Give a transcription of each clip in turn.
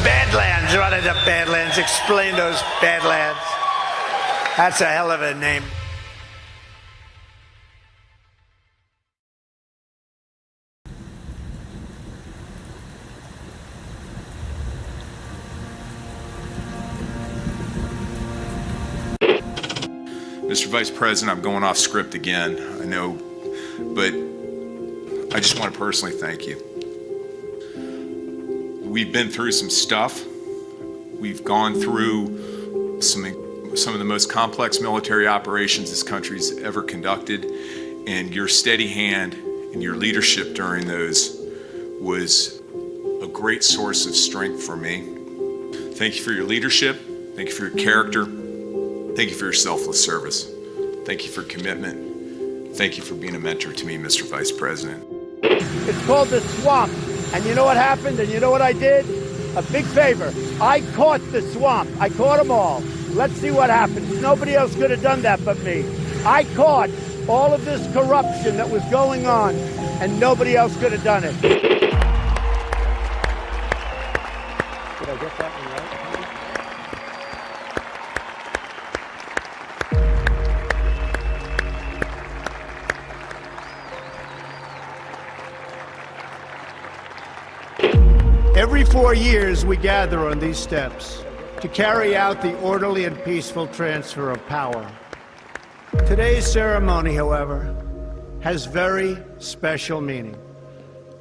Badlands, run into Badlands, explain those Badlands. That's a hell of a name. Mr. Vice President, I'm going off script again, I know, but I just want to personally thank you. We've been through some stuff. We've gone through some of the most complex military operations this country's ever conducted, and your steady hand and your leadership during those was a great source of strength for me. Thank you for your leadership. Thank you for your character. Thank you for your selfless service. Thank you for commitment. Thank you for being a mentor to me, Mr. Vice President. It's called the swamp. And you know what happened? And you know what I did? A big favor. I caught the swamp. I caught them all. Let's see what happens. Nobody else could have done that but me. I caught all of this corruption that was going on, and nobody else could have done it. Did I get that one right? Every 4 years, we gather on these steps to carry out the orderly and peaceful transfer of power. Today's ceremony, however, has very special meaning,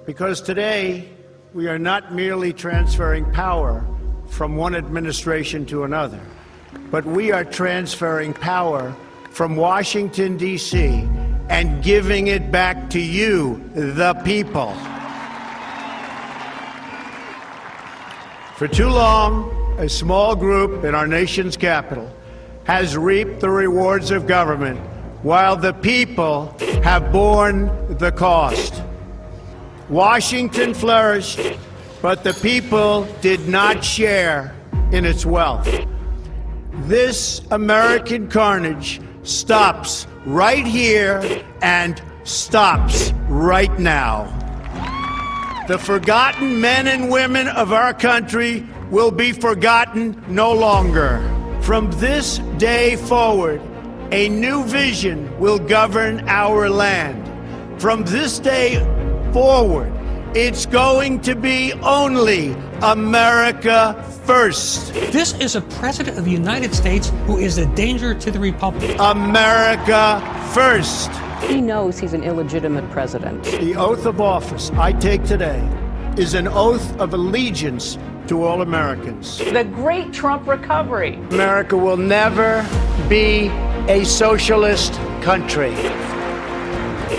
because today we are not merely transferring power from one administration to another, but we are transferring power from Washington, D.C., and giving it back to you, the people. For too long, a small group in our nation's capital has reaped the rewards of government, while the people have borne the cost. Washington flourished, but the people did not share in its wealth. This American carnage stops right here and stops right now. The forgotten men and women of our country will be forgotten no longer. From this day forward, a new vision will govern our land. From this day forward, it's going to be only America first. This is a president of the United States who is a danger to the republic. America first. He knows he's an illegitimate president. The oath of office I take today is an oath of allegiance to all Americans. The great Trump recovery. America will never be a socialist country.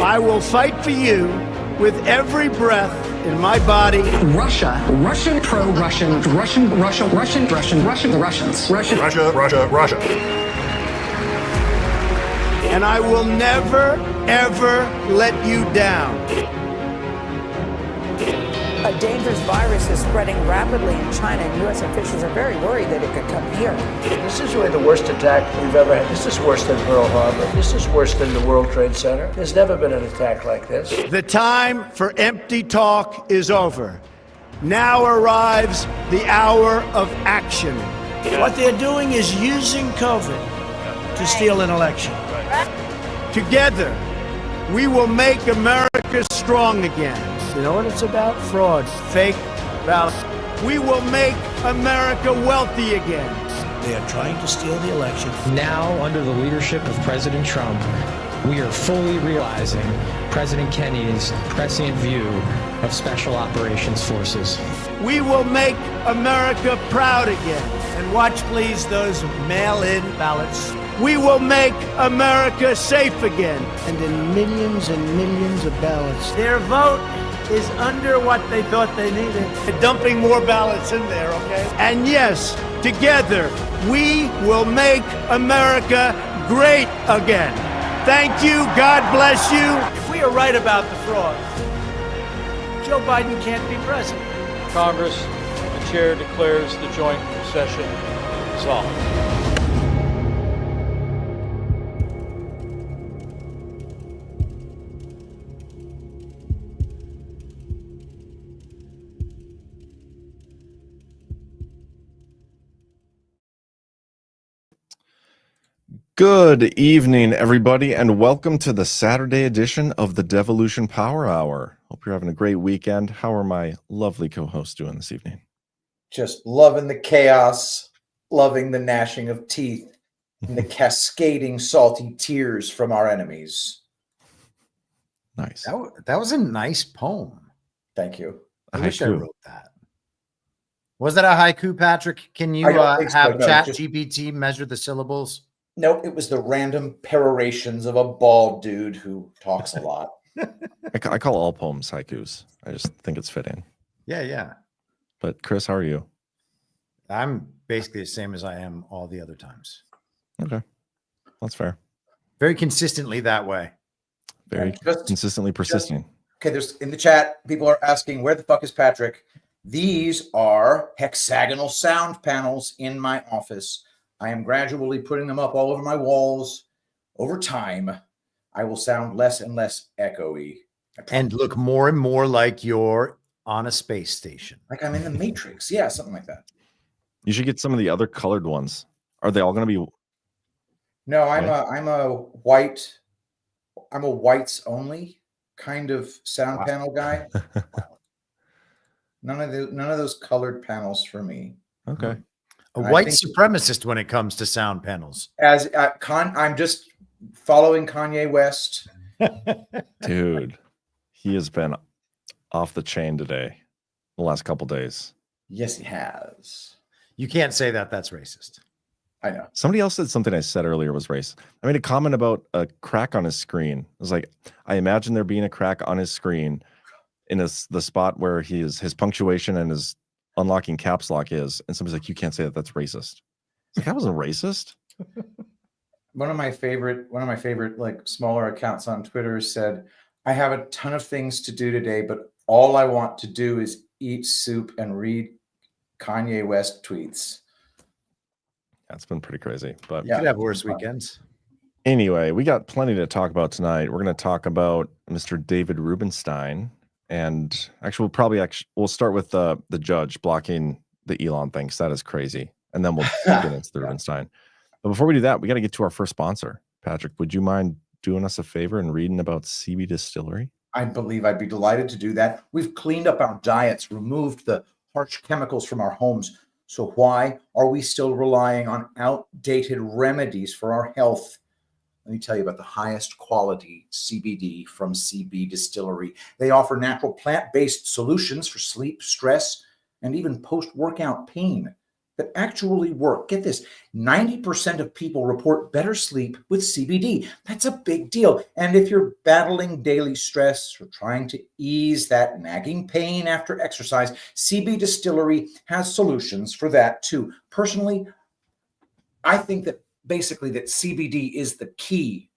I will fight for you with every breath in my body. Russia, Russian, pro-Russian, Russian, Russia, Russian, Russian, Russian, the Russians. Russian. Russia, Russia, Russia. And I will never, ever let you down. A dangerous virus is spreading rapidly in China, and U.S. officials are very worried that it could come here. This is really the worst attack we've ever had. This is worse than Pearl Harbor. This is worse than the World Trade Center. There's never been an attack like this. The time for empty talk is over. Now arrives the hour of action. What they're doing is using COVID to steal an election. Together, we will make America strong again. You know what it's about? Fraud, fake ballots. We will make America wealthy again. They are trying to steal the election. Now, under the leadership of President Trump, we are fully realizing President Kennedy's prescient view of Special Operations Forces. We will make America proud again. And watch, please, those mail-in ballots. We will make America safe again. And in millions and millions of ballots, their vote is under what they thought they needed. They're dumping more ballots in there, okay? And yes, together, we will make America great again. Thank you. God bless you. If we are right about the fraud, Joe Biden can't be president. Congress, the chair declares the joint session dissolved. Good evening, everybody, and welcome to the Saturday edition of the Devolution Power Hour. Hope you're having a great weekend. How are my lovely co-hosts doing this evening? Just loving the chaos, loving the gnashing of teeth, and the cascading salty tears from our enemies. Nice. That was a nice poem. Thank you. I wish I wrote that. Was that a haiku, Patrick? Can you have ChatGPT measure the syllables? No, it was the random perorations of a bald dude who talks a lot. I call all poems haikus. I just think it's fitting. Yeah. But Chris, how are you? I'm basically the same as I am all the other times. Okay. That's fair. Very consistently that way. Very consistently persisting. Okay, there's in the chat, people are asking, where the fuck is Patrick? These are hexagonal sound panels in my office. I am gradually putting them up all over my walls. Over time, I will sound less and less echoey. And look more and more like you're on a space station. Like I'm in the Matrix. Yeah, something like that. You should get some of the other colored ones. Are they all going to be? No, I'm a whites only kind of sound panel guy. None of those colored panels for me. Okay. A white supremacist when it comes to sound panels. As I'm just following Kanye West. Dude, he has been off the chain today, the last couple days. Yes, he has. You can't say that. That's racist. I know. Somebody else said something I said earlier was racist. I made a comment about a crack on his screen. It was like, I imagine there being a crack on his screen in the spot where his punctuation and his unlocking caps lock is, and somebody's like, you can't say that, that's racist. It's like, that wasn't racist. One of my favorite like smaller accounts on Twitter said, I have a ton of things to do today, but all I want to do is eat soup and read Kanye West tweets. That's been pretty crazy, but you could have worse weekends. Anyway, we got plenty to talk about tonight. We're going to talk about Mr. David Rubenstein. And actually, we'll start with the judge blocking the Elon thing, because that is crazy. And then we'll get into the Rubenstein. But before we do that, we got to get to our first sponsor. Patrick, would you mind doing us a favor and reading about CB Distillery? I believe I'd be delighted to do that. We've cleaned up our diets, removed the harsh chemicals from our homes. So why are we still relying on outdated remedies for our health? Let me tell you about the highest quality CBD from CB Distillery. They offer natural plant-based solutions for sleep, stress, and even post-workout pain that actually work. Get this, 90% of people report better sleep with CBD. That's a big deal. And if you're battling daily stress or trying to ease that nagging pain after exercise, CB Distillery has solutions for that too. Personally, I think that basically that CBD is the key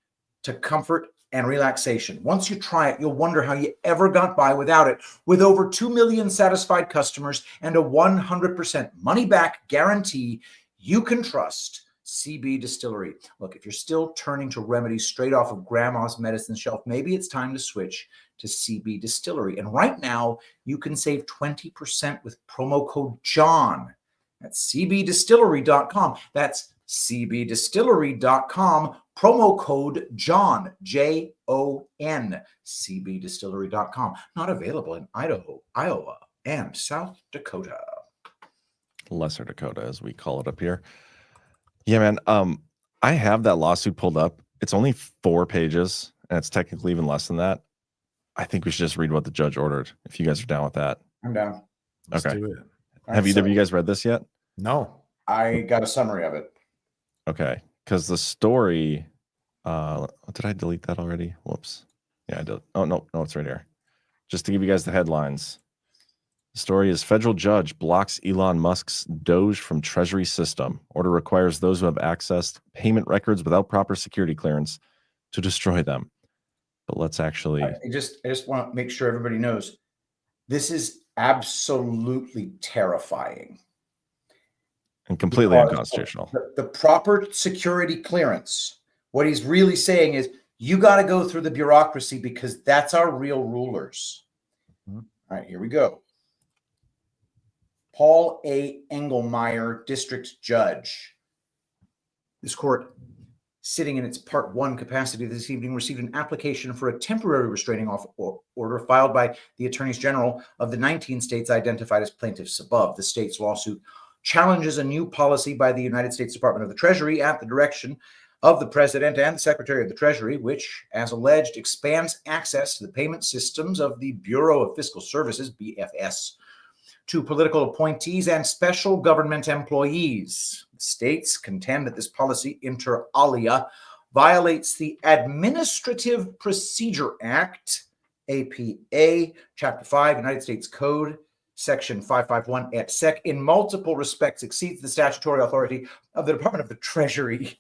to comfort and relaxation. Once you try it, you'll wonder how you ever got by without it. With over 2 million satisfied customers and a 100% money-back guarantee, you can trust CB Distillery. Look, if you're still turning to remedies straight off of grandma's medicine shelf, maybe it's time to switch to CB Distillery. And right now, you can save 20% with promo code JOHN at cbdistillery.com. That's cbdistillery.com, promo code JOHN, J-O-N, cbdistillery.com. Not available in Idaho, Iowa, and South Dakota. Lesser Dakota, as we call it up here. Yeah, man. I have that lawsuit pulled up. It's only 4 pages, and it's technically even less than that. I think we should just read what the judge ordered, if you guys are down with that. I'm down. Let's okay. do it. Have either of you guys read this yet? No. I got a summary of it. Okay, because the story, did I delete that already? Whoops. Yeah, I did. Oh, no, it's right here. Just to give you guys the headlines. The story is federal judge blocks Elon Musk's Doge from Treasury system. Order requires those who have accessed payment records without proper security clearance to destroy them. But let's actually... I just want to make sure everybody knows this is absolutely terrifying. And completely unconstitutional. The proper security clearance, what he's really saying is you got to go through the bureaucracy because that's our real rulers. Mm-hmm. All right, here we go. Paul A. Engelmeyer, District Judge. This court, sitting in its Part 1 capacity this evening, received an application for a temporary restraining order filed by the attorneys general of the 19 states identified as plaintiffs above. The state's lawsuit challenges a new policy by the United States Department of the Treasury at the direction of the President and the Secretary of the Treasury, which, as alleged, expands access to the payment systems of the Bureau of Fiscal Services, BFS, to political appointees and special government employees. States contend that this policy, inter alia, violates the Administrative Procedure Act, APA, Chapter 5, United States Code, Section 551 et sec, in multiple respects exceeds the statutory authority of the Department of the Treasury,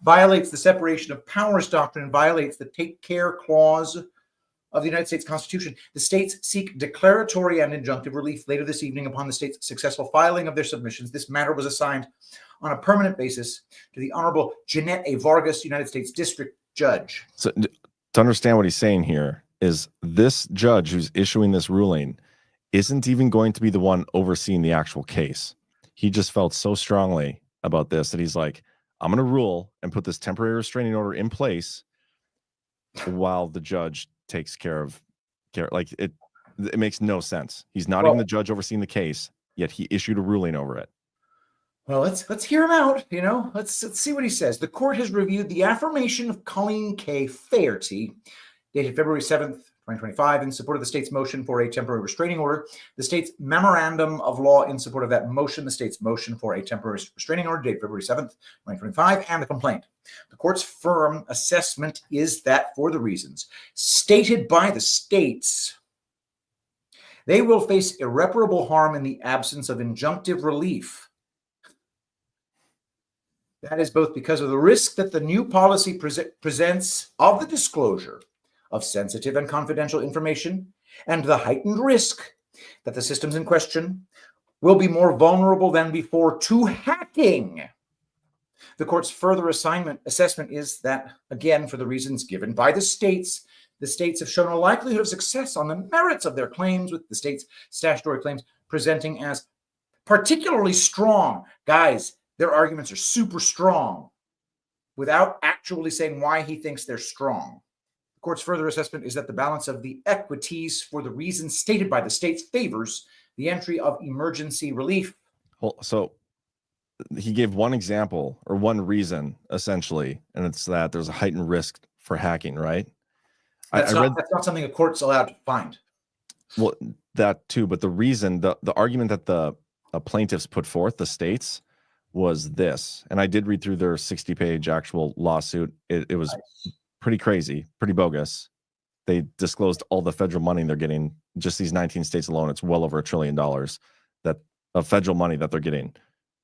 violates the separation of powers doctrine, and violates the take care clause of the United States Constitution. The states seek declaratory and injunctive relief later this evening upon the state's successful filing of their submissions. This matter was assigned on a permanent basis to the Honorable Jeanette A. Vargas, United States District Judge. So to understand what he's saying here is this judge who's issuing this ruling isn't even going to be the one overseeing the actual case. He just felt so strongly about this that he's like, I'm going to rule and put this temporary restraining order in place while the judge takes care of like it makes no sense. He's not even the judge overseeing the case, yet he issued a ruling over it. Well, let's hear him out. Let's see what he says. The court has reviewed the affirmation of Colleen K. Faherty, dated February 7th, 2025, in support of the state's motion for a temporary restraining order, the state's memorandum of law in support of that motion, the state's motion for a temporary restraining order dated February 7th, 2025, and the complaint. The court's firm assessment is that for the reasons stated by the states, they will face irreparable harm in the absence of injunctive relief. That is both because of the risk that the new policy presents of the disclosure of sensitive and confidential information, and the heightened risk that the systems in question will be more vulnerable than before to hacking. The court's further assessment is that, again, for the reasons given by the states have shown a likelihood of success on the merits of their claims, with the state's statutory claims presenting as particularly strong. Guys, their arguments are super strong without actually saying why he thinks they're strong. Court's further assessment is that the balance of the equities for the reasons stated by the states favors the entry of emergency relief. So he gave one example or one reason, essentially, and it's that there's a heightened risk for hacking, right? That's not something a court's allowed to find. Well, that too, but the reason, the argument that the plaintiffs put forth, the states, was this, and I did read through their 60-page actual lawsuit. It was pretty crazy, pretty bogus. They disclosed all the federal money they're getting. Just these 19 states alone, it's well over $1 trillion that of federal money that they're getting.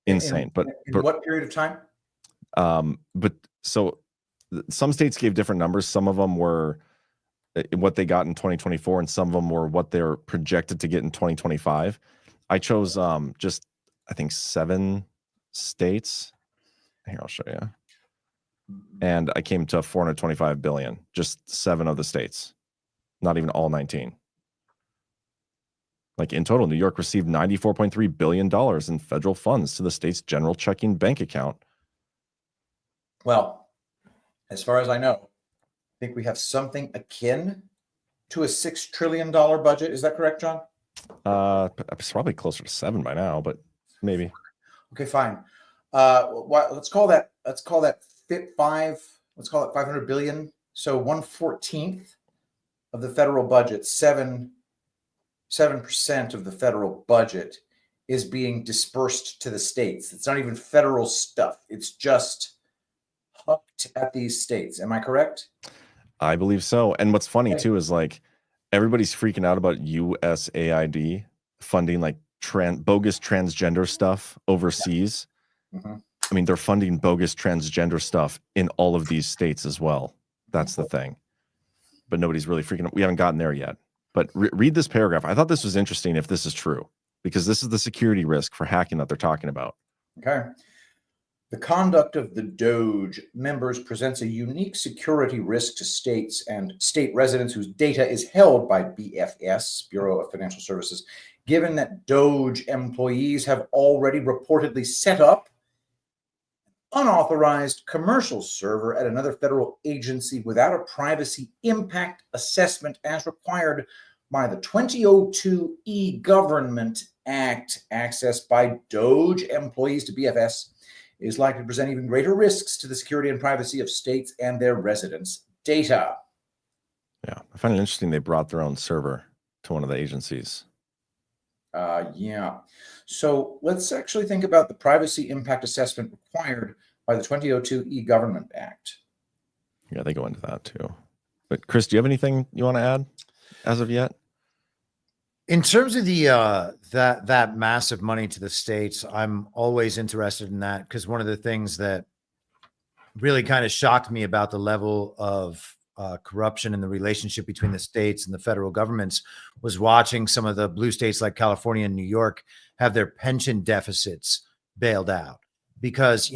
Insane. But what period of time? But so some states gave different numbers. Some of them were what they got in 2024, and some of them were what they're projected to get in 2025. I chose just I think 7 states. Here, I'll show you. And I came to 425 billion, just 7 of the states, not even all 19. Like in total, New York received $94.3 billion in federal funds to the state's general checking bank account. Well, as far as I know, I think we have something akin to a $6 trillion budget. Is that correct, John? It's probably closer to 7 by now, but maybe. Okay, fine. Let's call that 500 billion. So 1/14 of the federal budget, 7% of the federal budget is being dispersed to the states. It's not even federal stuff. It's just hooked at these states. Am I correct? I believe so. And what's funny too is like everybody's freaking out about U.S.A.I.D funding like bogus transgender stuff overseas. Yeah. Mm-hmm. I mean, they're funding bogus transgender stuff in all of these states as well. That's the thing. But nobody's really freaking out. We haven't gotten there yet. But read this paragraph. I thought this was interesting if this is true, because this is the security risk for hacking that they're talking about. Okay. The conduct of the DOGE members presents a unique security risk to states and state residents whose data is held by BFS, Bureau of Financial Services, given that DOGE employees have already reportedly set up, unauthorized commercial server at another federal agency without a privacy impact assessment as required by the 2002 E-Government Act. Access by DOJ employees to BFS is likely to present even greater risks to the security and privacy of states and their residents' data. Yeah, I find it interesting they brought their own server to one of the agencies. Yeah. So let's actually think about the privacy impact assessment required by the 2002 E-Government Act. Yeah, they go into that too. But Chris, do you have anything you want to add as of yet? In terms of the that massive money to the states, I'm always interested in that, because one of the things that really kind of shocked me about the level of corruption in the relationship between the states and the federal governments was watching some of the blue states like California and New York have their pension deficits bailed out, because,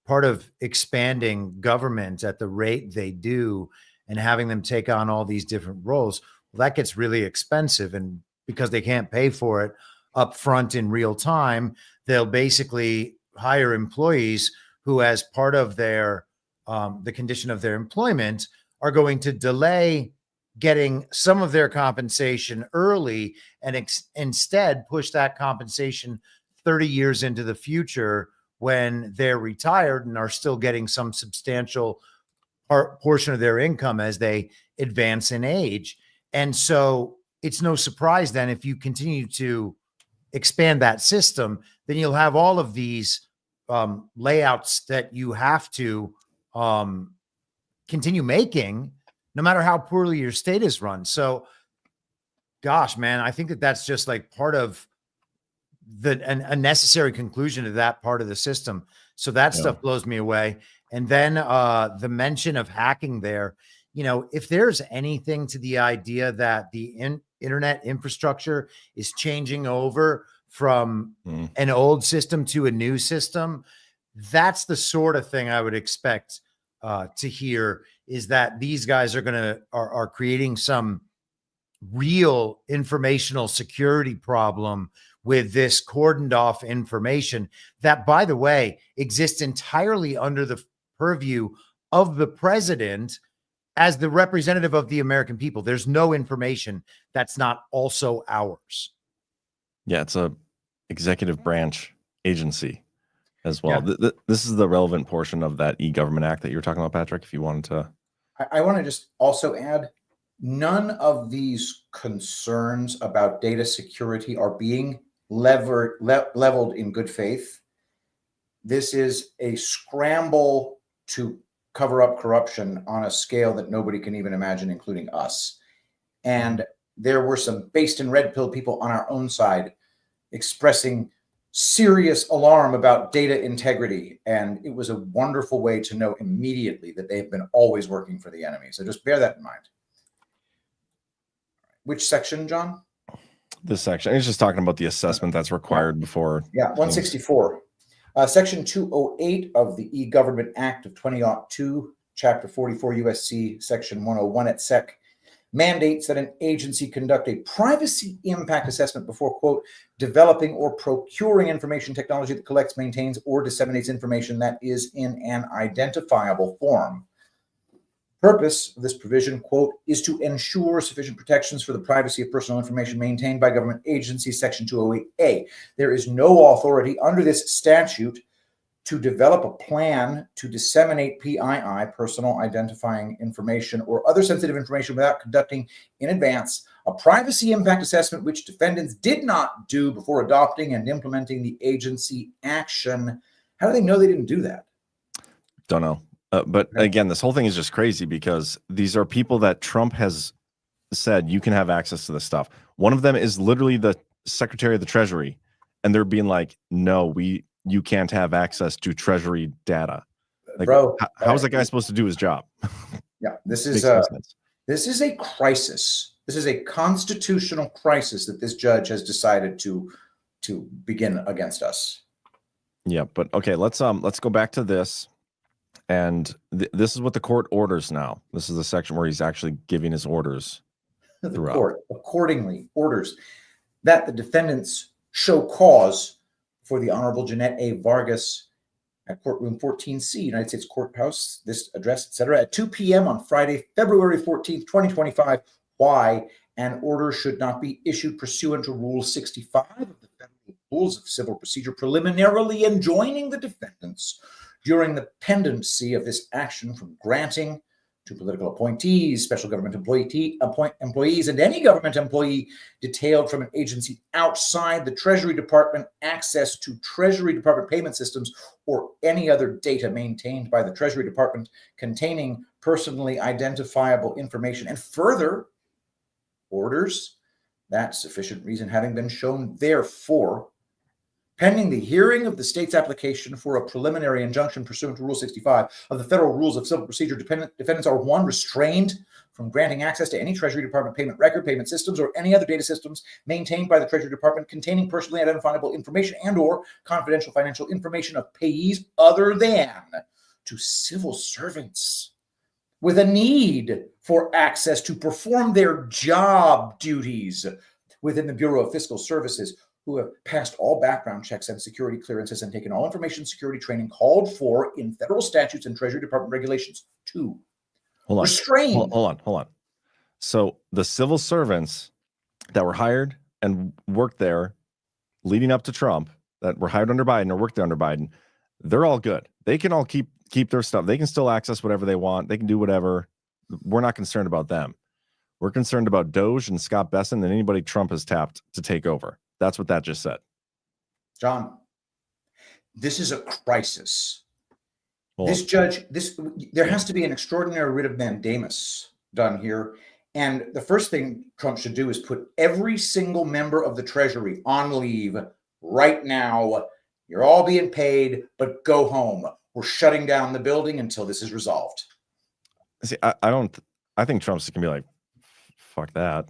part of expanding government at the rate they do and having them take on all these different roles, well, that gets really expensive. And because they can't pay for it up front in real time, they'll basically hire employees who, as part of their the condition of their employment, are going to delay getting some of their compensation early and instead push that compensation 30 years into the future when they're retired and are still getting some substantial portion of their income as they advance in age. And so it's no surprise then, if you continue to expand that system, then you'll have all of these layouts that you have to continue making, no matter how poorly your state is run. So, gosh, man, I think that that's just like part of a necessary conclusion to that part of the system. So that stuff blows me away. And then the mention of hacking there, if there's anything to the idea that the internet infrastructure is changing over from an old system to a new system, that's the sort of thing I would expect to hear, is that these guys are creating some real informational security problem with this cordoned off information that, by the way, exists entirely under the purview of the president as the representative of the American people. There's no information that's not also ours. Yeah, it's a executive branch agency as well. Yeah. This is the relevant portion of that E-Government Act that you were talking about, Patrick, if you wanted to. I want to just also add, none of these concerns about data security are being leveled in good faith. This is a scramble to cover up corruption on a scale that nobody can even imagine, including us. And there were some based in red pill people on our own side expressing serious alarm about data integrity. And it was a wonderful way to know immediately that they've been always working for the enemy. So just bear that in mind. Which section, John? This section. It's just talking about the assessment that's required before. Yeah, 164. Section 208 of the E-Government Act of 2002, Chapter 44 U.S.C. Section 101 et sec. mandates that an agency conduct a privacy impact assessment before, quote, developing or procuring information technology that collects, maintains, or disseminates information that is in an identifiable form. Purpose of this provision, quote, is to ensure sufficient protections for the privacy of personal information maintained by government agencies, Section 208A. There is no authority under this statute to develop a plan to disseminate PII, personal identifying information, or other sensitive information without conducting in advance a privacy impact assessment, which defendants did not do before adopting and implementing the agency action. How do they know they didn't do that? Don't know. But again, this whole thing is just crazy because these are people that Trump has said you can have access to this stuff. One of them is literally the Secretary of the Treasury, and they're being like, no, you can't have access to Treasury data. Like, bro, how is that guy supposed to do his job? Yeah, this is a crisis. This is a constitutional crisis that this judge has decided to begin against us. Yeah, but okay, let's go back to this. And this is what the court orders now. This is the section where he's actually giving his orders. The court accordingly orders that the defendants show cause for the Honorable Jeanette A. Vargas at courtroom 14C, United States Courthouse, this address, etc., at 2 p.m. on Friday, February 14th, 2025. Why an order should not be issued pursuant to Rule 65 of the Federal Rules of Civil Procedure, preliminarily enjoining the defendants during the pendency of this action from granting to political appointees, special government employees, and any government employee detailed from an agency outside the Treasury Department access to Treasury Department payment systems or any other data maintained by the Treasury Department containing personally identifiable information, and further orders that sufficient reason having been shown, therefore, pending the hearing of the state's application for a preliminary injunction pursuant to Rule 65 of the Federal Rules of Civil Procedure, defendants are, one, restrained from granting access to any Treasury Department payment record, payment systems, or any other data systems maintained by the Treasury Department containing personally identifiable information and or confidential financial information of payees other than to civil servants with a need for access to perform their job duties within the Bureau of Fiscal Services, who have passed all background checks and security clearances and taken all information security training called for in federal statutes and Treasury Department regulations. 2, restrained. Hold on. So the civil servants that were hired and worked there leading up to Trump, that were hired under Biden or worked there under Biden, they're all good. They can all keep their stuff. They can still access whatever they want. They can do whatever. We're not concerned about them. We're concerned about Doge and Scott Besson and anybody Trump has tapped to take over. That's what that just said. John, this is a crisis. Hold There has to be an extraordinary writ of mandamus done here. And the first thing Trump should do is put every single member of the Treasury on leave right now. You're all being paid, but go home. We're shutting down the building until this is resolved. See, I think Trump's gonna be like, fuck that.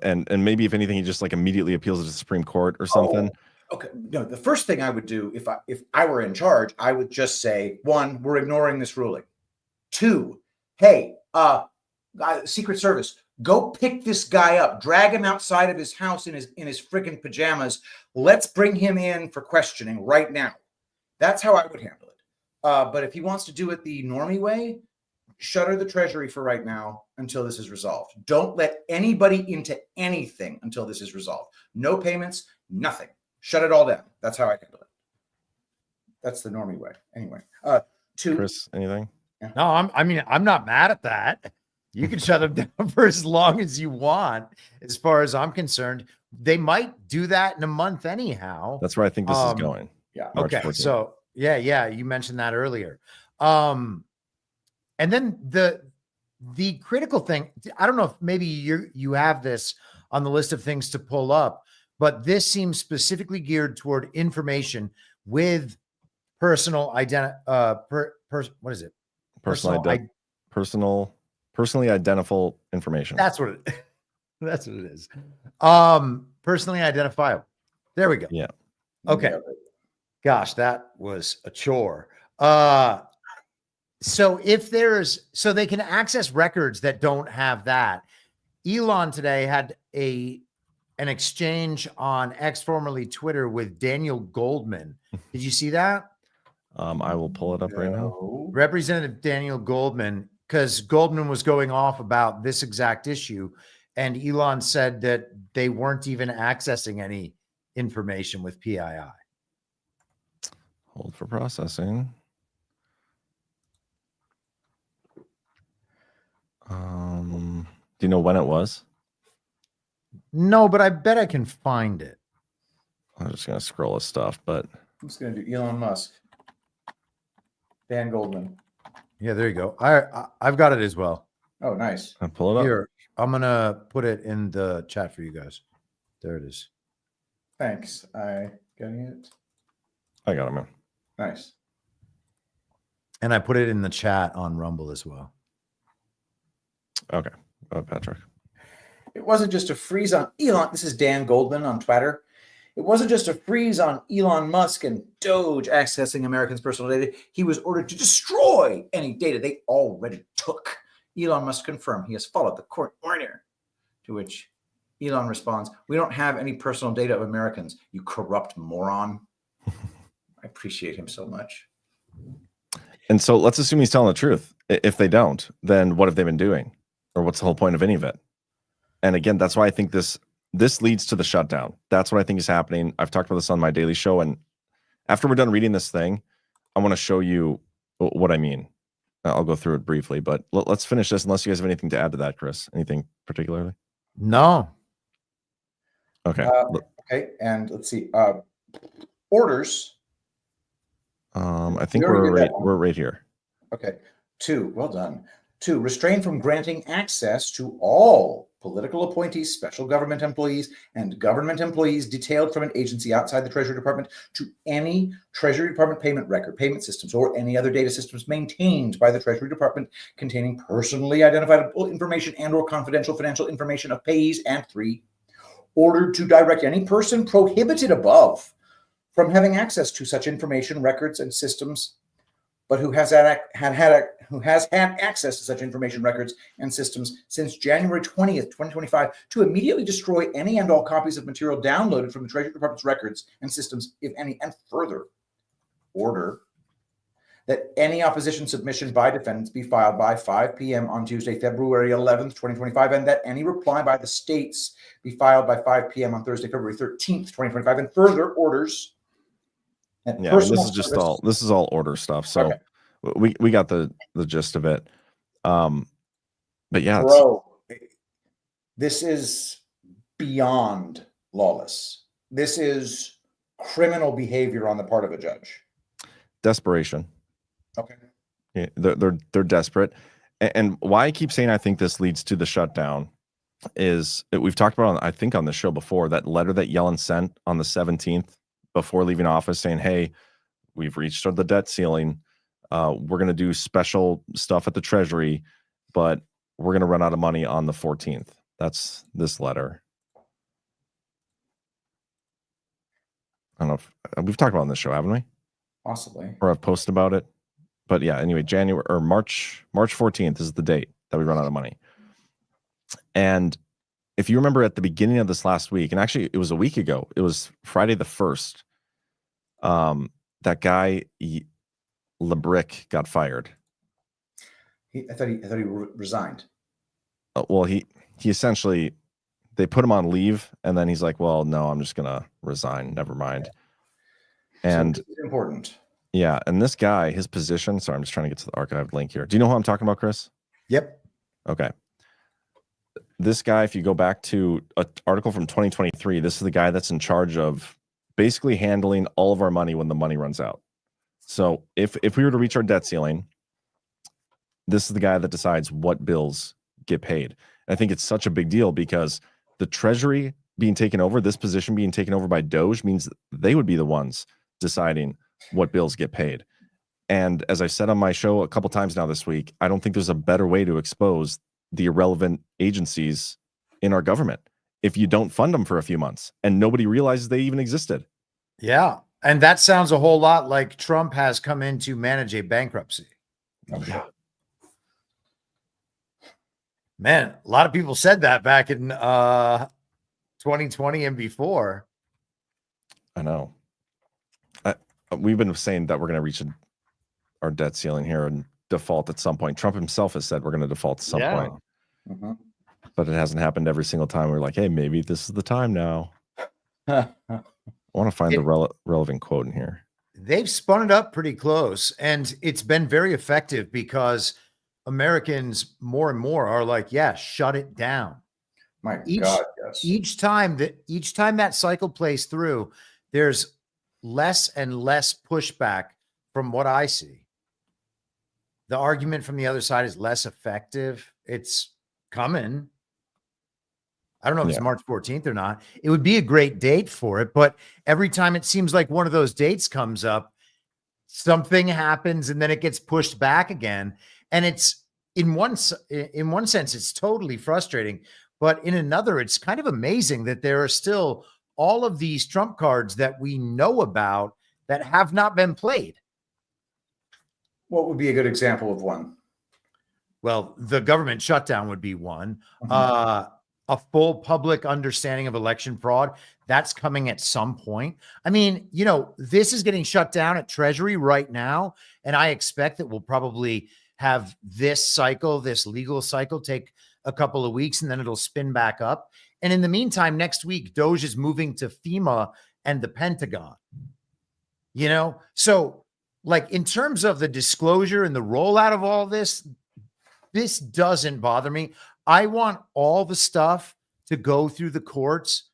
And maybe if anything, he just like immediately appeals to the Supreme Court or something. Okay. No, the first thing I would do if I were in charge, I would just say, 1, we're ignoring this ruling. 2, hey, Secret Service, go pick this guy up, drag him outside of his house in his freaking pajamas. Let's bring him in for questioning right now. That's how I would handle it. But if he wants to do it the normie way, shutter the Treasury for right now until this is resolved. Don't let anybody into anything until this is resolved. No payments, nothing. Shut it all down. That's how I handle it. That's the normie way. Anyway, 2. Chris, anything? Yeah. No, I'm not mad at that. You can shut them down for as long as you want. As far as I'm concerned, they might do that in a month anyhow. That's where I think this is going. Yeah. March Okay. 14th. So yeah, you mentioned that earlier. And then the critical thing, I don't know if maybe you have this on the list of things to pull up, but this seems specifically geared toward information with personal what is it? Personally identifiable information. That's what it is. Personally identifiable. There we go. Yeah. Okay. Gosh, that was a chore. So they can access records that don't have that. Elon today had an exchange on X, formerly Twitter, with Daniel Goldman. Did you see that? I will pull it up right now. Representative Daniel Goldman, because Goldman was going off about this exact issue, and Elon said that they weren't even accessing any information with PII. Hold for processing. Do you know when it was? No, but I bet I can find it. I'm just gonna scroll his stuff, but I'm just gonna do Elon Musk, Dan Goldman. Yeah, there you go. I've got it as well. Oh, nice. I'll pull it up. Here, I'm gonna put it in the chat for you guys. There it is. Thanks. I getting it. I got it, man. Nice. And I put it in the chat on Rumble as well. Okay. Patrick. It wasn't just a freeze on Elon. This is Dan Goldman on Twitter. It wasn't just a freeze on Elon Musk and Doge accessing Americans' personal data. He was ordered to destroy any data they already took. Elon Musk confirmed he has followed the court order, to which Elon responds, "We don't have any personal data of Americans, you corrupt moron." I appreciate him so much. And so let's assume he's telling the truth. If they don't, then what have they been doing? Or what's the whole point of any of it? And again, that's why I think this leads to the shutdown. That's what I think is happening. I've talked about this on my daily show. And after we're done reading this thing, I want to show you what I mean. I'll go through it briefly, but let's finish this unless you guys have anything to add to that, Chris. Anything particularly? No. Okay. Okay. And let's see. Orders. I think we're right here. Okay. 2, well done. 2, restrain from granting access to all political appointees, special government employees, and government employees detailed from an agency outside the Treasury Department to any Treasury Department payment record, payment systems, or any other data systems maintained by the Treasury Department containing personally identifiable information and or confidential financial information of payees. And 3, ordered to direct any person prohibited above from having access to such information, records, and systems, but who has had access to such information, records, and systems since January 20th, 2025, to immediately destroy any and all copies of material downloaded from the Treasury Department's records and systems, if any, and further order that any opposition submission by defendants be filed by 5 p.m. on Tuesday, February 11th, 2025, and that any reply by the states be filed by 5 p.m. on Thursday, February 13th, 2025, and further orders. Yeah, this is all order stuff. So we got the gist of it. But yeah, bro, this is beyond lawless. This is criminal behavior on the part of a judge. Desperation. Okay. Yeah, they're desperate. And why I keep saying I think this leads to the shutdown is we've talked about, I think on the show before, that letter that Yellen sent on the 17th before leaving office saying, hey, we've reached the debt ceiling. We're going to do special stuff at the Treasury, but we're going to run out of money on the 14th. That's this letter. I don't know if we've talked about it on this show, haven't we? Possibly. Or I've posted about it. But yeah, anyway, March 14th is the date that we run out of money. And if you remember at the beginning of this last week, and actually it was a week ago, it was Friday the 1st, that guy LeBrick got fired. I thought he resigned. Well, he essentially, they put him on leave, and then he's like, well, no, I'm just gonna resign. Never mind. And so it's important. Yeah, and this guy, his position, sorry, I'm just trying to get to the archived link here. Do you know who I'm talking about, Chris? Yep. Okay. This guy, if you go back to an article from 2023, this is the guy that's in charge of basically handling all of our money when the money runs out. So if we were to reach our debt ceiling, this is the guy that decides what bills get paid. And I think it's such a big deal because the Treasury being taken over, this position being taken over by Doge, means they would be the ones deciding what bills get paid. And as I said on my show a couple times now this week, I don't think there's a better way to expose the irrelevant agencies in our government if you don't fund them for a few months and nobody realizes they even existed. Yeah. And that sounds a whole lot like Trump has come in to manage a bankruptcy. Yeah. Man, a lot of people said that back in 2020 and before. I know. We've been saying that we're going to reach our debt ceiling here and default at some point. Trump himself has said we're going to default at some point. Mm-hmm. But it hasn't happened every single time. We're like, hey, maybe this is the time now. I want to find the relevant quote in here. They've spun it up pretty close, and it's been very effective because Americans more and more are like, yeah, shut it down. My God, yes. Each time that cycle plays through, there's less and less pushback from what I see. The argument from the other side is less effective. It's coming. I don't know if it's March 14th or not. It would be a great date for it, but every time it seems like one of those dates comes up, something happens and then it gets pushed back again. And it's in one sense, it's totally frustrating, but in another, it's kind of amazing that there are still all of these trump cards that we know about that have not been played. What would be a good example of one? Well, the government shutdown would be one. Mm-hmm. A full public understanding of election fraud. that's coming at some point. I mean, you know, this is getting shut down at Treasury right now. And I expect that we'll probably have this cycle, this legal cycle, take a couple of weeks, and then it'll spin back up. And in the meantime, next week, Doge is moving to FEMA and the Pentagon. You know, so like in terms of the disclosure and the rollout of all this, this doesn't bother me. I want all the stuff to go through the courts,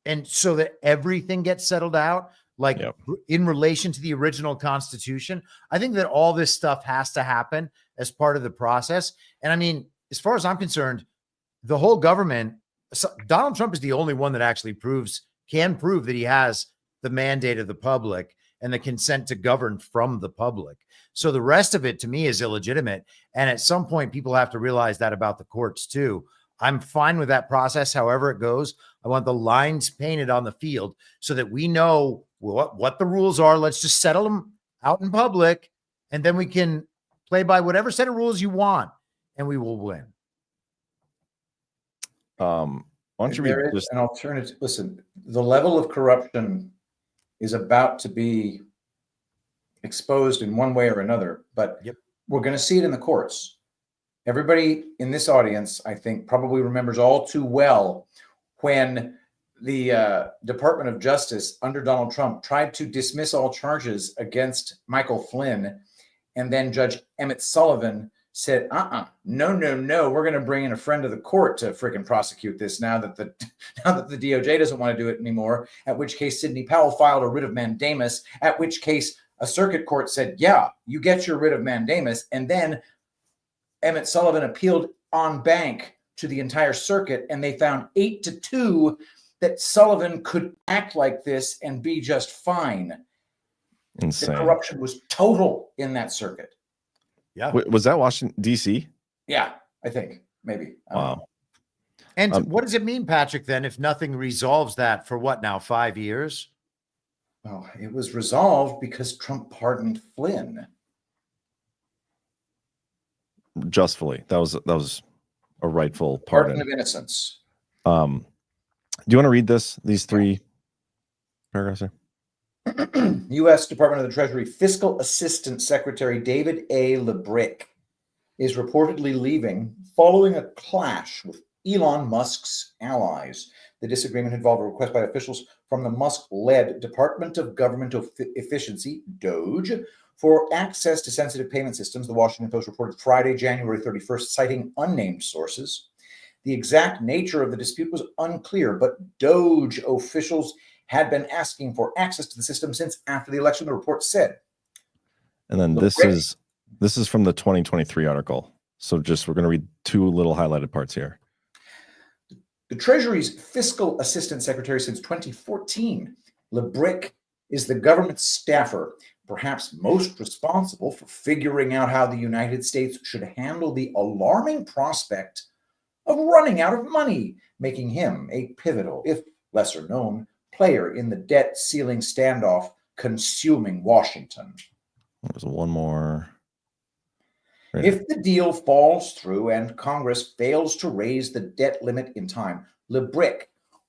and so that everything gets settled out, like in relation to the original Constitution. I think that all this stuff has to happen as part of the process. And I mean, as far as I'm concerned, the whole government, Donald Trump is the only one that actually can prove that he has the mandate of the public and the consent to govern from the public. So the rest of it to me is illegitimate. And at some point, people have to realize that about the courts too. I'm fine with that process, however it goes. I want the lines painted on the field so that we know what the rules are. Let's just settle them out in public, and then we can play by whatever set of rules you want, and we will win. Why don't you read There is an alternative. Listen, the level of corruption is about to be exposed in one way or another, but we're going to see it in the courts. Everybody in this audience, I think, probably remembers all too well when the Department of Justice under Donald Trump tried to dismiss all charges against Michael Flynn, and then Judge Emmett Sullivan said, no, we're going to bring in a friend of the court to freaking prosecute this now that the DOJ doesn't want to do it anymore, at which case Sidney Powell filed a writ of mandamus, at which case a circuit court said, yeah, you get your writ of mandamus, and then Emmett Sullivan appealed en banc to the entire circuit, and they found 8-2 that Sullivan could act like this and be just fine. Insane. The corruption was total in that circuit. Yeah. Was that Washington, D.C.? Yeah, I think. Maybe. Wow. And what does it mean, Patrick, then, if nothing resolves that for what now, 5 years? Well, it was resolved because Trump pardoned Flynn. Justfully. That was a rightful pardon of innocence. Do you want to read these three paragraphs here? U.S. Department of the Treasury Fiscal Assistant Secretary David A. LeBrick is reportedly leaving following a clash with Elon Musk's allies. The disagreement involved a request by officials from the Musk-led Department of Government Efficiency, DOGE, for access to sensitive payment systems, the Washington Post reported Friday, January 31st, citing unnamed sources. The exact nature of the dispute was unclear, but DOGE officials had been asking for access to the system since after the election, the report said. And then this is from the 2023 article. So we're going to read two little highlighted parts here. The Treasury's Fiscal Assistant Secretary since 2014, LeBrick is the government staffer perhaps most responsible for figuring out how the United States should handle the alarming prospect of running out of money, making him a pivotal, if lesser known, player in the debt ceiling standoff consuming Washington. There's one more. If the deal falls through and Congress fails to raise the debt limit in time, LeBrick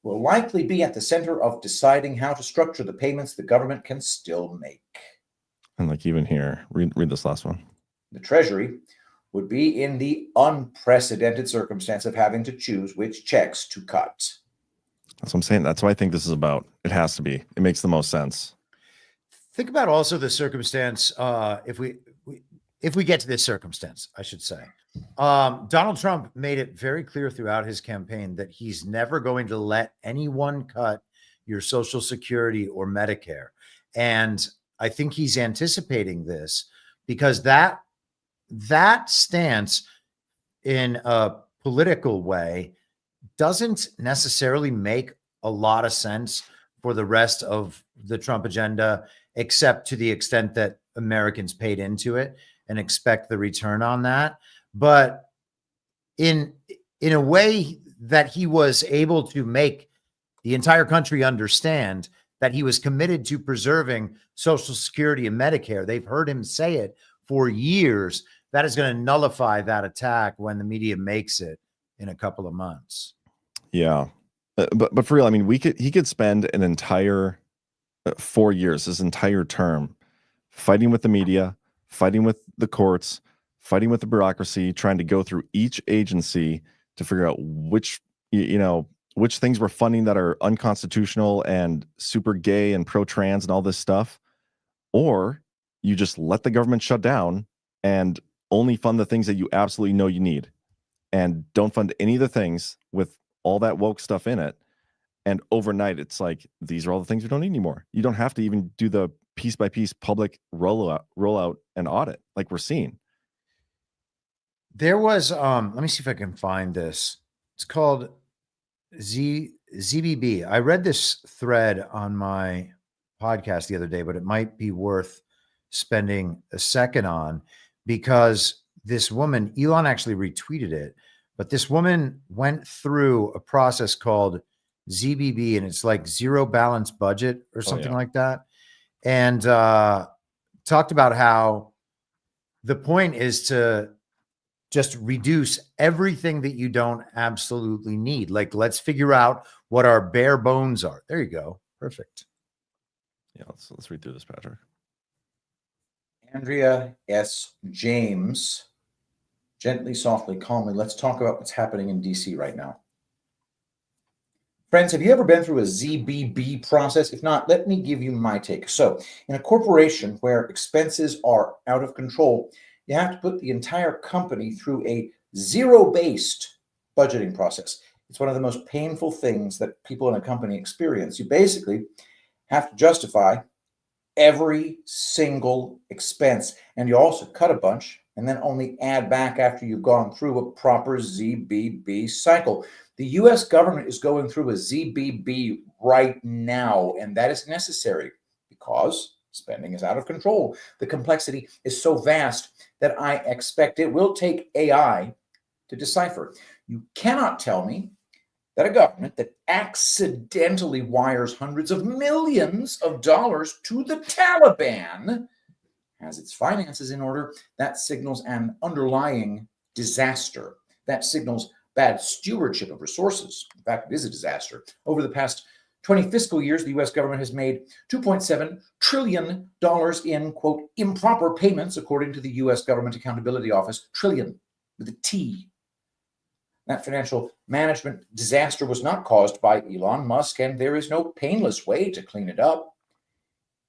will likely be at the center of deciding how to structure the payments the government can still make. And like even here, read this last one. The Treasury would be in the unprecedented circumstance of having to choose which checks to cut. That's what I'm saying. That's what I think this is about. It has to be. It makes the most sense. Think about also the circumstance, if we get to this circumstance, I should say. Donald Trump made it very clear throughout his campaign that he's never going to let anyone cut your Social Security or Medicare. And I think he's anticipating this because that stance in a political way doesn't necessarily make a lot of sense for the rest of the Trump agenda, except to the extent that Americans paid into it and expect the return on that. But in a way that he was able to make the entire country understand that he was committed to preserving Social Security and Medicare. They've heard him say it for years. That is going to nullify that attack when the media makes it in a couple of months. Yeah. But for real, I mean, he could spend an entire 4 years, his entire term, fighting with the media, fighting with the courts, fighting with the bureaucracy, trying to go through each agency to figure out which which things we're funding that are unconstitutional and super gay and pro-trans and all this stuff, or you just let the government shut down and only fund the things that you absolutely know you need, and don't fund any of the things with all that woke stuff in it. And overnight, it's like, these are all the things we don't need anymore. You don't have to even do the piece by piece public rollout and audit like we're seeing. There was, let me see if I can find this. It's called ZBB. I read this thread on my podcast the other day, but it might be worth spending a second on, because this woman, Elon actually retweeted it, but this woman went through a process called ZBB, and it's like zero balance budget or something like that. And talked about how the point is to just reduce everything that you don't absolutely need. Like, let's figure out what our bare bones are. There you go. Perfect. Yeah, let's read through this, Patrick. Andrea S. James, gently, softly, calmly. Let's talk about what's happening in DC right now. Friends, have you ever been through a ZBB process? If not, let me give you my take. So, in a corporation where expenses are out of control, you have to put the entire company through a zero-based budgeting process. It's one of the most painful things that people in a company experience. You basically have to justify every single expense, and you also cut a bunch and then only add back after you've gone through a proper ZBB cycle. The U.S. government is going through a ZBB right now, and that is necessary because spending is out of control. The complexity is so vast that I expect it will take AI to decipher. You cannot tell me that a government that accidentally wires hundreds of millions of dollars to the Taliban has its finances in order. That signals an underlying disaster. That signals bad stewardship of resources. In fact, it is a disaster. Over the past 20 fiscal years, the U.S. government has made $2.7 trillion in, quote, improper payments, according to the U.S. Government Accountability Office. Trillion with a T. That financial management disaster was not caused by Elon Musk, and there is no painless way to clean it up.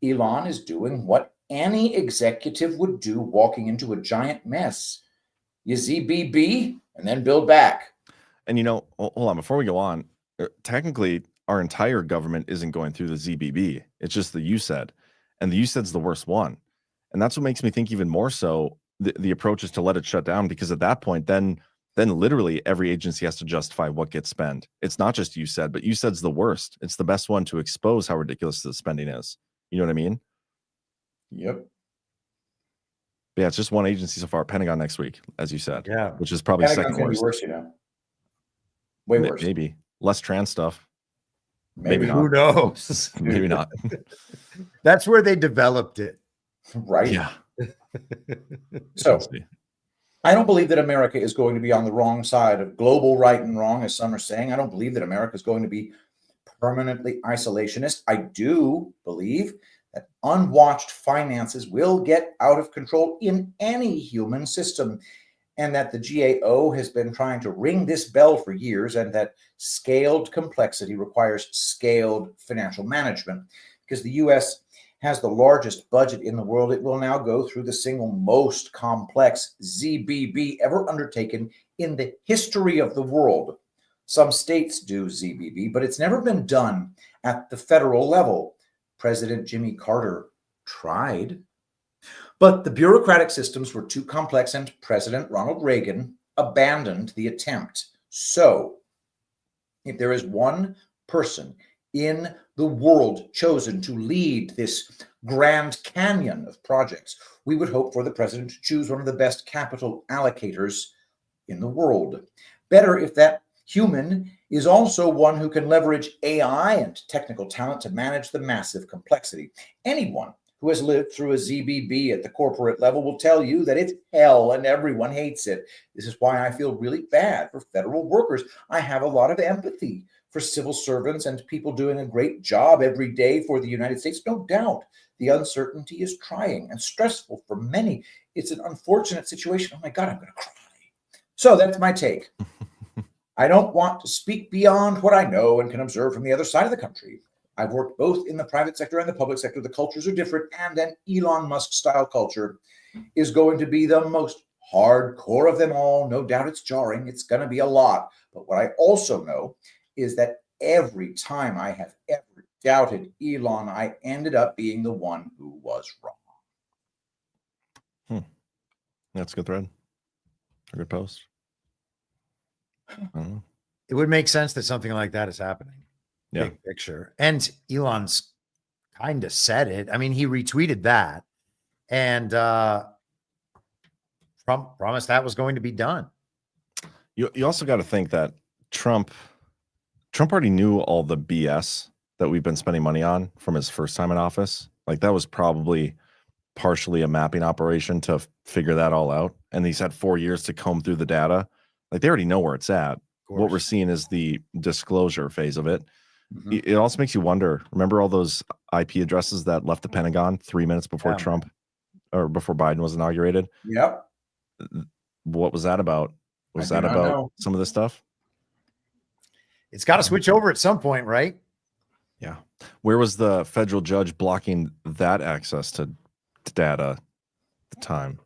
Elon is doing what any executive would do walking into a giant mess. You ZBB and then build back. And hold on, before we go on, technically our entire government isn't going through the ZBB. It's just the U.S.A.I.D. And the U.S.A.I.D's the worst one. And that's what makes me think even more so the approach is to let it shut down, because at that point, then literally every agency has to justify what gets spent. It's not just U.S.A.I.D., but U.S.A.I.D's the worst. It's the best one to expose how ridiculous the spending is. You know what I mean? Yep. But yeah, it's just one agency so far. Pentagon next week, as you said. Yeah. Which is probably Pentagon's second worst. worse, Way worse. Maybe. Less trans stuff. Maybe not. Who knows? Maybe not. That's where they developed it. Right? Yeah. So, I don't believe that America is going to be on the wrong side of global right and wrong, as some are saying. I don't believe that America is going to be permanently isolationist. I do believe that unwatched finances will get out of control in any human system, and that the GAO has been trying to ring this bell for years, and that scaled complexity requires scaled financial management. Because the U.S. has the largest budget in the world, it will now go through the single most complex ZBB ever undertaken in the history of the world. Some states do ZBB, but it's never been done at the federal level. President Jimmy Carter tried, but the bureaucratic systems were too complex, and President Ronald Reagan abandoned the attempt. So, if there is one person in the world chosen to lead this Grand Canyon of projects, we would hope for the president to choose one of the best capital allocators in the world. Better if that human is also one who can leverage AI and technical talent to manage the massive complexity. Anyone who has lived through a ZBB at the corporate level will tell you that it's hell and everyone hates it. This is why I feel really bad for federal workers. I have a lot of empathy for civil servants and people doing a great job every day for the United States. No doubt the uncertainty is trying and stressful for many. It's an unfortunate situation. Oh my God, I'm going to cry. So that's my take. I don't want to speak beyond what I know and can observe from the other side of the country. I've worked both in the private sector and the public sector. The cultures are different, and an Elon Musk style culture is going to be the most hardcore of them all. No doubt it's jarring. It's going to be a lot. But what I also know is that every time I have ever doubted Elon, I ended up being the one who was wrong. That's a good thread. A good post. It would make sense that something like that is happening. Yeah. Big picture. And Elon's kind of said it. I mean, he retweeted that, and Trump promised that was going to be done. You also got to think that Trump already knew all the BS that we've been spending money on from his first time in office. Like, that was probably partially a mapping operation to figure that all out. And he's had 4 years to comb through the data. Like, they already know where it's at. What we're seeing is the disclosure phase of it. Mm-hmm. It also makes you wonder, remember all those IP addresses that left the Pentagon 3 minutes before Trump or before Biden was inaugurated? Yep. What was that about? Was that about some of this stuff? It's got to switch over at some point, right? Yeah. Where was the federal judge blocking that access to data at the time?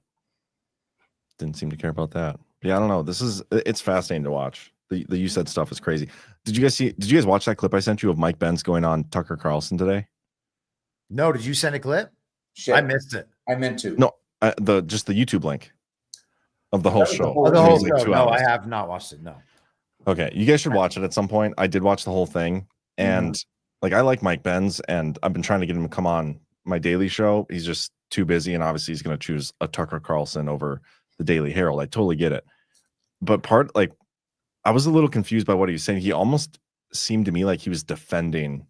Didn't seem to care about that. Yeah, I don't know. It's fascinating to watch. The U.S.A.I.D stuff is crazy. Did you guys watch that clip I sent you of Mike Benz going on Tucker Carlson today? No, did you send a clip? Shit. I missed it. I meant to. No, just the YouTube link of the whole show. The whole show. No, I have not watched it. No. Okay, you guys should watch it at some point. I did watch the whole thing, and like, I like Mike Benz, and I've been trying to get him to come on my daily show. He's just too busy, and obviously he's going to choose a Tucker Carlson over the Daily Herald. I totally get it, but I was a little confused by what he was saying. He almost seemed to me like he was defending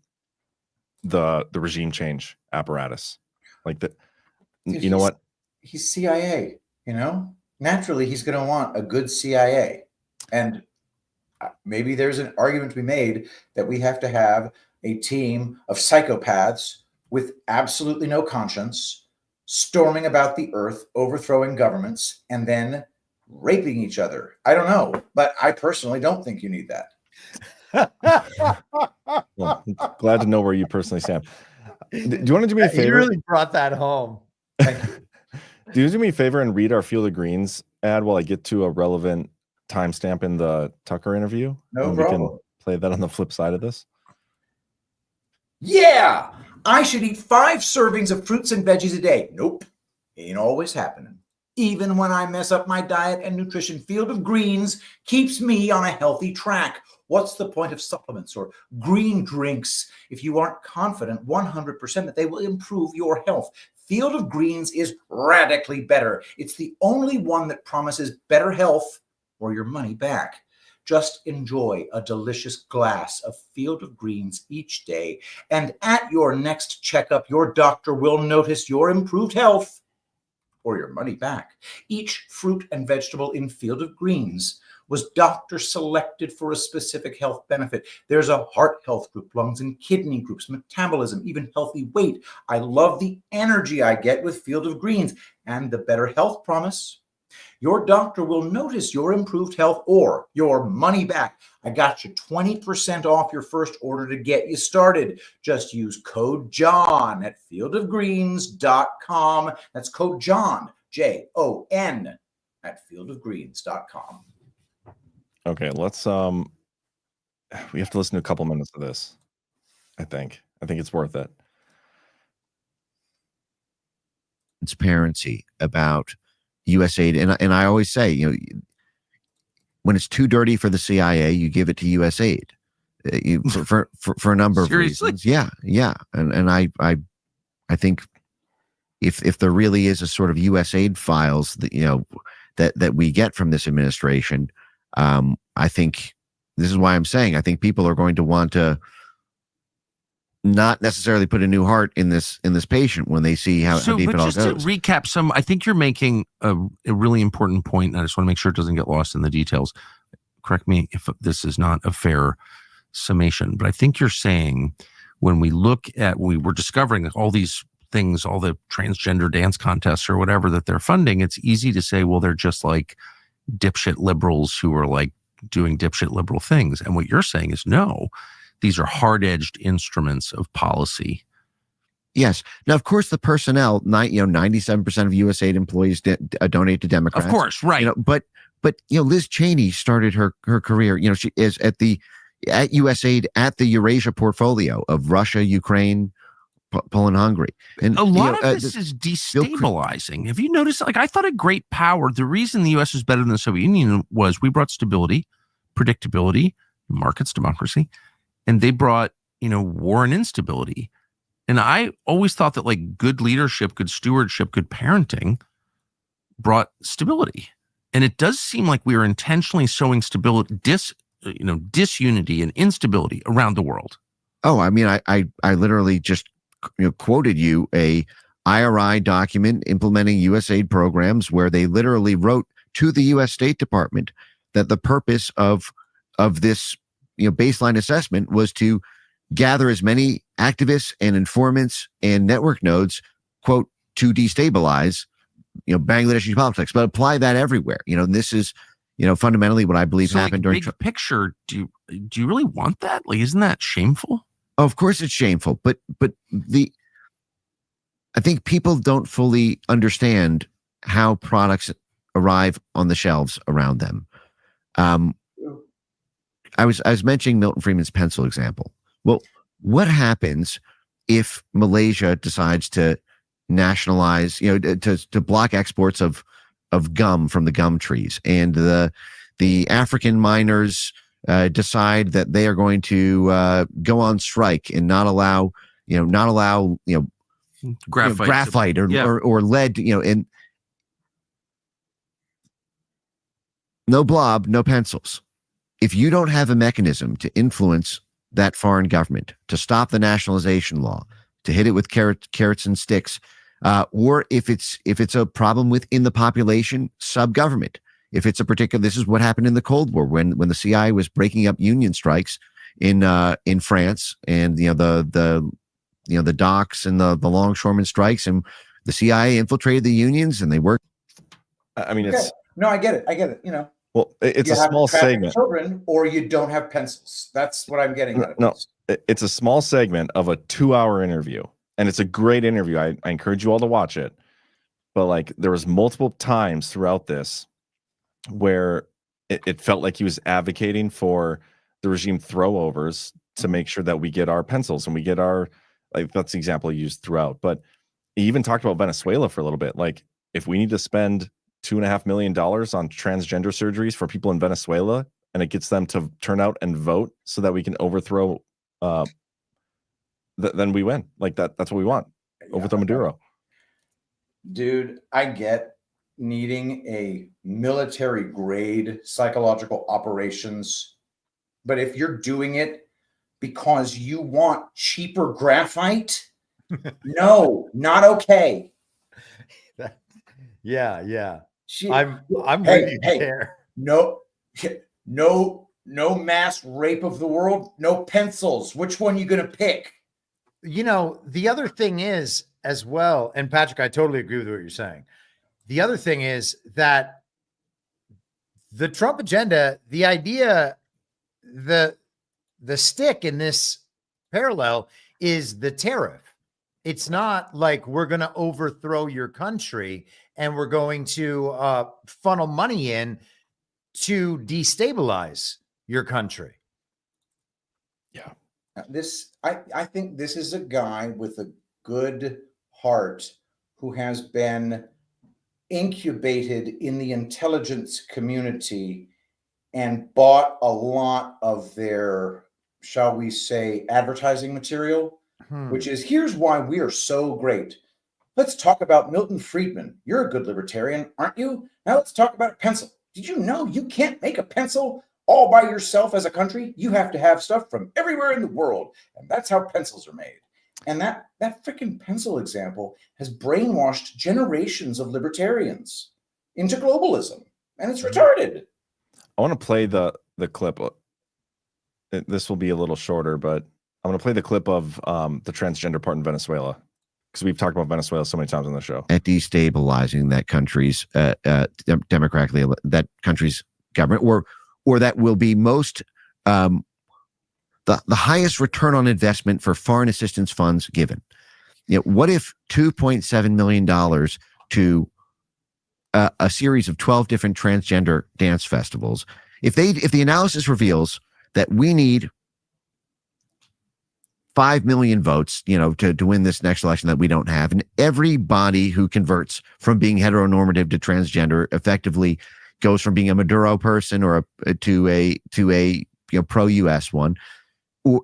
the regime change apparatus, like that. You know what? He's CIA. You know, naturally he's going to want a good CIA, and maybe there's an argument to be made that we have to have a team of psychopaths with absolutely no conscience, storming about the earth, overthrowing governments, and then raping each other. I don't know, but I personally don't think you need that. Well, glad to know where you personally stand. Do you want to do me a favor? You really brought that home. Thank you. Do you do me a favor and read our Field of Greens ad while I get to a relevant timestamp in the Tucker interview? No problem. We can play that on the flip side of this. Yeah, I should eat 5 servings of fruits and veggies a day. Nope, ain't always happening. Even when I mess up my diet and nutrition, Field of Greens keeps me on a healthy track. What's the point of supplements or green drinks if you aren't confident 100% that they will improve your health? Field of Greens is radically better. It's the only one that promises better health or your money back. Just enjoy a delicious glass of Field of Greens each day, and at your next checkup, your doctor will notice your improved health or your money back. Each fruit and vegetable in Field of Greens was doctor selected for a specific health benefit. There's a heart health group, lungs and kidney groups, metabolism, even healthy weight. I love the energy I get with Field of Greens and the better health promise. Your doctor will notice your improved health or your money back. I got you 20% off your first order to get you started. Just use code JOHN at fieldofgreens.com. That's code JOHN, J-O-N, at fieldofgreens.com. Okay, let's we have to listen to a couple minutes of this. I think it's worth it. Transparency about U.S.A.I.D. And I always say, you know, when it's too dirty for the CIA, you give it to U.S.A.I.D. For a number of reasons. Yeah. And I think if there really is a sort of U.S.A.I.D. files that, you know, that we get from this administration, I think this is why I'm saying I think people are going to want to not necessarily put a new heart in this patient when they see how deep it all goes. Just to recap I think you're making a really important point, and I just want to make sure it doesn't get lost in the details. Correct me if this is not a fair summation. But I think you're saying when we were discovering all these things, all the transgender dance contests or whatever that they're funding, it's easy to say, well, they're just like dipshit liberals who are like doing dipshit liberal things. And what you're saying is, no, these are hard-edged instruments of policy. Yes. Now, of course, the personnel, 97% of U.S.A.I.D employees donate to Democrats. Of course, right. But Liz Cheney started her career. She is at U.S.A.I.D at the Eurasia portfolio of Russia, Ukraine, Poland, Hungary, and a lot of this is destabilizing. Have you noticed? Like, I thought a great power. The reason the U.S. was better than the Soviet Union was we brought stability, predictability, markets, democracy, and they brought war and instability. And I always thought that like good leadership, good stewardship, good parenting brought stability. And it does seem like we are intentionally sowing stability, disunity and instability around the world. Oh, I mean, I literally just quoted you a IRI document implementing U.S.A.I.D programs where they literally wrote to the U.S. State Department that the purpose of this baseline assessment was to gather as many activists and informants and network nodes, quote, to destabilize Bangladeshi politics, but apply that everywhere. This is fundamentally what I believe happened during big picture. Do you really want that? Like, isn't that shameful? Oh, of course it's shameful, but I think people don't fully understand how products arrive on the shelves around them. I was mentioning Milton Friedman's pencil example. Well, what happens if Malaysia decides to nationalize, to block exports of gum from the gum trees, and the African miners decide that they are going to go on strike and not allow graphite or lead, and no blob, no pencils. If you don't have a mechanism to influence that foreign government, to stop the nationalization law, to hit it with carrots and sticks, or if it's a problem within the population, sub-government. If it's this is what happened in the Cold War when the CIA was breaking up union strikes in France, and the docks and the longshoremen strikes, and the CIA infiltrated the unions and they worked. I mean, I get it. Well, it's a small segment. Children, or you don't have pencils. That's what I'm getting at. No, it's a small segment of a 2-hour interview, and it's a great interview. I encourage you all to watch it. But like, there was multiple times throughout this where it felt like he was advocating for the regime throwovers to make sure that we get our pencils and we get our, like, that's the example he used throughout. But he even talked about Venezuela for a little bit. Like, if we need to spend $2.5 million on transgender surgeries for people in Venezuela, and it gets them to turn out and vote so that we can overthrow, then we win. Like that's what we want. Overthrow Maduro. Dude, I get needing a military grade psychological operations, but if you're doing it because you want cheaper graphite, no, not okay. Yeah. Shit. I'm with you there. No mass rape of the world, no pencils. Which one are you going to pick? The other thing is as well, and Patrick, I totally agree with what you're saying. The other thing is that the Trump agenda, the idea, the stick in this parallel is the tariff. It's not like we're going to overthrow your country and we're going to funnel money in to destabilize your country. Yeah. I think this is a guy with a good heart who has been incubated in the intelligence community and bought a lot of their, shall we say, advertising material, which is, here's why we are so great. Let's talk about Milton Friedman. You're a good libertarian, aren't you? Now let's talk about a pencil. Did you know you can't make a pencil all by yourself as a country? You have to have stuff from everywhere in the world. And that's how pencils are made. And that freaking pencil example has brainwashed generations of libertarians into globalism. And it's retarded. I want to play the clip. this will be a little shorter, but I'm going to play the clip of the transgender part in Venezuela, because we've talked about Venezuela so many times on the show. At destabilizing that country's democratically, that country's government, or that will be most the highest return on investment for foreign assistance funds given. What if $2.7 million to a series of 12 different transgender dance festivals, if the analysis reveals that we need 5 million votes, to win this next election that we don't have, and everybody who converts from being heteronormative to transgender effectively goes from being a Maduro person or to a pro-US one,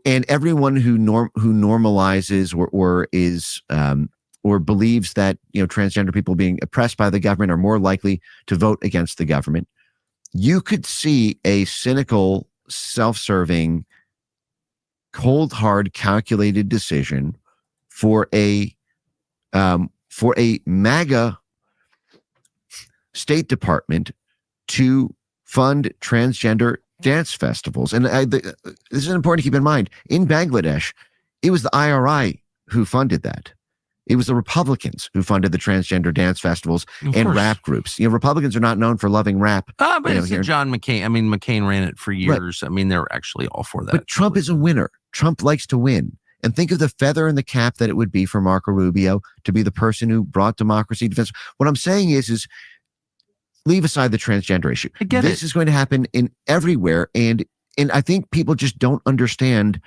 and everyone who normalizes or is or believes that transgender people being oppressed by the government are more likely to vote against the government, you could see a cynical, self-serving, cold, hard, calculated decision for a MAGA State Department to fund transgender dance festivals. And this is important to keep in mind. In Bangladesh, it was the IRI who funded that. It was the Republicans who funded the transgender dance festivals and rap groups. Republicans are not known for loving rap. But it's John McCain. I mean, McCain ran it for years. Right. I mean, they're actually all for that. But Trump is a winner. Trump likes to win. And think of the feather in the cap that it would be for Marco Rubio to be the person who brought democracy defense. What I'm saying is leave aside the transgender issue. This is going to happen in everywhere. And I think people just don't understand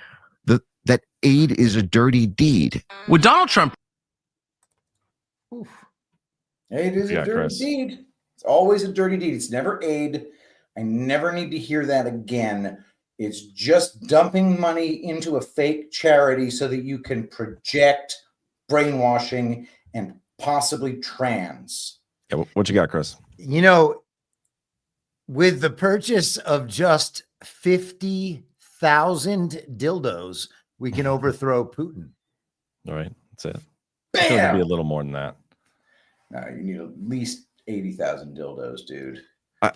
that aid is a dirty deed. With Donald Trump. Aid is a dirty deed. It's always a dirty deed. It's never aid. I never need to hear that again. It's just dumping money into a fake charity so that you can project brainwashing and possibly trans. Yeah, what you got, Chris? With the purchase of just 50,000 dildos, we can overthrow Putin. All right, that's it. It's going to be a little more than that. No, you need at least 80,000 dildos, dude.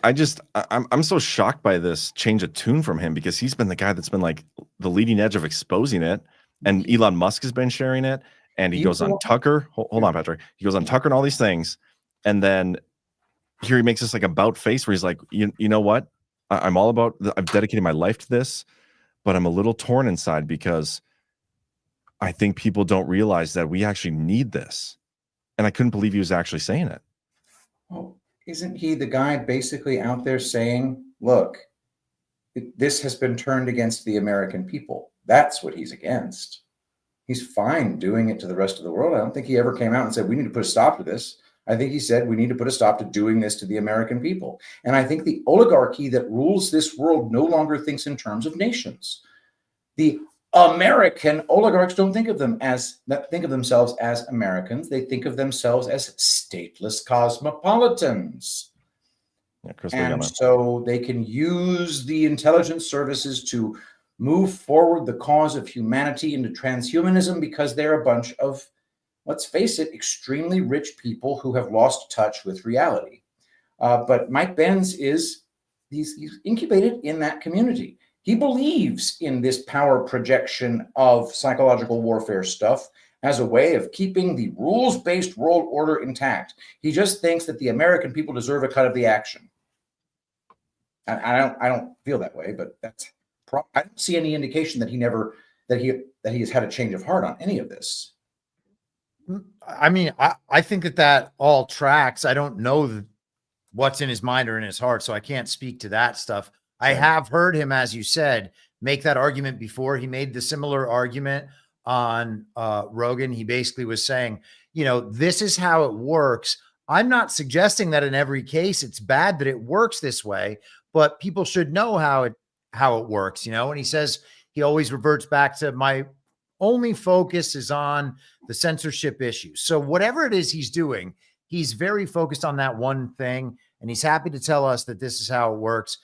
I'm so shocked by this change of tune from him, because he's been the guy that's been like the leading edge of exposing it, and Elon Musk has been sharing it, and he goes on Tucker. Hold on, Patrick. He goes on Tucker and all these things, and then here he makes this like about face where he's like, you know what? I'm all about. I've dedicated my life to this, but I'm a little torn inside because I think people don't realize that we actually need this, and I couldn't believe he was actually saying it. Well, isn't he the guy basically out there saying, look, this has been turned against the American people? That's what he's against. He's fine doing it to the rest of the world. I don't think he ever came out and said, we need to put a stop to this. I think he said, we need to put a stop to doing this to the American people. And I think the oligarchy that rules this world no longer thinks in terms of nations. The American oligarchs don't think of themselves as Americans. They think of themselves as stateless cosmopolitans. Yeah, Chris, and so they can use the intelligence services to move forward the cause of humanity into transhumanism, because they're a bunch of, let's face it, extremely rich people who have lost touch with reality. But Mike Benz he's incubated in that community. He believes in this power projection of psychological warfare stuff as a way of keeping the rules-based world order intact. He just thinks that the American people deserve a cut of the action. I don't feel that way, but I don't see any indication that he has had a change of heart on any of this. I mean, I think that all tracks. I don't know what's in his mind or in his heart, so I can't speak to that stuff. I have heard him, as you said, make that argument before. He made the similar argument on Rogan. He basically was saying, this is how it works. I'm not suggesting that in every case it's bad that it works this way, but people should know how it works, And he says he always reverts back to, my only focus is on the censorship issue. So whatever it is he's doing, he's very focused on that one thing, and he's happy to tell us that this is how it works.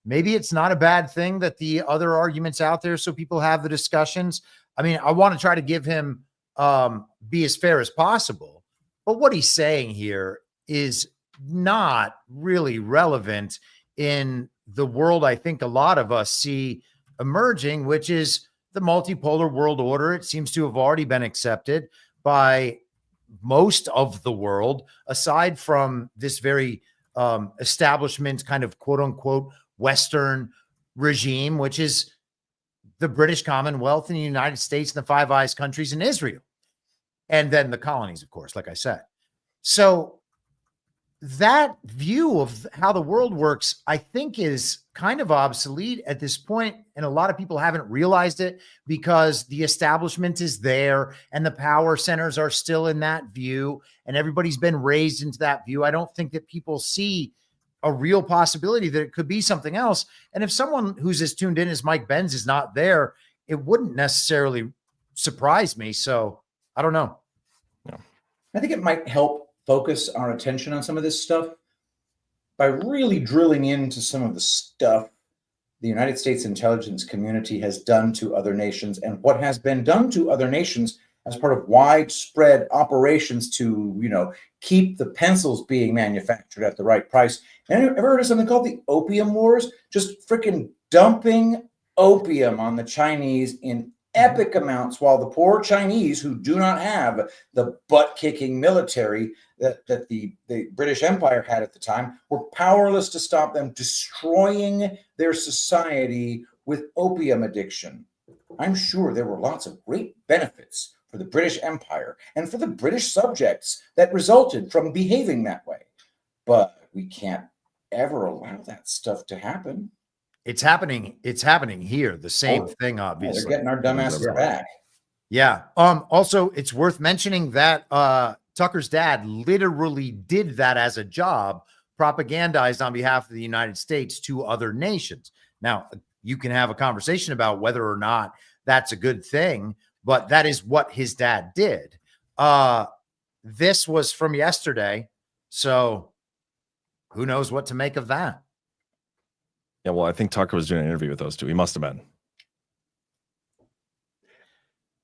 Maybe it's not a bad thing that the other arguments out there, so people have the discussions. I mean, I want to try to give him be as fair as possible, but what he's saying here is not really relevant in the world I think a lot of us see emerging, which is the multipolar world order. It seems to have already been accepted by most of the world, aside from this very establishment kind of quote unquote Western regime, which is the British Commonwealth and the United States and the Five Eyes countries and Israel. And then the colonies, of course, like I said. So that view of how the world works, I think, is kind of obsolete at this point. And a lot of people haven't realized it because the establishment is there and the power centers are still in that view. And everybody's been raised into that view. I don't think that people see a real possibility that it could be something else. And if someone who's as tuned in as Mike Benz is not there, it wouldn't necessarily surprise me. So I don't know. I think it might help focus our attention on some of this stuff by really drilling into some of the stuff the United States intelligence community has done to other nations and what has been done to other nations as part of widespread operations to, keep the pencils being manufactured at the right price. And ever heard of something called the Opium Wars? Just freaking dumping opium on the Chinese in epic amounts, while the poor Chinese, who do not have the butt-kicking military that the British Empire had at the time, were powerless to stop them destroying their society with opium addiction. I'm sure there were lots of great benefits for the British Empire and for the British subjects that resulted from behaving that way. But we can't ever allow that stuff to happen. It's happening. It's happening here. The same thing, obviously. They're getting our dumbasses back. Yeah. Also, it's worth mentioning that Tucker's dad literally did that as a job, propagandized on behalf of the United States to other nations. Now, you can have a conversation about whether or not that's a good thing, but that is what his dad did. This was from yesterday, so who knows what to make of that? Yeah, well, I think Tucker was doing an interview with those two. He must have been.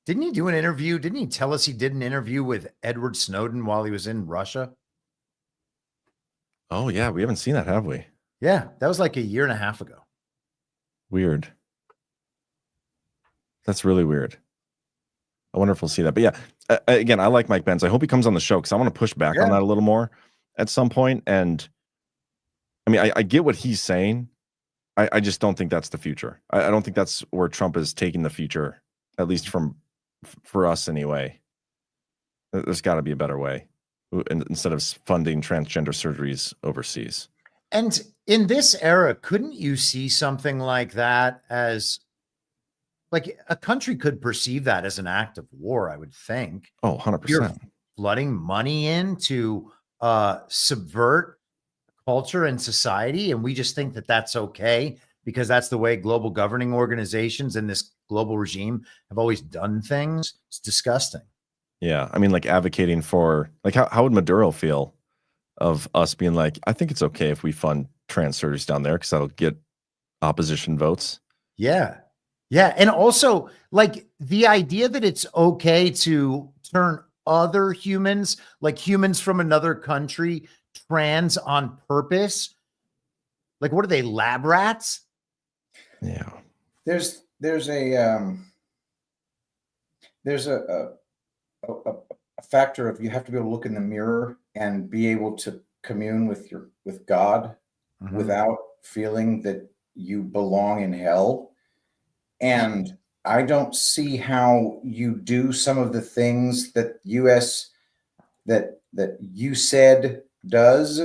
Didn't he do an interview? Didn't he tell us he did an interview with Edward Snowden while he was in Russia? Oh, yeah. We haven't seen that, have we? Yeah, that was like a year and a half ago. Weird. That's really weird. I wonder if we'll see that. But yeah, again, I like Mike Benz. I hope he comes on the show because I want to push back on that a little more at some point. And I mean, I get what he's saying. I just don't think that's the future. I don't think that's where Trump is taking the future, at least for us anyway. There's got to be a better way instead of funding transgender surgeries overseas. And in this era, couldn't you see something like that as, like, a country could perceive that as an act of war, I would think. Oh, 100%. You're flooding money in to subvert culture and society, and we just think that that's okay because that's the way global governing organizations and this global regime have always done things. It's disgusting. Yeah, I mean, like advocating for, like, how would Maduro feel of us being like, I think it's okay if we fund trans surgeries down there because that'll get opposition votes. Yeah, and also, like, the idea that it's okay to turn other humans, like humans from another country, trans on purpose. Like, what are they, lab rats? Yeah. There's a factor of you have to be able to look in the mirror and be able to commune with God without feeling that you belong in hell. And I don't see how you do some of the things that that U.S.A.I.D does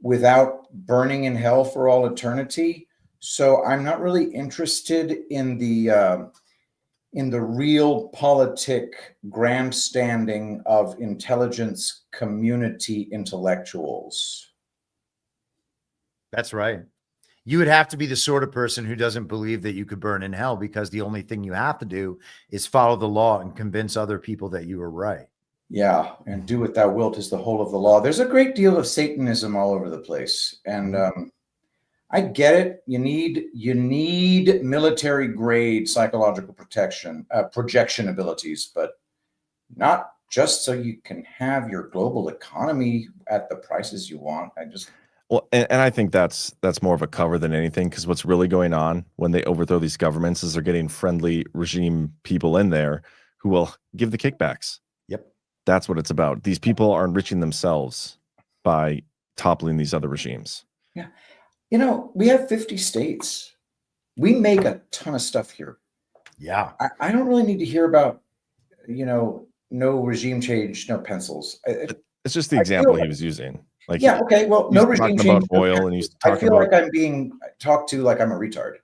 without burning in hell for all eternity. So I'm not really interested in the real politic grandstanding of intelligence community intellectuals. That's right. You would have to be the sort of person who doesn't believe that you could burn in hell because the only thing you have to do is follow the law and convince other people that you are right. Yeah, and do what thou wilt is the whole of the law. There's a great deal of Satanism all over the place, and I get it. You need military grade psychological protection, projection abilities, but not just so you can have your global economy at the prices you want. Well, and I think that's more of a cover than anything, because what's really going on when they overthrow these governments is they're getting friendly regime people in there who will give the kickbacks. Yep. That's what it's about. These people are enriching themselves by toppling these other regimes. Yeah. You know, we have 50 states. We make a ton of stuff here. Yeah. I don't really need to hear about, no regime change, no pencils. It's just the example he was using. Like, yeah, okay. Well, no regime talking change. about oil, and he's I talking feel about. like I'm being talked to like I'm a retard.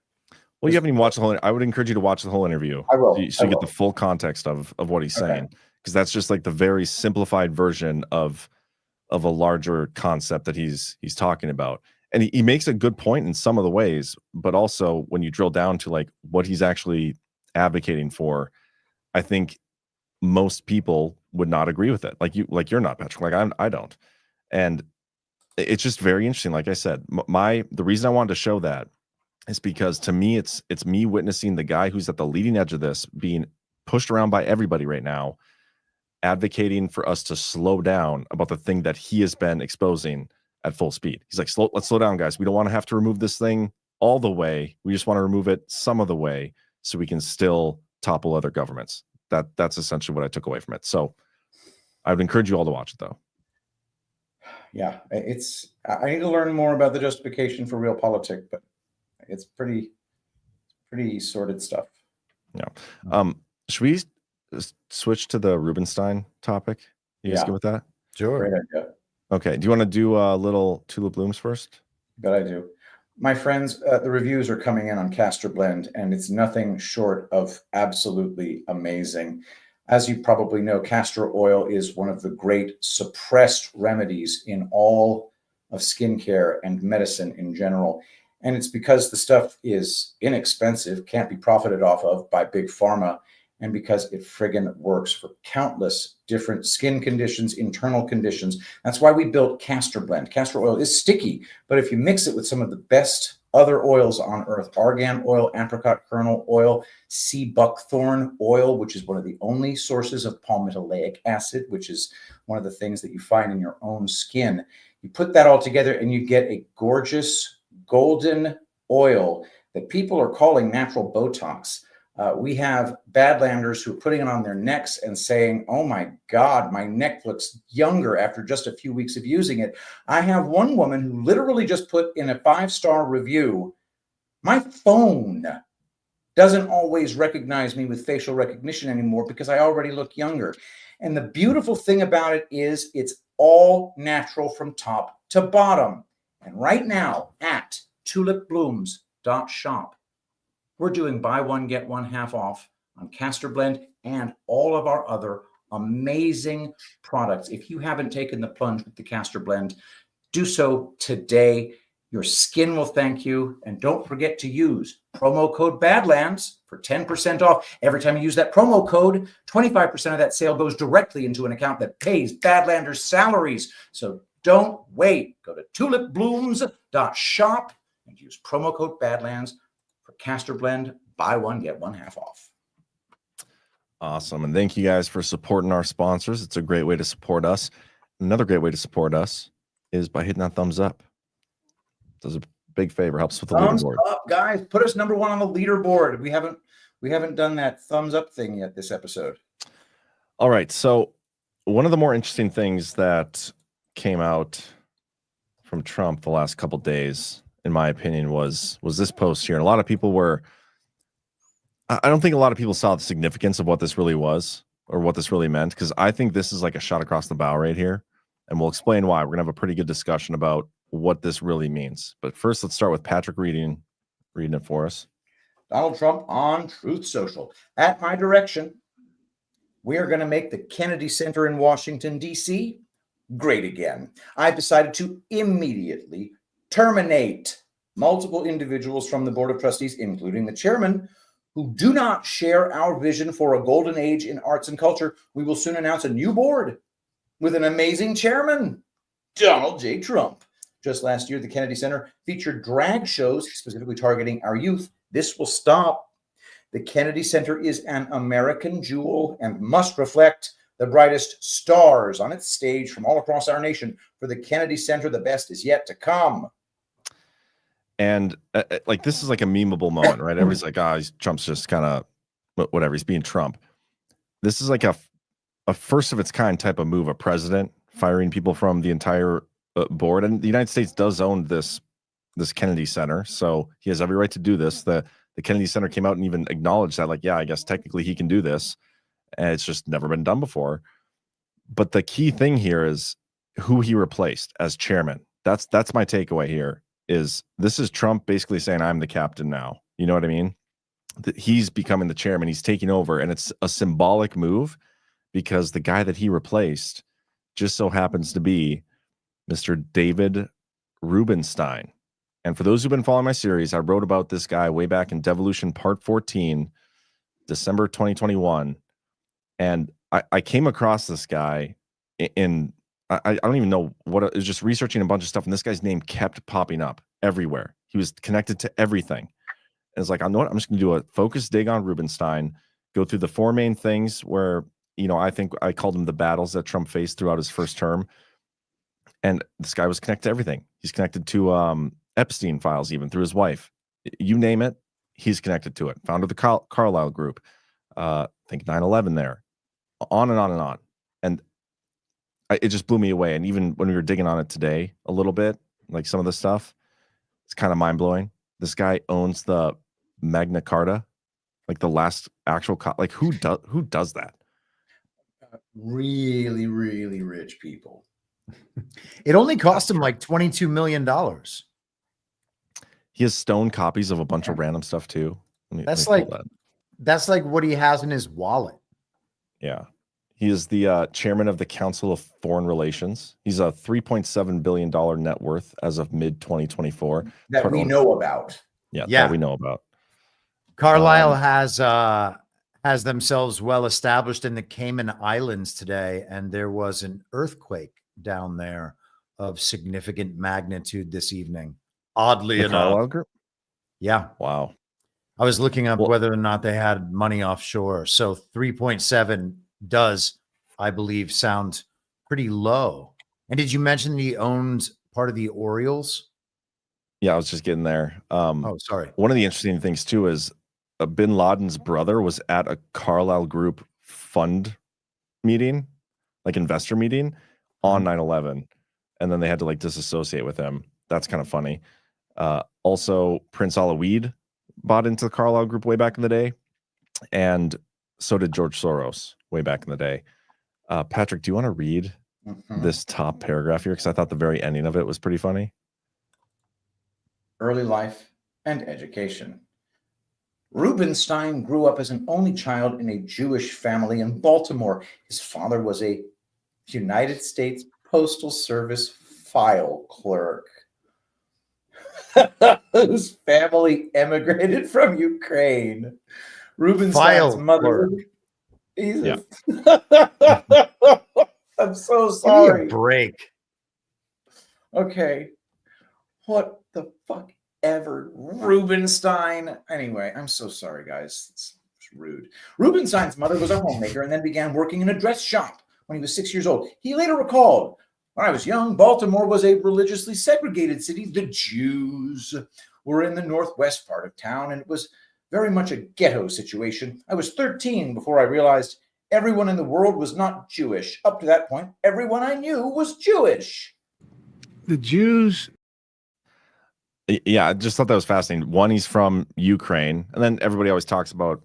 Well, you haven't even watched the whole. I would encourage you to watch the whole interview. I will. So you get the full context of what he's saying, because that's just like the very simplified version of a larger concept that he's talking about. And he makes a good point in some of the ways, but also when you drill down to like what he's actually advocating for, I think most people would not agree with it. Like you're not, Patrick. Like I don't. And it's just very interesting. Like I said, the reason I wanted to show that is because to me, it's me witnessing the guy who's at the leading edge of this being pushed around by everybody right now, advocating for us to slow down about the thing that he has been exposing at full speed. He's like, let's slow down, guys. We don't want to have to remove this thing all the way. We just want to remove it some of the way so we can still topple other governments. That's essentially what I took away from it. So I would encourage you all to watch it, though. Yeah, I need to learn more about the justification for realpolitik, but it's pretty sordid stuff. Yeah. Should we switch to the Rubenstein topic? You guys good with that? Sure. Great idea. Okay. Do you want to do a little Tulip Blooms first? Good idea. My friends, the reviews are coming in on Castor Blend, and it's nothing short of absolutely amazing. As you probably know, castor oil is one of the great suppressed remedies in all of skincare and medicine in general. And it's because the stuff is inexpensive, can't be profited off of by big pharma, and because it friggin' works for countless different skin conditions, internal conditions. That's why we built Castor Blend. Castor oil is sticky, but if you mix it with some of the best other oils on earth, argan oil, apricot kernel oil, sea buckthorn oil, which is one of the only sources of palmitoleic acid, which is one of the things that you find in your own skin. You put that all together and you get a gorgeous golden oil that people are calling natural Botox. We have Badlanders who are putting it on their necks and saying, oh my God, my neck looks younger after just a few weeks of using it. I have one woman who literally just put in a 5-star review, my phone doesn't always recognize me with facial recognition anymore because I already look younger. And the beautiful thing about it is it's all natural from top to bottom. And right now at tulipblooms.shop, we're doing buy one, get one half off on Castor Blend and all of our other amazing products. If you haven't taken the plunge with the Castor Blend, do so today. Your skin will thank you. And don't forget to use promo code Badlands for 10% off. Every time you use that promo code, 25% of that sale goes directly into an account that pays Badlanders' salaries. So don't wait. Go to tulipblooms.shop and use promo code Badlands for Castor Blend. Buy one, get one half off. Awesome. And thank you guys for supporting our sponsors. It's a great way to support us. Another great way to support us is by hitting that thumbs up. Does a big favor, helps with the Thumbs leaderboard. up, guys. Put us number one on the leaderboard. We haven't done that thumbs up thing yet this episode. All right. So one of the more interesting things that came out from Trump the last couple of days, in my opinion, was this post here. And a lot of people I don't think a lot of people saw the significance of what this really was or what this really meant, because I think this is like a shot across the bow right here. And we'll explain why. We're going to have a pretty good discussion about what this really means. But first, let's start with Patrick reading it for us. Donald Trump on Truth Social. At my direction, we are going to make the Kennedy Center in Washington, D.C. great again. I've decided to immediately terminate multiple individuals from the Board of Trustees, including the chairman, who do not share our vision for a golden age in arts and culture. We will soon announce a new board with an amazing chairman, Donald J. Trump. Just last year, the Kennedy Center featured drag shows specifically targeting our youth. This will stop. The Kennedy Center is an American jewel and must reflect the brightest stars on its stage from all across our nation. For the Kennedy Center, the best is yet to come. And like, this is like a memeable moment, right? Everybody's like, Trump's just kind of whatever. He's being Trump. This is like a first of its kind type of move, a president firing people from the entire board. And the United States does own this Kennedy Center, so he has every right to do this. The Kennedy Center came out and even acknowledged that, like, yeah, I guess technically he can do this, and it's just never been done before. But the key thing here is who he replaced as chairman. That's my takeaway here. Is this is Trump basically saying, I'm the captain now. You know what I mean? He's becoming the chairman. He's taking over, and it's a symbolic move because the guy that he replaced just so happens to be Mr. David Rubenstein. And for those who've been following my series, I wrote about this guy way back in Devolution Part 14, December 2021. And I came across this guy I don't even know what it was, just researching a bunch of stuff. And this guy's name kept popping up everywhere. He was connected to everything. And it's like, I know what, I'm just going to do a focused dig on Rubenstein, go through the four main things where, I think I called him the battles that Trump faced throughout his first term. And this guy was connected to everything. He's connected to Epstein files, even through his wife. You name it, he's connected to it. Founder of the Carlyle Group. I think 9/11 there. On and on and on. And it just blew me away. And even when we were digging on it today a little bit, like some of the stuff, it's kind of mind-blowing. This guy owns the Magna Carta, like the last actual like who does that? Really, really rich people. It only cost him like $22 million. He has stone copies of a bunch of random stuff too. That's like what he has in his wallet. Yeah. He is the chairman of the Council of Foreign Relations. He's a $3.7 billion net worth as of mid-2024. That we know about. Yeah, that we know about. Carlyle has themselves well established in the Cayman Islands today, and there was an earthquake down there of significant magnitude this evening. Oddly enough. Carlyle Group? Yeah. Wow. I was looking up whether or not they had money offshore. So 3.7 does, I believe, sound pretty low. And did you mention he owned part of the Orioles? Yeah, I was just getting there. Oh, sorry. One of the interesting things too is Bin Laden's brother was at a Carlyle Group fund meeting, like investor meeting on 9/11, and then they had to like disassociate with him. That's kind of funny. Also, Prince Al-Weed bought into the Carlyle Group way back in the day, and so did George Soros way back in the day. Patrick, do you want to read this top paragraph here? Because I thought the very ending of it was pretty funny. Early life and education. Rubenstein grew up as an only child in a Jewish family in Baltimore. His father was a United States Postal Service file clerk whose family emigrated from Ukraine. Rubenstein's mother. Jesus. I'm so sorry. Give me a break. Okay. What the fuck ever? Rubenstein. Anyway, I'm so sorry, guys. It's rude. Rubenstein's mother was a homemaker and then began working in a dress shop when he was 6 years old. He later recalled, when I was young, Baltimore was a religiously segregated city. The Jews were in the northwest part of town, and it was very much a ghetto situation. I was 13 before I realized everyone in the world was not Jewish. Up to that point, everyone I knew was Jewish. The Jews. Yeah, I just thought that was fascinating. One, he's from Ukraine, and then everybody always talks about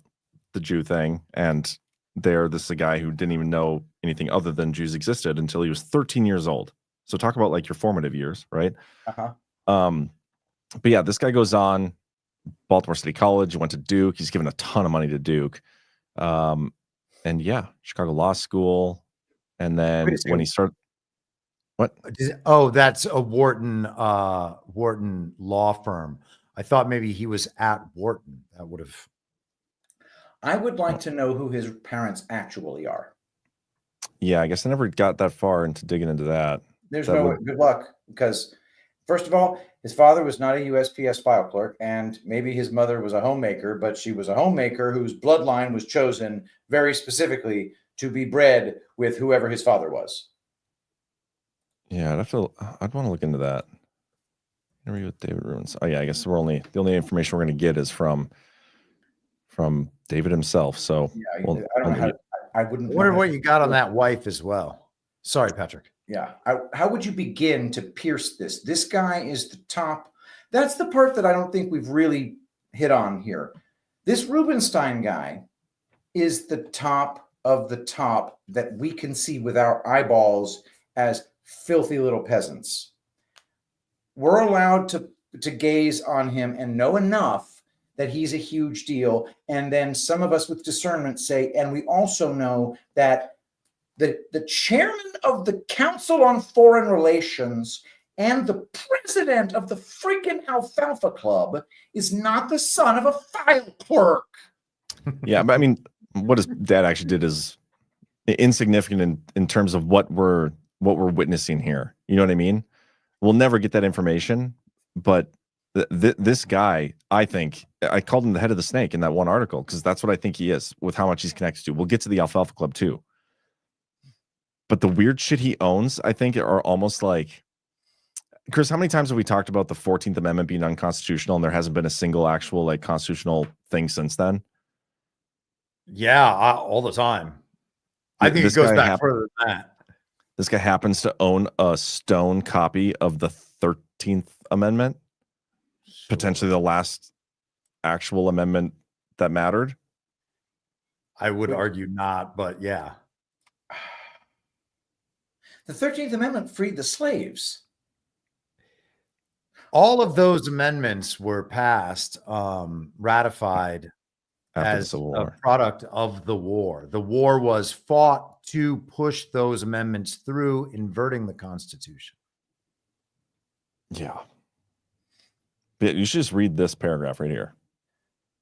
the Jew thing, and this is a guy who didn't even know anything other than Jews existed until he was 13 years old. So talk about like your formative years, right? But yeah, this guy goes on Baltimore City College, went to Duke. He's given a ton of money to Duke. And yeah, Chicago Law School. And then when he started, what? Oh, that's a Wharton law firm. I thought maybe he was at Wharton. That would have. I would like to know who his parents actually are. Yeah, I guess I never got that far into digging into that. There's good luck, because first of all, his father was not a USPS file clerk, and maybe his mother was a homemaker, but she was a homemaker whose bloodline was chosen very specifically to be bred with whoever his father was. Yeah, I'd want to look into that. Interview with David Ruins. Oh yeah, I guess the only information we're going to get is from David himself. So Yeah, I don't know how. I wouldn't. I wonder what you got on that wife as well. Sorry, Patrick. Yeah. How would you begin to pierce this? This guy is the top. That's the part that I don't think we've really hit on here. This Rubenstein guy is the top of the top that we can see with our eyeballs as filthy little peasants. We're allowed to gaze on him and know enough that he's a huge deal. And then some of us with discernment say, and we also know that the chairman of the Council on Foreign Relations and the president of the freaking Alfalfa Club is not the son of a file clerk. Yeah, but I mean, what his dad actually did is insignificant in terms of what we're witnessing here. You know what I mean? We'll never get that information, but this guy, I think, I called him the head of the snake in that one article because that's what I think he is with how much he's connected to. We'll get to the Alfalfa Club too. But the weird shit he owns, I think, are almost like, Chris, how many times have we talked about the 14th Amendment being unconstitutional and there hasn't been a single actual like constitutional thing since then? Yeah, all the time. I think it goes back further than that. This guy happens to own a stone copy of the 13th Amendment, potentially the last actual amendment that mattered. I would argue not, but yeah. The 13th Amendment freed the slaves. All of those amendments were passed, ratified as a product of the war. The war was fought to push those amendments through, inverting the Constitution. Yeah. You should just read this paragraph right here.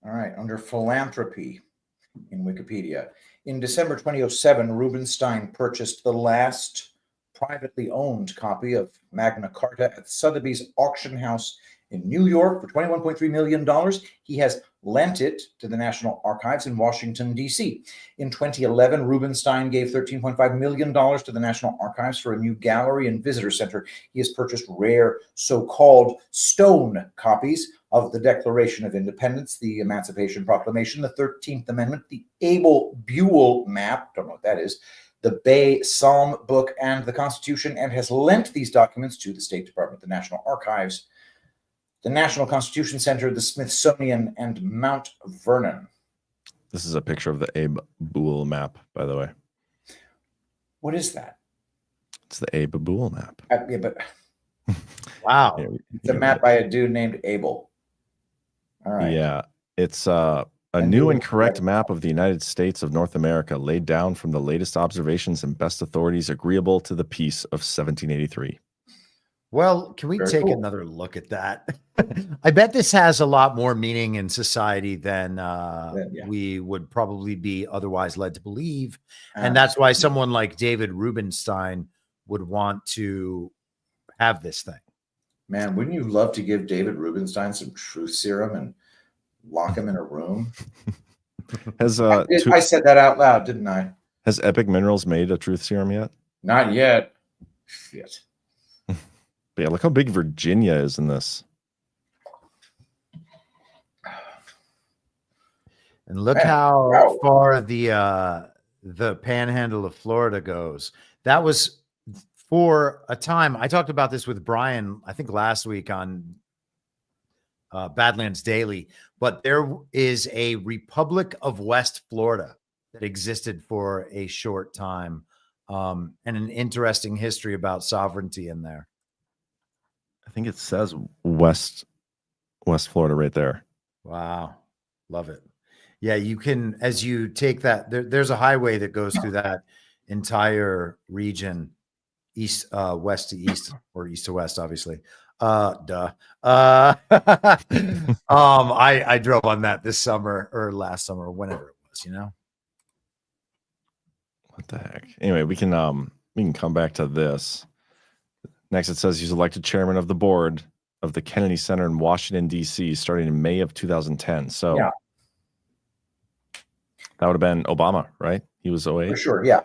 All right. Under philanthropy in Wikipedia. In December 2007, Rubenstein purchased the last privately owned copy of Magna Carta at Sotheby's auction house in New York for $21.3 million. He has lent it to the National Archives in Washington, D.C. In 2011, Rubenstein gave $13.5 million to the National Archives for a new gallery and visitor center. He has purchased rare so-called stone copies of the Declaration of Independence, the Emancipation Proclamation, the 13th Amendment, the Abel-Buell map, don't know what that is, the Bay Psalm book, and the Constitution, and has lent these documents to the State Department, the National Archives, the National Constitution Center, the Smithsonian, and Mount Vernon. This is a picture of the Abel-Buell map, by the way. What is that? It's the Abel-Buell map. Yeah, but wow, it's a map by a dude named Abel. All right. Yeah, it's a new and correct map of the United States of North America, laid down from the latest observations and best authorities agreeable to the peace of 1783. Well, can we take another look at that? I bet this has a lot more meaning in society than we would probably be otherwise led to believe. And that's why someone like David Rubenstein would want to have this thing. Man, wouldn't you love to give David Rubenstein some truth serum and lock him in a room? I said that out loud, didn't I? Has Epic Minerals made a truth serum yet? Not yet. Shit. But yeah, look how big Virginia is in this. And look how far the panhandle of Florida goes. That was for a time. I talked about this with Brian, I think last week on Badlands Daily, but there is a Republic of West Florida that existed for a short time, and an interesting history about sovereignty in there. I think it says West Florida right there. Wow. Love it. Yeah, you can, as you take that, there's a highway that goes through that entire region, west to east, or east to west, obviously. I drove on that this summer or last summer, or whenever it was, you know. What the heck? Anyway, we can come back to this. Next, it says he's elected chairman of the board of the Kennedy Center in Washington, D.C., starting in May of 2010. So that would have been Obama, right? He was 08? For sure, yeah.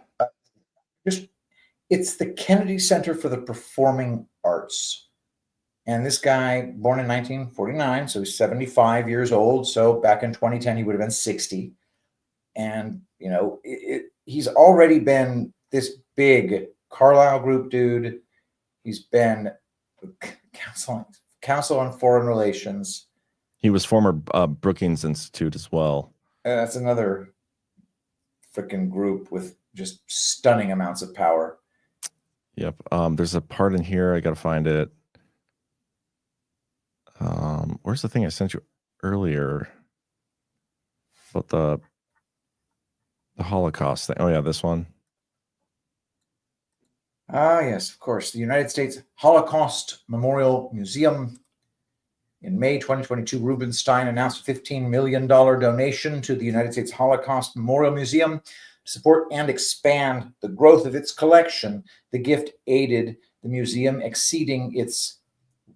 It's the Kennedy Center for the Performing Arts. And this guy, born in 1949, so he's 75 years old. So back in 2010, he would have been 60. And, you know, he's already been this big Carlyle Group dude. He's been counsel on foreign relations. He was former Brookings Institute as well. That's another freaking group with just stunning amounts of power. Yep. There's a part in here. I got to find it. Where's the thing I sent you earlier about the Holocaust thing? Oh, yeah, this one. Ah, yes, of course. The United States Holocaust Memorial Museum. In May 2022, Rubenstein announced a $15 million donation to the United States Holocaust Memorial Museum to support and expand the growth of its collection. The gift aided the museum exceeding its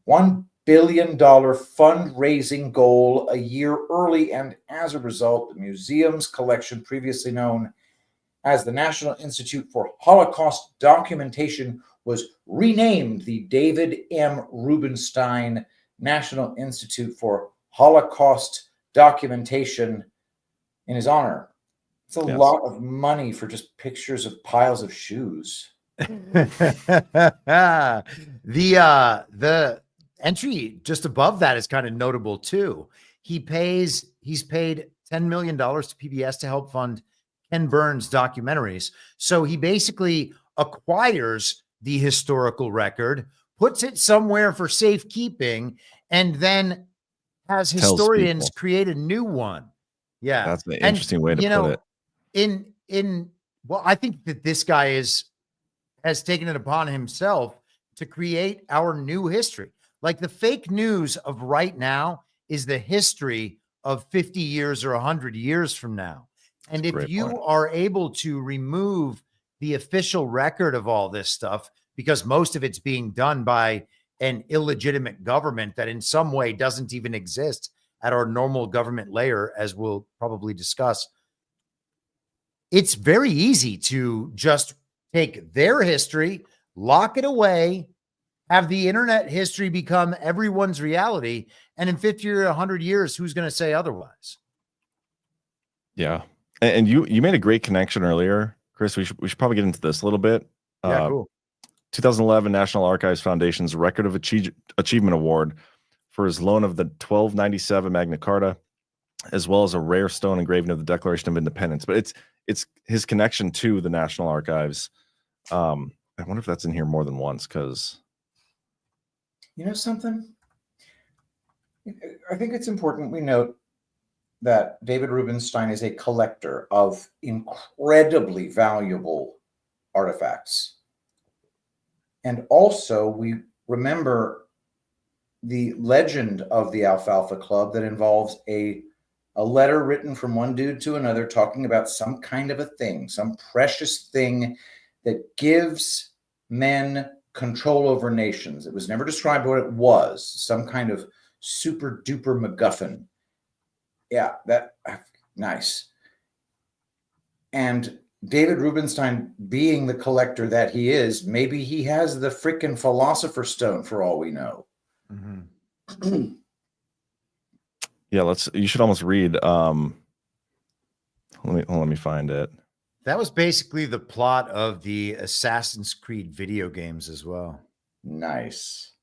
$1 billion fundraising goal a year early, and as a result, the museum's collection, previously known as the National Institute for Holocaust Documentation, was renamed the David M. Rubenstein National Institute for Holocaust Documentation in his honor. It's a lot of money for just pictures of piles of shoes. The entry just above that is kind of notable too. He's paid $10 million to PBS to help fund Ken Burns documentaries. So he basically acquires the historical record, puts it somewhere for safekeeping, and then has historians create a new one. Yeah. That's an interesting way to put it. Well, I think that this guy has taken it upon himself to create our new history. Like the fake news of right now is the history of 50 years or 100 years from now. And if you are able to remove the official record of all this stuff, because most of it's being done by an illegitimate government that in some way doesn't even exist at our normal government layer, as we'll probably discuss, it's very easy to just take their history, lock it away, have the internet history become everyone's reality. And in 50 or 100 years, who's going to say otherwise? Yeah. And you made a great connection earlier, Chris. We should probably get into this a little bit. Yeah, cool. 2011 National Archives Foundation's Record of Achievement Award for his loan of the 1297 Magna Carta, as well as a rare stone engraving of the Declaration of Independence. But it's his connection to the National Archives. I wonder if that's in here more than once, because you know something? I think it's important we note that David Rubenstein is a collector of incredibly valuable artifacts. And also, we remember the legend of the Alfalfa Club that involves a letter written from one dude to another talking about some kind of a thing, some precious thing that gives men control over nations. It was never described what it was, some kind of super duper MacGuffin. Yeah, nice. And David Rubenstein, being the collector that he is, maybe he has the freaking Philosopher's Stone for all we know. Mm-hmm. Yeah, you should almost read. Let me find it. That was basically the plot of the Assassin's Creed video games as well. Nice.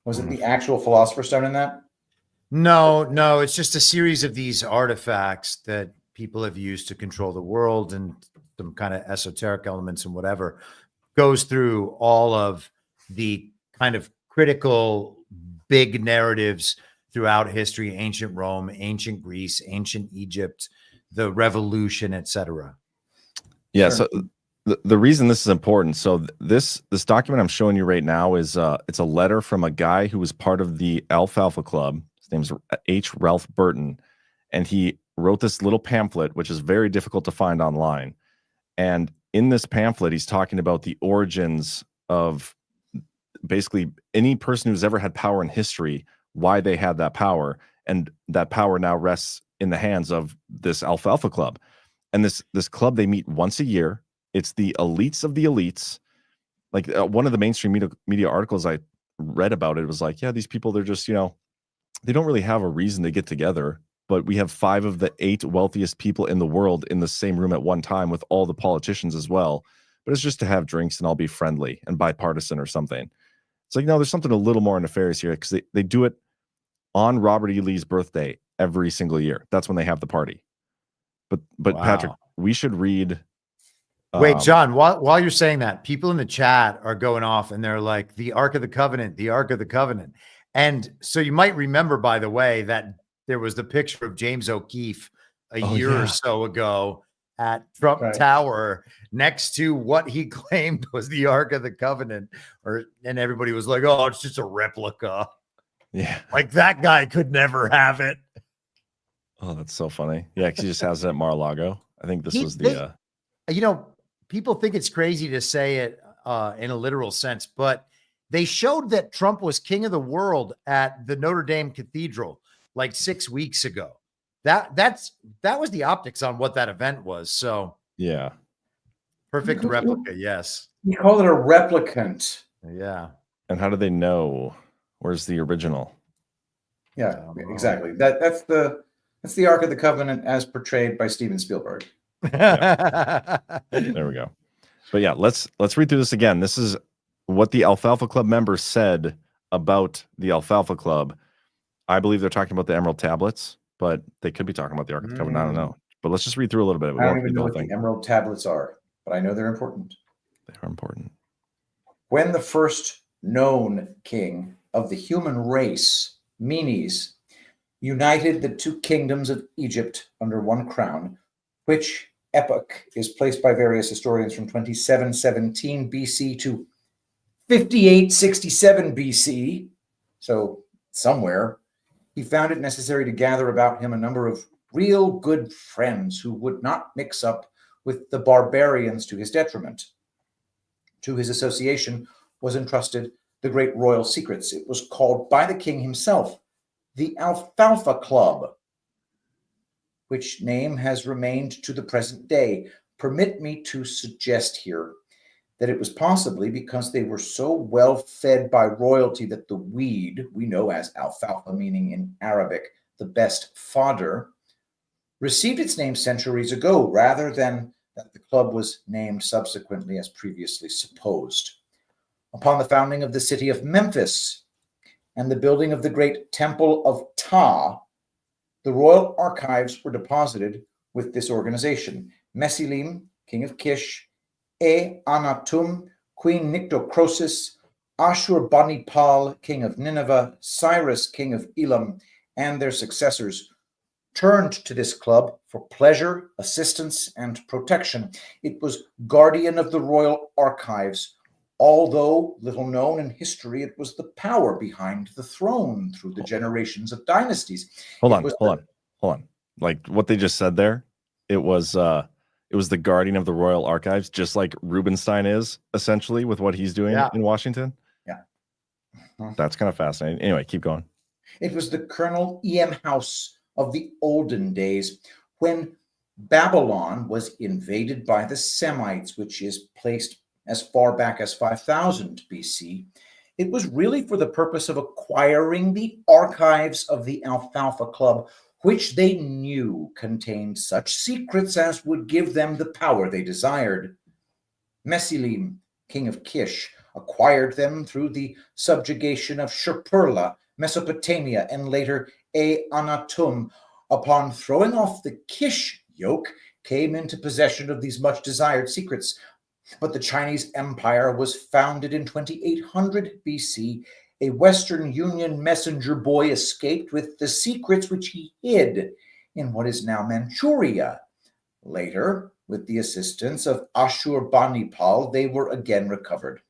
Was it the actual Philosopher's Stone in that? No, it's just a series of these artifacts that people have used to control the world and some kind of esoteric elements and whatever. Goes through all of the kind of critical big narratives throughout history: ancient Rome, ancient Greece, ancient Egypt, the revolution, etc. Yeah. Sure. So the reason this is important, so this document I'm showing you right now is it's a letter from a guy who was part of the Alfalfa Club. His name's H. Ralph Burton, and he wrote this little pamphlet, which is very difficult to find online. And in this pamphlet, he's talking about the origins of basically any person who's ever had power in history, why they had that power, and that power now rests in the hands of this Alfalfa Club. And this club, they meet once a year. It's the elites of the elites. Like one of the mainstream media articles I read about it was like, yeah, these people, they're just, they don't really have a reason to get together, but we have 5 of the 8 wealthiest people in the world in the same room at one time with all the politicians as well. But it's just to have drinks and all be friendly and bipartisan or something. It's like, no, there's something a little more nefarious here because they do it on Robert E. Lee's birthday every single year. That's when they have the party. But Wow. Patrick, we should read. Wait, John, while you're saying that, people in the chat are going off and they're like, the Ark of the Covenant, the Ark of the Covenant. And so you might remember, by the way, that there was the picture of James O'Keefe a year or so ago at Trump Tower next to what he claimed was the Ark of the Covenant. And everybody was like, oh, it's just a replica. Yeah. Like that guy could never have it. Oh, that's so funny. Yeah, because he just has it at Mar-a-Lago. I think this was the... people think it's crazy to say it in a literal sense, but they showed that Trump was king of the world at the Notre Dame Cathedral like 6 weeks ago. That was the optics on what that event was. So yeah, perfect replica. Yes, you call it a replicant. Yeah. And how do they know? Where's the original? Yeah, exactly. That's the Ark of the Covenant as portrayed by Steven Spielberg. There we go. But yeah, let's read through this again. This is what the Alfalfa Club members said about the Alfalfa Club. I believe they're talking about the Emerald Tablets, but they could be talking about the Ark of the Covenant. I don't know. But let's just read through a little bit of it. I don't even know what the Emerald Tablets are, but I know they're important. They are important. When the first known king of the human race, Menes, united the 2 kingdoms of Egypt under one crown, which epoch is placed by various historians from 2717 BC to 5867 BC. So somewhere, he found it necessary to gather about him a number of real good friends who would not mix up with the barbarians to his detriment. To his association was entrusted the great royal secrets. It was called by the king himself the Alfalfa Club, which name has remained to the present day. Permit me to suggest here that it was possibly because they were so well fed by royalty that the weed, we know as alfalfa, meaning in Arabic, the best fodder, received its name centuries ago, rather than that the club was named subsequently as previously supposed. Upon the founding of the city of Memphis and the building of the great temple of Ptah, the royal archives were deposited with this organization. Mesilim, king of Kish, Anatum, queen Nyctocrosis, Ashurbanipal, king of Nineveh, Cyrus, king of Elam, and their successors turned to this club for pleasure, assistance, and protection. It was guardian of the royal archives. Although little known in history, it was the power behind the throne through the generations of dynasties. Hold on. Like what they just said there, it was the guardian of the royal archives, just like Rubenstein is essentially with what he's doing in Washington. Yeah. That's kind of fascinating. Anyway, keep going. It was the Colonel E.M. House of the olden days when Babylon was invaded by the Semites, which is placed as far back as 5000 BC. It was really for the purpose of acquiring the archives of the Alfalfa Club, which they knew contained such secrets as would give them the power they desired. Mesilim, king of Kish, acquired them through the subjugation of Shurpurla, Mesopotamia, and later Anatum. Upon throwing off the Kish yoke, came into possession of these much desired secrets. But the Chinese Empire was founded in 2800 BC. A Western Union messenger boy escaped with the secrets which he hid in what is now Manchuria. Later, with the assistance of Ashurbanipal, they were again recovered.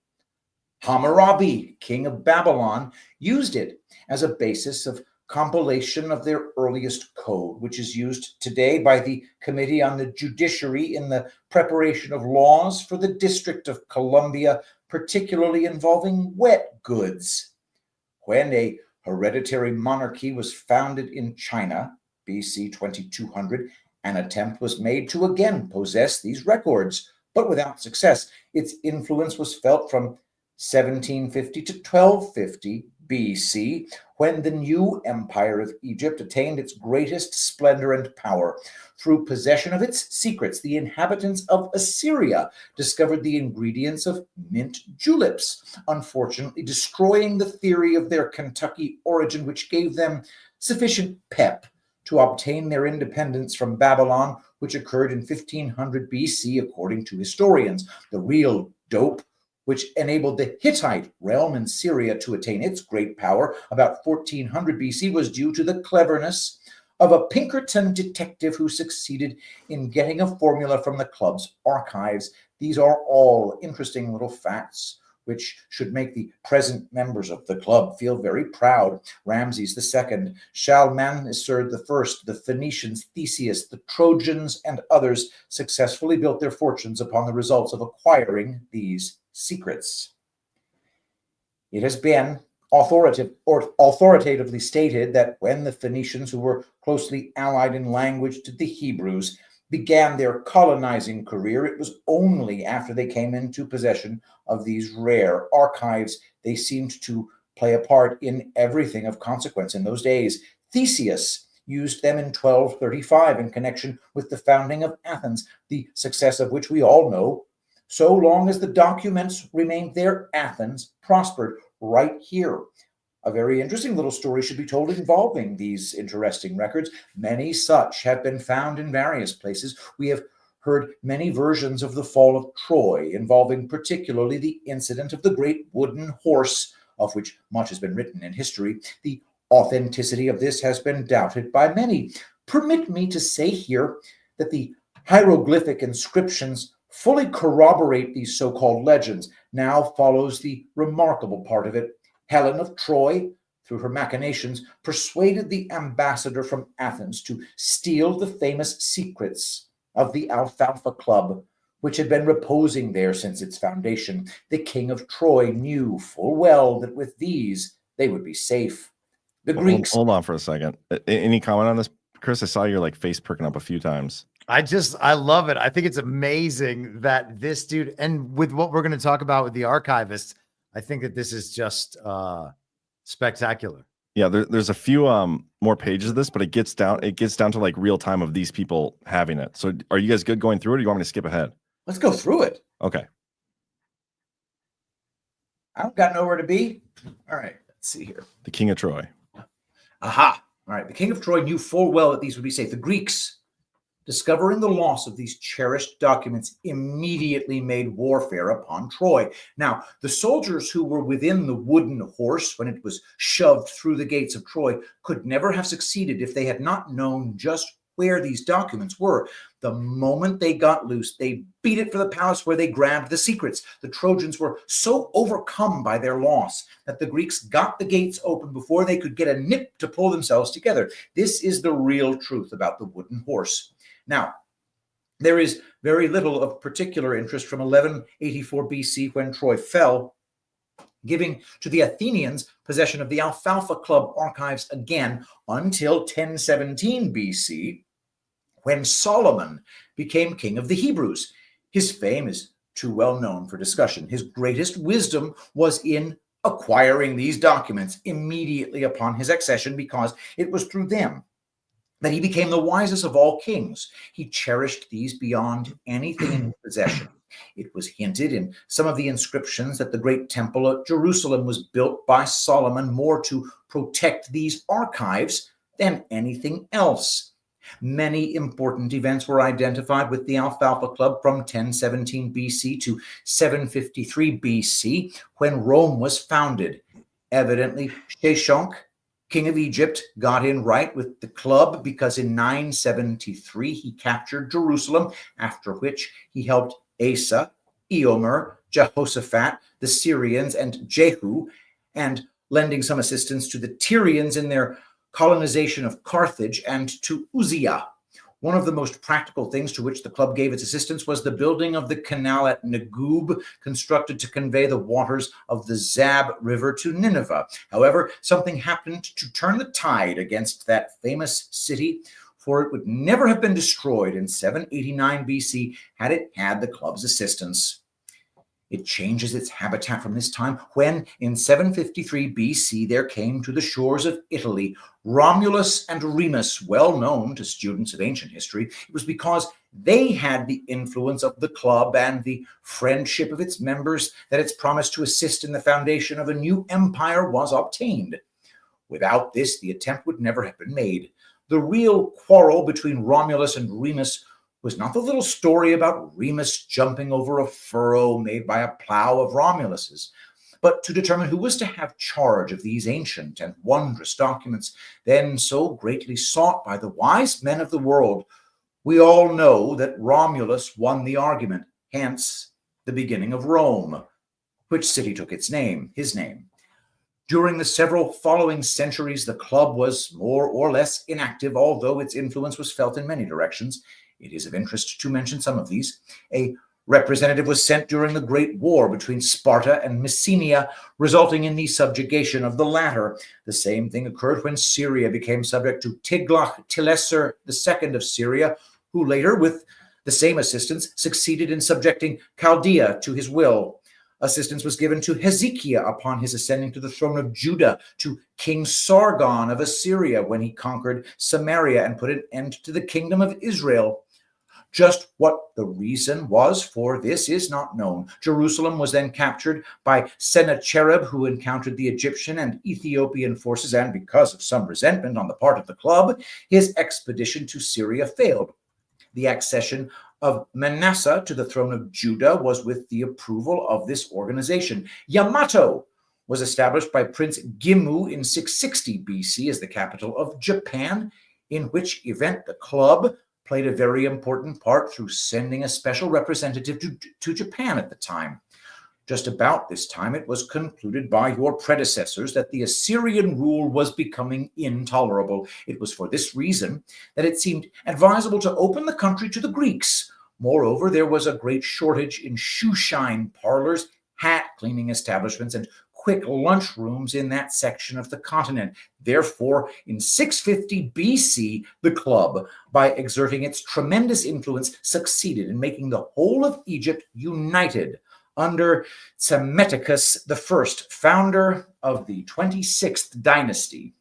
Hammurabi, king of Babylon, used it as a basis of compilation of their earliest code, which is used today by the Committee on the Judiciary in the preparation of laws for the District of Columbia, particularly involving wet goods. When a hereditary monarchy was founded in China, BC 2200, An attempt was made to again possess these records, but without success. Its influence was felt from 1750 to 1250 BC, when the new empire of Egypt attained its greatest splendor and power. Through possession of its secrets, the inhabitants of Assyria discovered the ingredients of mint juleps, unfortunately destroying the theory of their Kentucky origin, which gave them sufficient pep to obtain their independence from Babylon, which occurred in 1500 BC, according to historians. The real dope, which enabled the Hittite realm in Syria to attain its great power about 1400 BC, was due to the cleverness of a Pinkerton detective who succeeded in getting a formula from the club's archives. These are all interesting little facts which should make the present members of the club feel very proud. Ramses II, Shalmaneser I, the Phoenicians, Theseus, the Trojans, and others successfully built their fortunes upon the results of acquiring these secrets. It has been authoritatively stated that when the Phoenicians, who were closely allied in language to the Hebrews, began their colonizing career, it was only after they came into possession of these rare archives. They seemed to play a part in everything of consequence in those days. Theseus used them in 1235 in connection with the founding of Athens, the success of which we all know. So long as the documents remained there, Athens prospered right here. A very interesting little story should be told involving these interesting records. Many such have been found in various places. We have heard many versions of the fall of Troy, involving particularly the incident of the great wooden horse, of which much has been written in history. The authenticity of this has been doubted by many. Permit me to say here that the hieroglyphic inscriptions fully corroborate these so-called legends. Now follows the remarkable part of it. Helen of Troy, through her machinations, persuaded the ambassador from Athens to steal the famous secrets of the Alfalfa Club, which had been reposing there since its foundation. The king of Troy knew full well that with these they would be safe. The Greeks... Hold on for a second. Any comment on this, Chris? I saw your face perking up a few times. I love it. I think it's amazing that this dude, and with what we're going to talk about with the archivists, I think that this is just spectacular. Yeah, there's a few more pages of this, but it gets down to like real time of these people having it. So are you guys good going through it, or do you want me to skip ahead? Let's go through it. Okay. I've got nowhere to be. All right, let's see here. The King of Troy. Aha. All right, the King of Troy knew full well that these would be safe. The Greeks, discovering the loss of these cherished documents, immediately made warfare upon Troy. Now, the soldiers who were within the wooden horse when it was shoved through the gates of Troy could never have succeeded if they had not known just where these documents were. The moment they got loose, they beat it for the palace where they grabbed the secrets. The Trojans were so overcome by their loss that the Greeks got the gates open before they could get a nip to pull themselves together. This is the real truth about the wooden horse. Now, there is very little of particular interest from 1184 BC when Troy fell, giving to the Athenians possession of the Alfalfa Club archives again until 1017 BC, when Solomon became king of the Hebrews. His fame is too well known for discussion. His greatest wisdom was in acquiring these documents immediately upon his accession, because it was through them that he became the wisest of all kings. He cherished these beyond anything in his possession. It was hinted in some of the inscriptions that the great temple at Jerusalem was built by Solomon more to protect these archives than anything else. Many important events were identified with the Alfalfa Club from 1017 BC to 753 BC, when Rome was founded. Evidently, Sheshonq, king of Egypt, got in right with the club, because in 973 he captured Jerusalem, after which he helped Asa, Eomer, Jehoshaphat, the Syrians, and Jehu, and lending some assistance to the Tyrians in their colonization of Carthage, and to Uzziah. One of the most practical things to which the club gave its assistance was the building of the canal at Negub, constructed to convey the waters of the Zab River to Nineveh. However, something happened to turn the tide against that famous city, for it would never have been destroyed in 789 BC had it had the club's assistance. It changes its habitat from this time when, in 753 BC, there came to the shores of Italy Romulus and Remus, well known to students of ancient history. It was because they had the influence of the club and the friendship of its members that its promise to assist in the foundation of a new empire was obtained. Without this, the attempt would never have been made. The real quarrel between Romulus and Remus was not the little story about Remus jumping over a furrow made by a plow of Romulus's, but to determine who was to have charge of these ancient and wondrous documents, then so greatly sought by the wise men of the world. We all know that Romulus won the argument, hence the beginning of Rome, which city took its name, his name. During the several following centuries, the club was more or less inactive, although its influence was felt in many directions. It is of interest to mention some of these. A representative was sent during the Great War between Sparta and Messenia, resulting in the subjugation of the latter. The same thing occurred when Syria became subject to Tiglath-Pileser II of Syria, who later, with the same assistance, succeeded in subjecting Chaldea to his will. Assistance was given to Hezekiah upon his ascending to the throne of Judah, to King Sargon of Assyria when he conquered Samaria and put an end to the kingdom of Israel. Just what the reason was for this is not known. Jerusalem was then captured by Sennacherib, who encountered the Egyptian and Ethiopian forces, and because of some resentment on the part of the club, his expedition to Syria failed. The accession of Manasseh to the throne of Judah was with the approval of this organization. Yamato was established by Prince Gimmu in 660 BC as the capital of Japan, in which event the club played a very important part through sending a special representative to Japan at the time. Just about this time, it was concluded by your predecessors that the Assyrian rule was becoming intolerable. It was for this reason that it seemed advisable to open the country to the Greeks. Moreover, there was a great shortage in shoeshine parlors, hat cleaning establishments, and quick lunch rooms in that section of the continent. Therefore, in 650 BC, the club, by exerting its tremendous influence, succeeded in making the whole of Egypt united under Psammetichus I, founder of the 26th dynasty.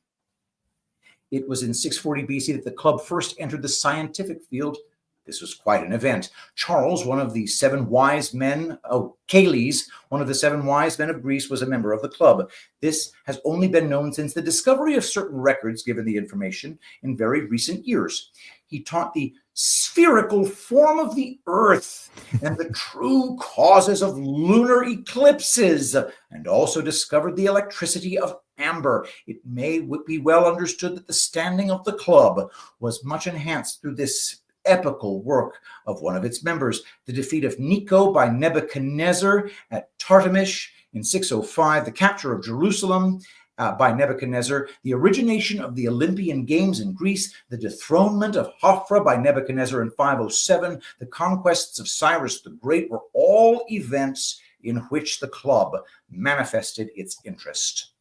It was in 640 BC that the club first entered the scientific field. This was quite an event. Charles, one of the seven wise men, Cales, one of the seven wise men of Greece, was a member of the club. This has only been known since the discovery of certain records given the information in very recent years. He taught the spherical form of the earth and the true causes of lunar eclipses, and also discovered the electricity of amber. It may be well understood that the standing of the club was much enhanced through this epical work of one of its members, the defeat of Necho by Nebuchadnezzar at Tartemish in 605, the capture of Jerusalem by Nebuchadnezzar, the origination of the Olympian Games in Greece, the dethronement of Hophra by Nebuchadnezzar in 507, the conquests of Cyrus the Great were all events in which the club manifested its interest.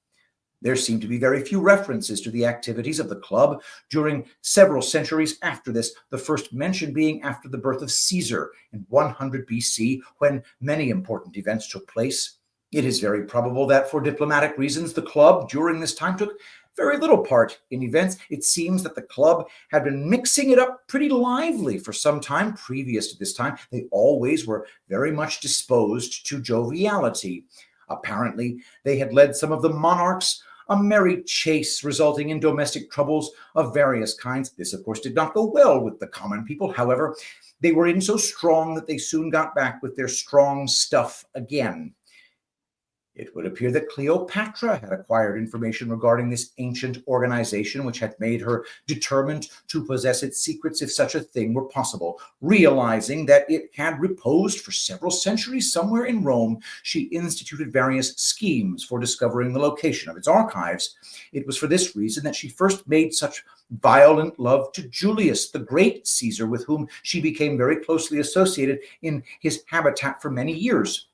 There seem to be very few references to the activities of the club during several centuries after this, the first mention being after the birth of Caesar in 100 BC, when many important events took place. It is very probable that for diplomatic reasons, the club during this time took very little part in events. It seems that the club had been mixing it up pretty lively for some time previous to this time. They always were very much disposed to joviality. Apparently, they had led some of the monarchs a merry chase, resulting in domestic troubles of various kinds. This, of course, did not go well with the common people. However, they were in so strong that they soon got back with their strong stuff again. It would appear that Cleopatra had acquired information regarding this ancient organization, which had made her determined to possess its secrets if such a thing were possible. Realizing that it had reposed for several centuries somewhere in Rome, she instituted various schemes for discovering the location of its archives. It was for this reason that she first made such violent love to Julius, the great Caesar, with whom she became very closely associated in his habitat for many years.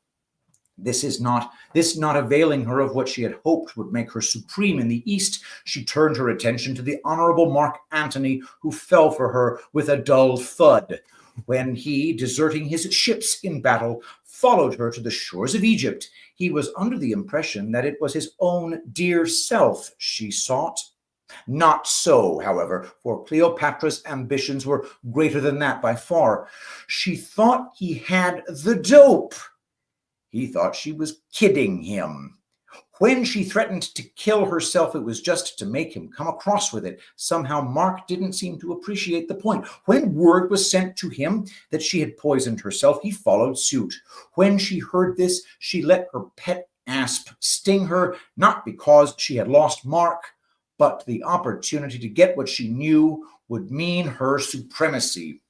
This not availing her of what she had hoped would make her supreme in the East, she turned her attention to the Honorable Mark Antony, who fell for her with a dull thud when he, deserting his ships in battle, followed her to the shores of Egypt. He was under the impression that it was his own dear self she sought. Not so, however, for Cleopatra's ambitions were greater than that by far. She thought he had the dope. He thought she was kidding him. When she threatened to kill herself, it was just to make him come across with it. Somehow Mark didn't seem to appreciate the point. When word was sent to him that she had poisoned herself, he followed suit. When she heard this, she let her pet asp sting her, not because she had lost Mark, but the opportunity to get what she knew would mean her supremacy.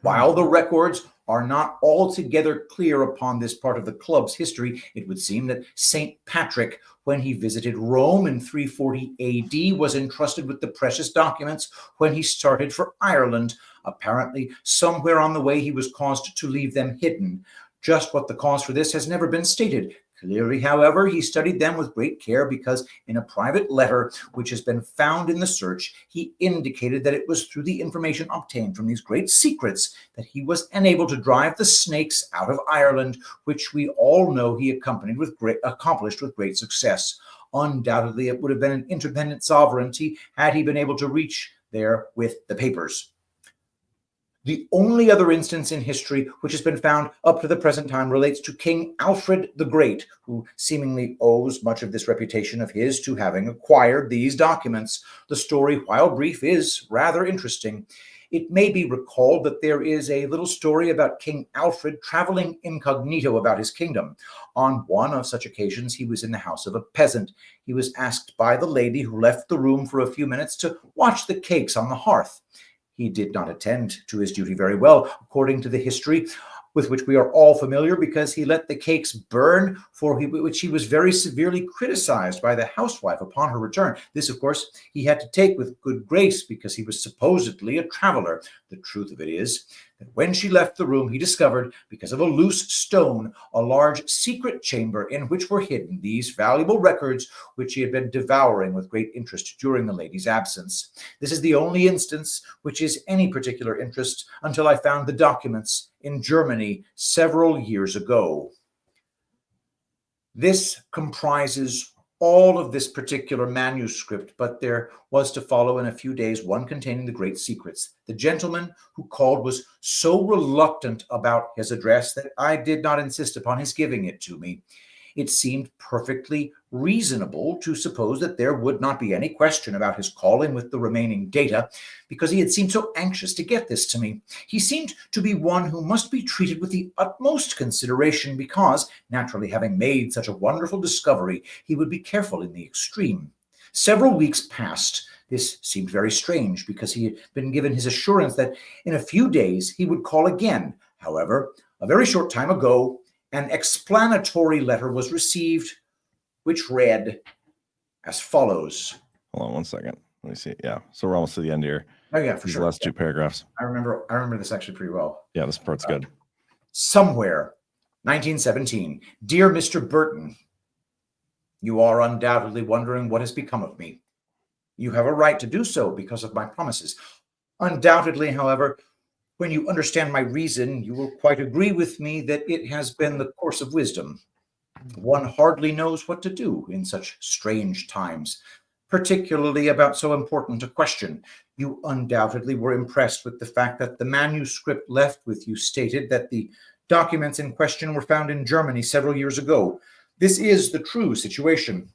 While the records are not altogether clear upon this part of the club's history, it would seem that St. Patrick, when he visited Rome in 340 AD, was entrusted with the precious documents when he started for Ireland. Apparently, somewhere on the way, he was caused to leave them hidden. Just what the cause for this has never been stated. Clearly, however, he studied them with great care because in a private letter which has been found in the search, he indicated that it was through the information obtained from these great secrets that he was unable to drive the snakes out of Ireland, which we all know he accomplished with great success. Undoubtedly, it would have been an independent sovereignty had he been able to reach there with the papers. The only other instance in history which has been found up to the present time relates to King Alfred the Great, who seemingly owes much of this reputation of his to having acquired these documents. The story, while brief, is rather interesting. It may be recalled that there is a little story about King Alfred traveling incognito about his kingdom. On one of such occasions, he was in the house of a peasant. He was asked by the lady, who left the room for a few minutes, to watch the cakes on the hearth. He did not attend to his duty very well, according to the history with which we are all familiar, because he let the cakes burn, for which he was very severely criticized by the housewife upon her return. This, of course, he had to take with good grace because he was supposedly a traveler. The truth of it is that when she left the room, he discovered, because of a loose stone, a large secret chamber in which were hidden these valuable records, which he had been devouring with great interest during the lady's absence. This is the only instance which is any particular interest until I found the documents in Germany several years ago. This comprises all of this particular manuscript, but there was to follow in a few days one containing the great secrets. The gentleman who called was so reluctant about his address that I did not insist upon his giving it to me. It seemed perfectly reasonable to suppose that there would not be any question about his calling with the remaining data, because he had seemed so anxious to get this to me. He seemed to be one who must be treated with the utmost consideration because, naturally having made such a wonderful discovery, he would be careful in the extreme. Several weeks passed. This seemed very strange because he had been given his assurance that in a few days he would call again. However, a very short time ago, an explanatory letter was received, which read as follows. Hold on one second. Let me see. Yeah. So we're almost to the end here. Oh, yeah, for These sure. last two paragraphs. I remember this actually pretty well. Yeah, this part's good. Somewhere, 1917. Dear Mr. Burton, you are undoubtedly wondering what has become of me. You have a right to do so because of my promises. Undoubtedly, however, when you understand my reason, you will quite agree with me that it has been the course of wisdom. One hardly knows what to do in such strange times, particularly about so important a question. You undoubtedly were impressed with the fact that the manuscript left with you stated that the documents in question were found in Germany several years ago. This is the true situation.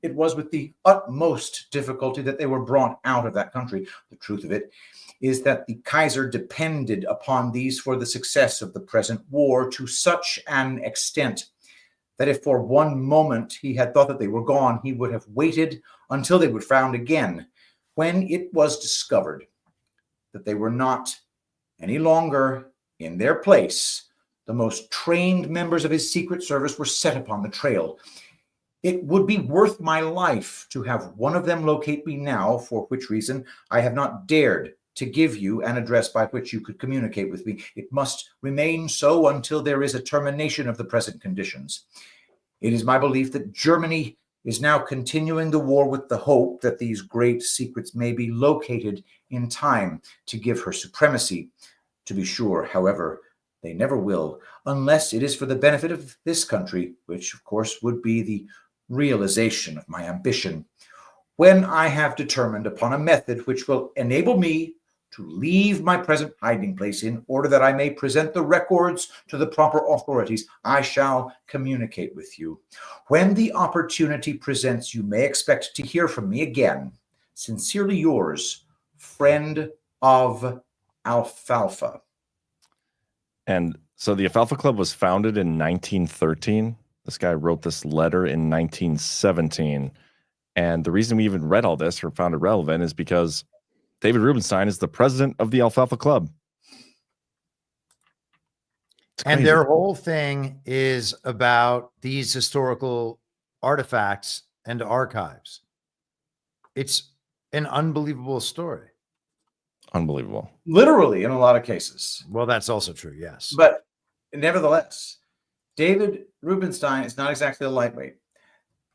It was with the utmost difficulty that they were brought out of that country. The truth of it is that the Kaiser depended upon these for the success of the present war to such an extent that if for one moment he had thought that they were gone, he would have waited until they were found again. When it was discovered that they were not any longer in their place, the most trained members of his Secret Service were set upon the trail. It would be worth my life to have one of them locate me now, for which reason I have not dared to give you an address by which you could communicate with me. It must remain so until there is a termination of the present conditions. It is my belief that Germany is now continuing the war with the hope that these great secrets may be located in time to give her supremacy. To be sure, however, they never will, unless it is for the benefit of this country, which, of course, would be the realization of my ambition. When I have determined upon a method which will enable me to leave my present hiding place in order that I may present the records to the proper authorities, I shall communicate with you. When the opportunity presents, you may expect to hear from me again. Sincerely yours, friend of Alfalfa. And so the Alfalfa Club was founded in 1913. This guy wrote this letter in 1917. And the reason we even read all this or found it relevant is because David Rubenstein is the president of the Alfalfa Club. And their whole thing is about these historical artifacts and archives. It's an unbelievable story. Unbelievable. Literally, in a lot of cases. Well, that's also true, yes. But nevertheless, David Rubenstein is not exactly a lightweight.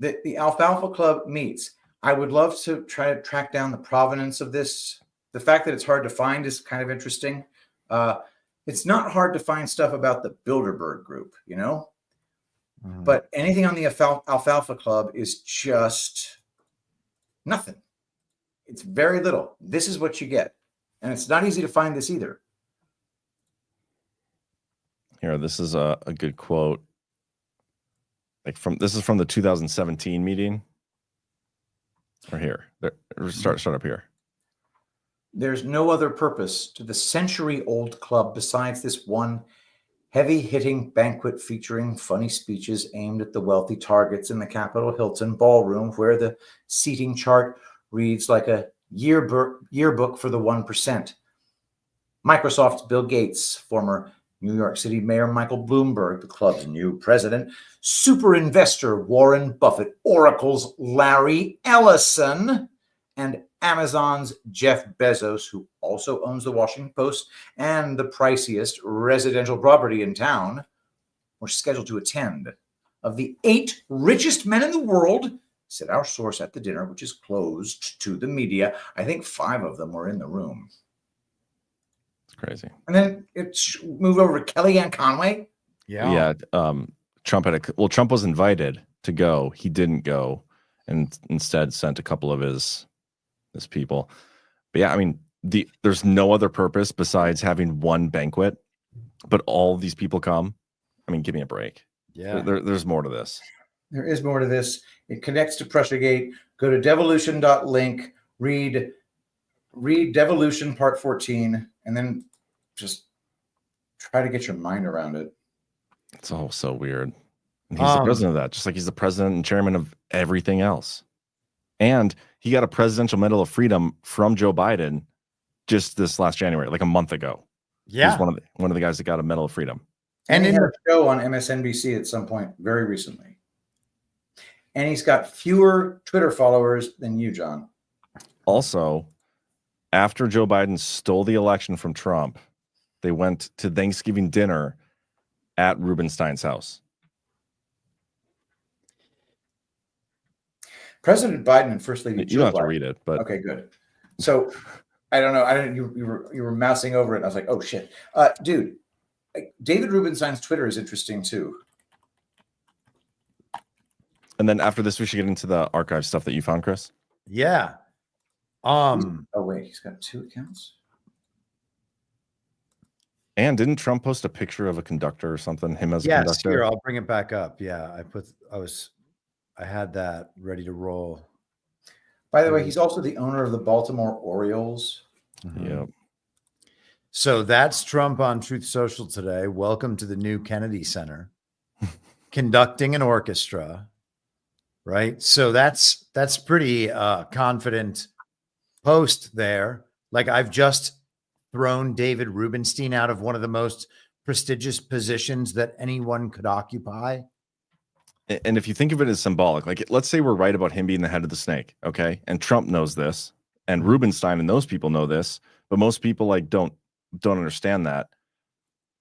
The Alfalfa Club meets. I would love to try to track down the provenance of this. The fact that it's hard to find is kind of interesting. It's not hard to find stuff about the Bilderberg group, you know? But anything on the Alfalfa Club is just nothing. It's very little. This is what you get. And it's not easy to find this either. Here, this is a good quote. This is from the 2017 meeting. Or here. Start up here. There's no other purpose to the century-old club besides this one heavy-hitting banquet featuring funny speeches aimed at the wealthy targets in the Capitol Hilton ballroom, where the seating chart reads like a yearbook for the 1%. Microsoft's Bill Gates, former New York City Mayor Michael Bloomberg, the club's new president, super investor Warren Buffett, Oracle's Larry Ellison, and Amazon's Jeff Bezos, who also owns the Washington Post and the priciest residential property in town, were scheduled to attend. Of the 8 richest men in the world, said our source at the dinner, which is closed to the media, I think 5 of them were in the room. It's crazy. And then it's moved over to Kellyanne Conway. Yeah. Trump Trump was invited to go. He didn't go, and instead sent a couple of his people. But yeah, I mean, there's no other purpose besides having one banquet, but all these people come. I mean, give me a break. Yeah. There's more to this. There is more to this. It connects to Prussiagate. Go to devolution.link, read Devolution Part 14, and then just try to get your mind around it. It's all so weird. And he's the president of that, just like he's the president and chairman of everything else. And he got a Presidential Medal of Freedom from Joe Biden just this last January, like a month ago. Yeah. He's one of the guys that got a Medal of Freedom. And he had a show on MSNBC at some point very recently. And he's got fewer Twitter followers than you, John. Also, after Joe Biden stole the election from Trump, they went to Thanksgiving dinner at Rubenstein's house. President Biden and First Lady You Jill don't have to Biden. read it, but Okay, good. So I don't know. You were mousing over it. And I was like, oh shit, dude. David Rubenstein's Twitter is interesting too. And then after this, we should get into the archive stuff that you found, Chris. Yeah. Oh wait, he's got 2 accounts. And didn't Trump post a picture of a conductor or something? Him as a Yes, conductor. here, I'll bring it back up. Yeah, I had that ready to roll. By the way, he's also the owner of the Baltimore Orioles. Yep. So that's Trump on Truth Social today. Welcome to the new Kennedy Center, conducting an orchestra, right? So that's pretty confident post there. Like, I've just thrown David Rubenstein out of one of the most prestigious positions that anyone could occupy. And if you think of it as symbolic, like let's say we're right about him being the head of the snake, okay? And Trump knows this, and Rubenstein and those people know this, but most people like don't understand that.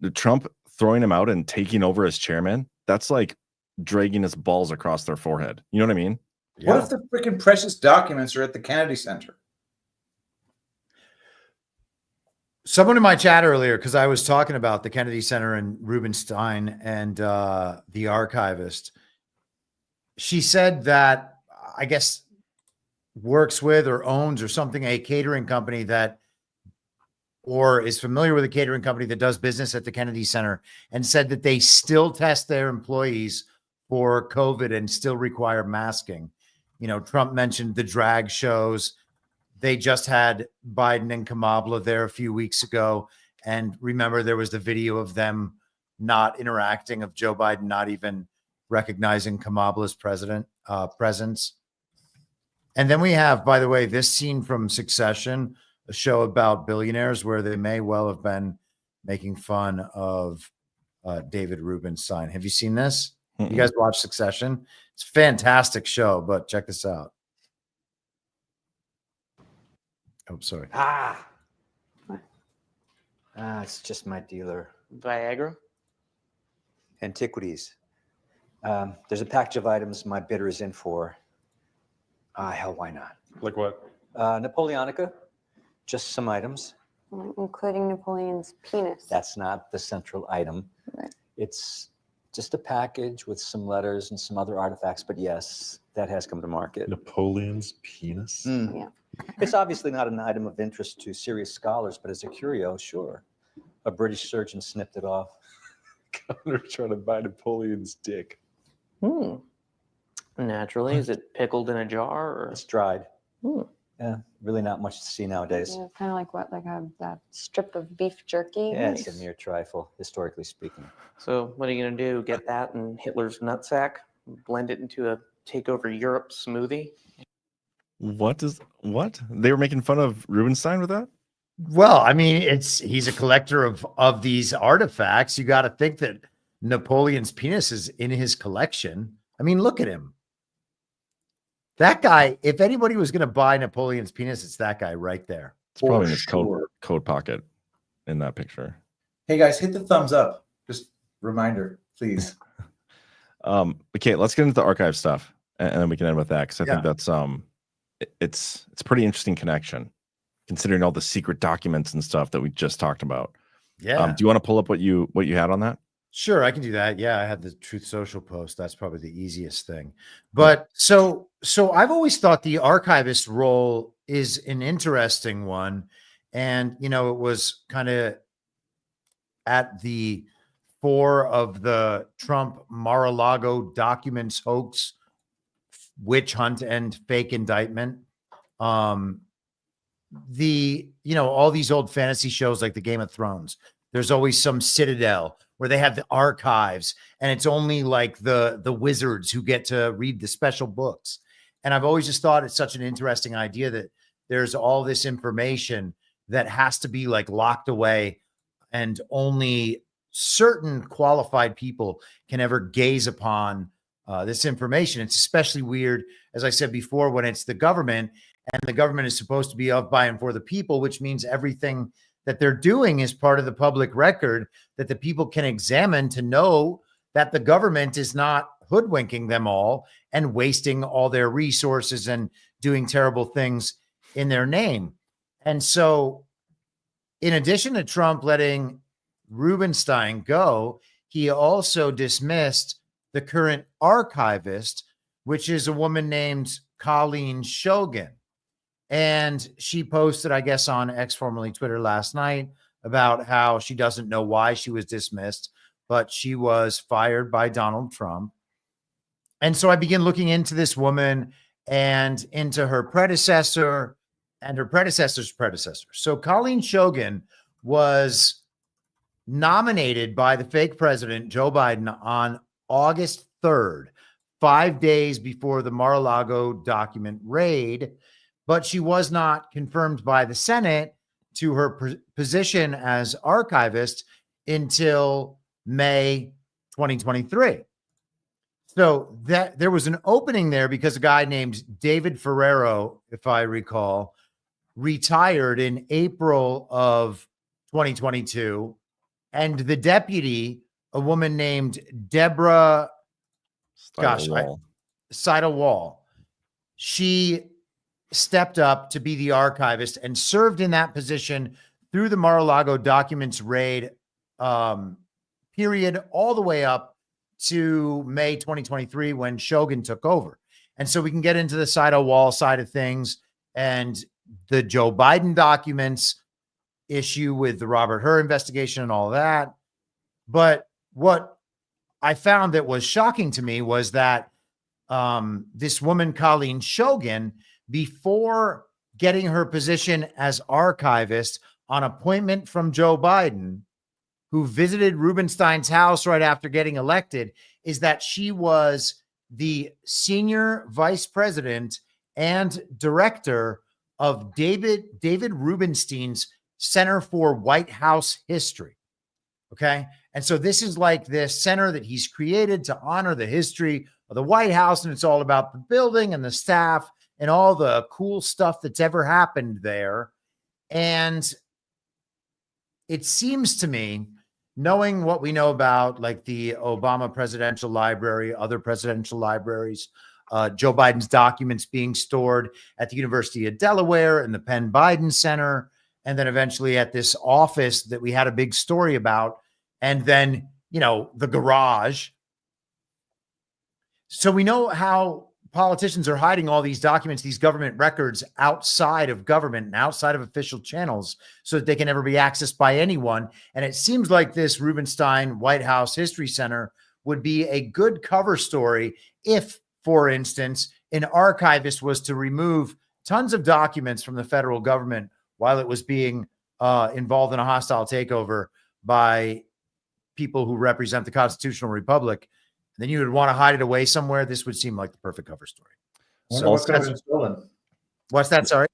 The Trump throwing him out and taking over as chairman, that's like dragging his balls across their forehead. You know what I mean? What if the freaking precious documents are at the Kennedy Center? Someone in my chat earlier, because I was talking about the Kennedy Center and Rubenstein and the archivist, she said that I guess works with or owns or something a catering company that, or is familiar with a catering company that does business at the Kennedy Center, and said that they still test their employees for COVID and still require masking. You know, Trump mentioned the drag shows. They just had Biden and Kamala there a few weeks ago. And remember, there was the video of them not interacting, of Joe Biden not even recognizing Kamala's presence. And then we have, by the way, this scene from Succession, a show about billionaires where they may well have been making fun of David Rubenstein. Have you seen this? Mm-mm. You guys watch Succession? It's a fantastic show, but check this out. Oh, sorry. It's just my dealer. Viagra? Antiquities. There's a package of items my bidder is in for. Hell, why not? Like what? Napoleonica. Just some items. Including Napoleon's penis. That's not the central item. Right. It's just a package with some letters and some other artifacts. But yes, that has come to market. Napoleon's penis? Yeah. It's obviously not an item of interest to serious scholars, but as a curio, sure. A British surgeon snipped it off. Connor trying to buy Napoleon's dick. Naturally. Is it pickled in a jar? Or? It's dried. Yeah, really not much to see nowadays. Yeah, kind of like what, like that strip of beef jerky? Yeah, it's a mere trifle, historically speaking. So what are you going to do? Get that in Hitler's nutsack? Blend it into a take over Europe smoothie? What? They were making fun of Rubenstein with that? Well, I mean, he's a collector of these artifacts. You got to think that Napoleon's penis is in his collection. I mean, look at him. That guy, if anybody was going to buy Napoleon's penis, it's that guy right there. It's probably in his coat pocket in that picture. Hey guys, hit the thumbs up. Just reminder, please. Okay, let's get into the archive stuff, and then we can end with that, because I think that's it's a pretty interesting connection, considering all the secret documents and stuff that we just talked about. Yeah. Do you want to pull up what you had on that? Sure, I can do that. Yeah, I had the Truth Social post. That's probably the easiest thing. But so I've always thought the archivist role is an interesting one. And, you know, it was kind of at the fore of the Trump Mar-a-Lago documents hoax, witch hunt, and fake indictment. All these old fantasy shows like the Game of Thrones, there's always some citadel where they have the archives, and it's only like the wizards who get to read the special books. And I've always just thought it's such an interesting idea that there's all this information that has to be like locked away, and only certain qualified people can ever gaze upon this information. It's especially weird, as I said before, when it's the government, and the government is supposed to be of, by, and for the people, which means everything that they're doing is part of the public record that the people can examine to know that the government is not hoodwinking them all and wasting all their resources and doing terrible things in their name. And so, in addition to Trump letting Rubenstein go, he also dismissed the current archivist, which is a woman named Colleen Shogan. And she posted, I guess, on X, formerly Twitter, last night about how she doesn't know why she was dismissed, but she was fired by Donald Trump. And so I began looking into this woman and into her predecessor and her predecessor's predecessor. So Colleen Shogan was nominated by the fake president, Joe Biden, on August 3rd, 5 days before the Mar-a-Lago document raid, but she was not confirmed by the Senate to her position as archivist until May 2023. So there was an opening there because a guy named David Ferrero, if I recall, retired in April of 2022. And the deputy, a woman named Deborah, Seidel Wall, she stepped up to be the archivist and served in that position through the Mar-a-Lago documents raid period all the way up to May 2023 when Shogun took over. And so we can get into the Seidel Wall side of things and the Joe Biden documents issue with the Robert Hur investigation and all that. But what I found that was shocking to me was that this woman, Colleen Shogun, before getting her position as archivist on appointment from Joe Biden, who visited Rubenstein's house right after getting elected, is that she was the senior vice president and director of David Rubenstein's Center for White House History. Okay. And so this is like this center that he's created to honor the history of the White House. And it's all about the building and the staff and all the cool stuff that's ever happened there. And it seems to me, knowing what we know about like the Obama Presidential Library, other presidential libraries, Joe Biden's documents being stored at the University of Delaware and the Penn Biden Center, and then eventually at this office that we had a big story about, and then, you know, the garage. So we know how politicians are hiding all these documents, these government records outside of government and outside of official channels so that they can never be accessed by anyone. And it seems like this Rubenstein White House History Center would be a good cover story if, for instance, an archivist was to remove tons of documents from the federal government while it was being involved in a hostile takeover by people who represent the constitutional republic. Then you would want to hide it away somewhere. This would seem like the perfect cover story. So what could have been stolen? What's that? Sorry.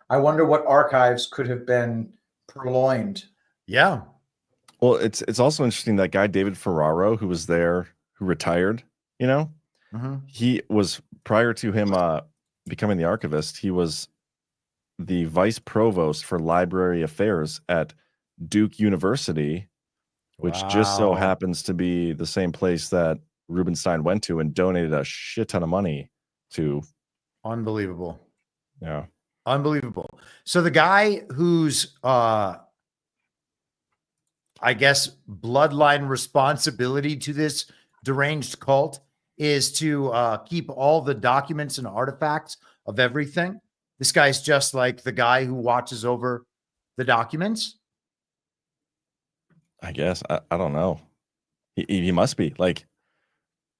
I wonder what archives could have been purloined. Yeah. Well, it's also interesting that guy David Ferraro, who was there, who retired, you know, he was, prior to him becoming the archivist, he was the vice provost for library affairs at Duke University, which just so happens to be the same place that Rubenstein went to and donated a shit ton of money to. Unbelievable. Yeah. Unbelievable. So the guy whose, I guess, bloodline responsibility to this deranged cult is to keep all the documents and artifacts of everything. This guy's just like the guy who watches over the documents. I guess. I don't know. He must be. Like,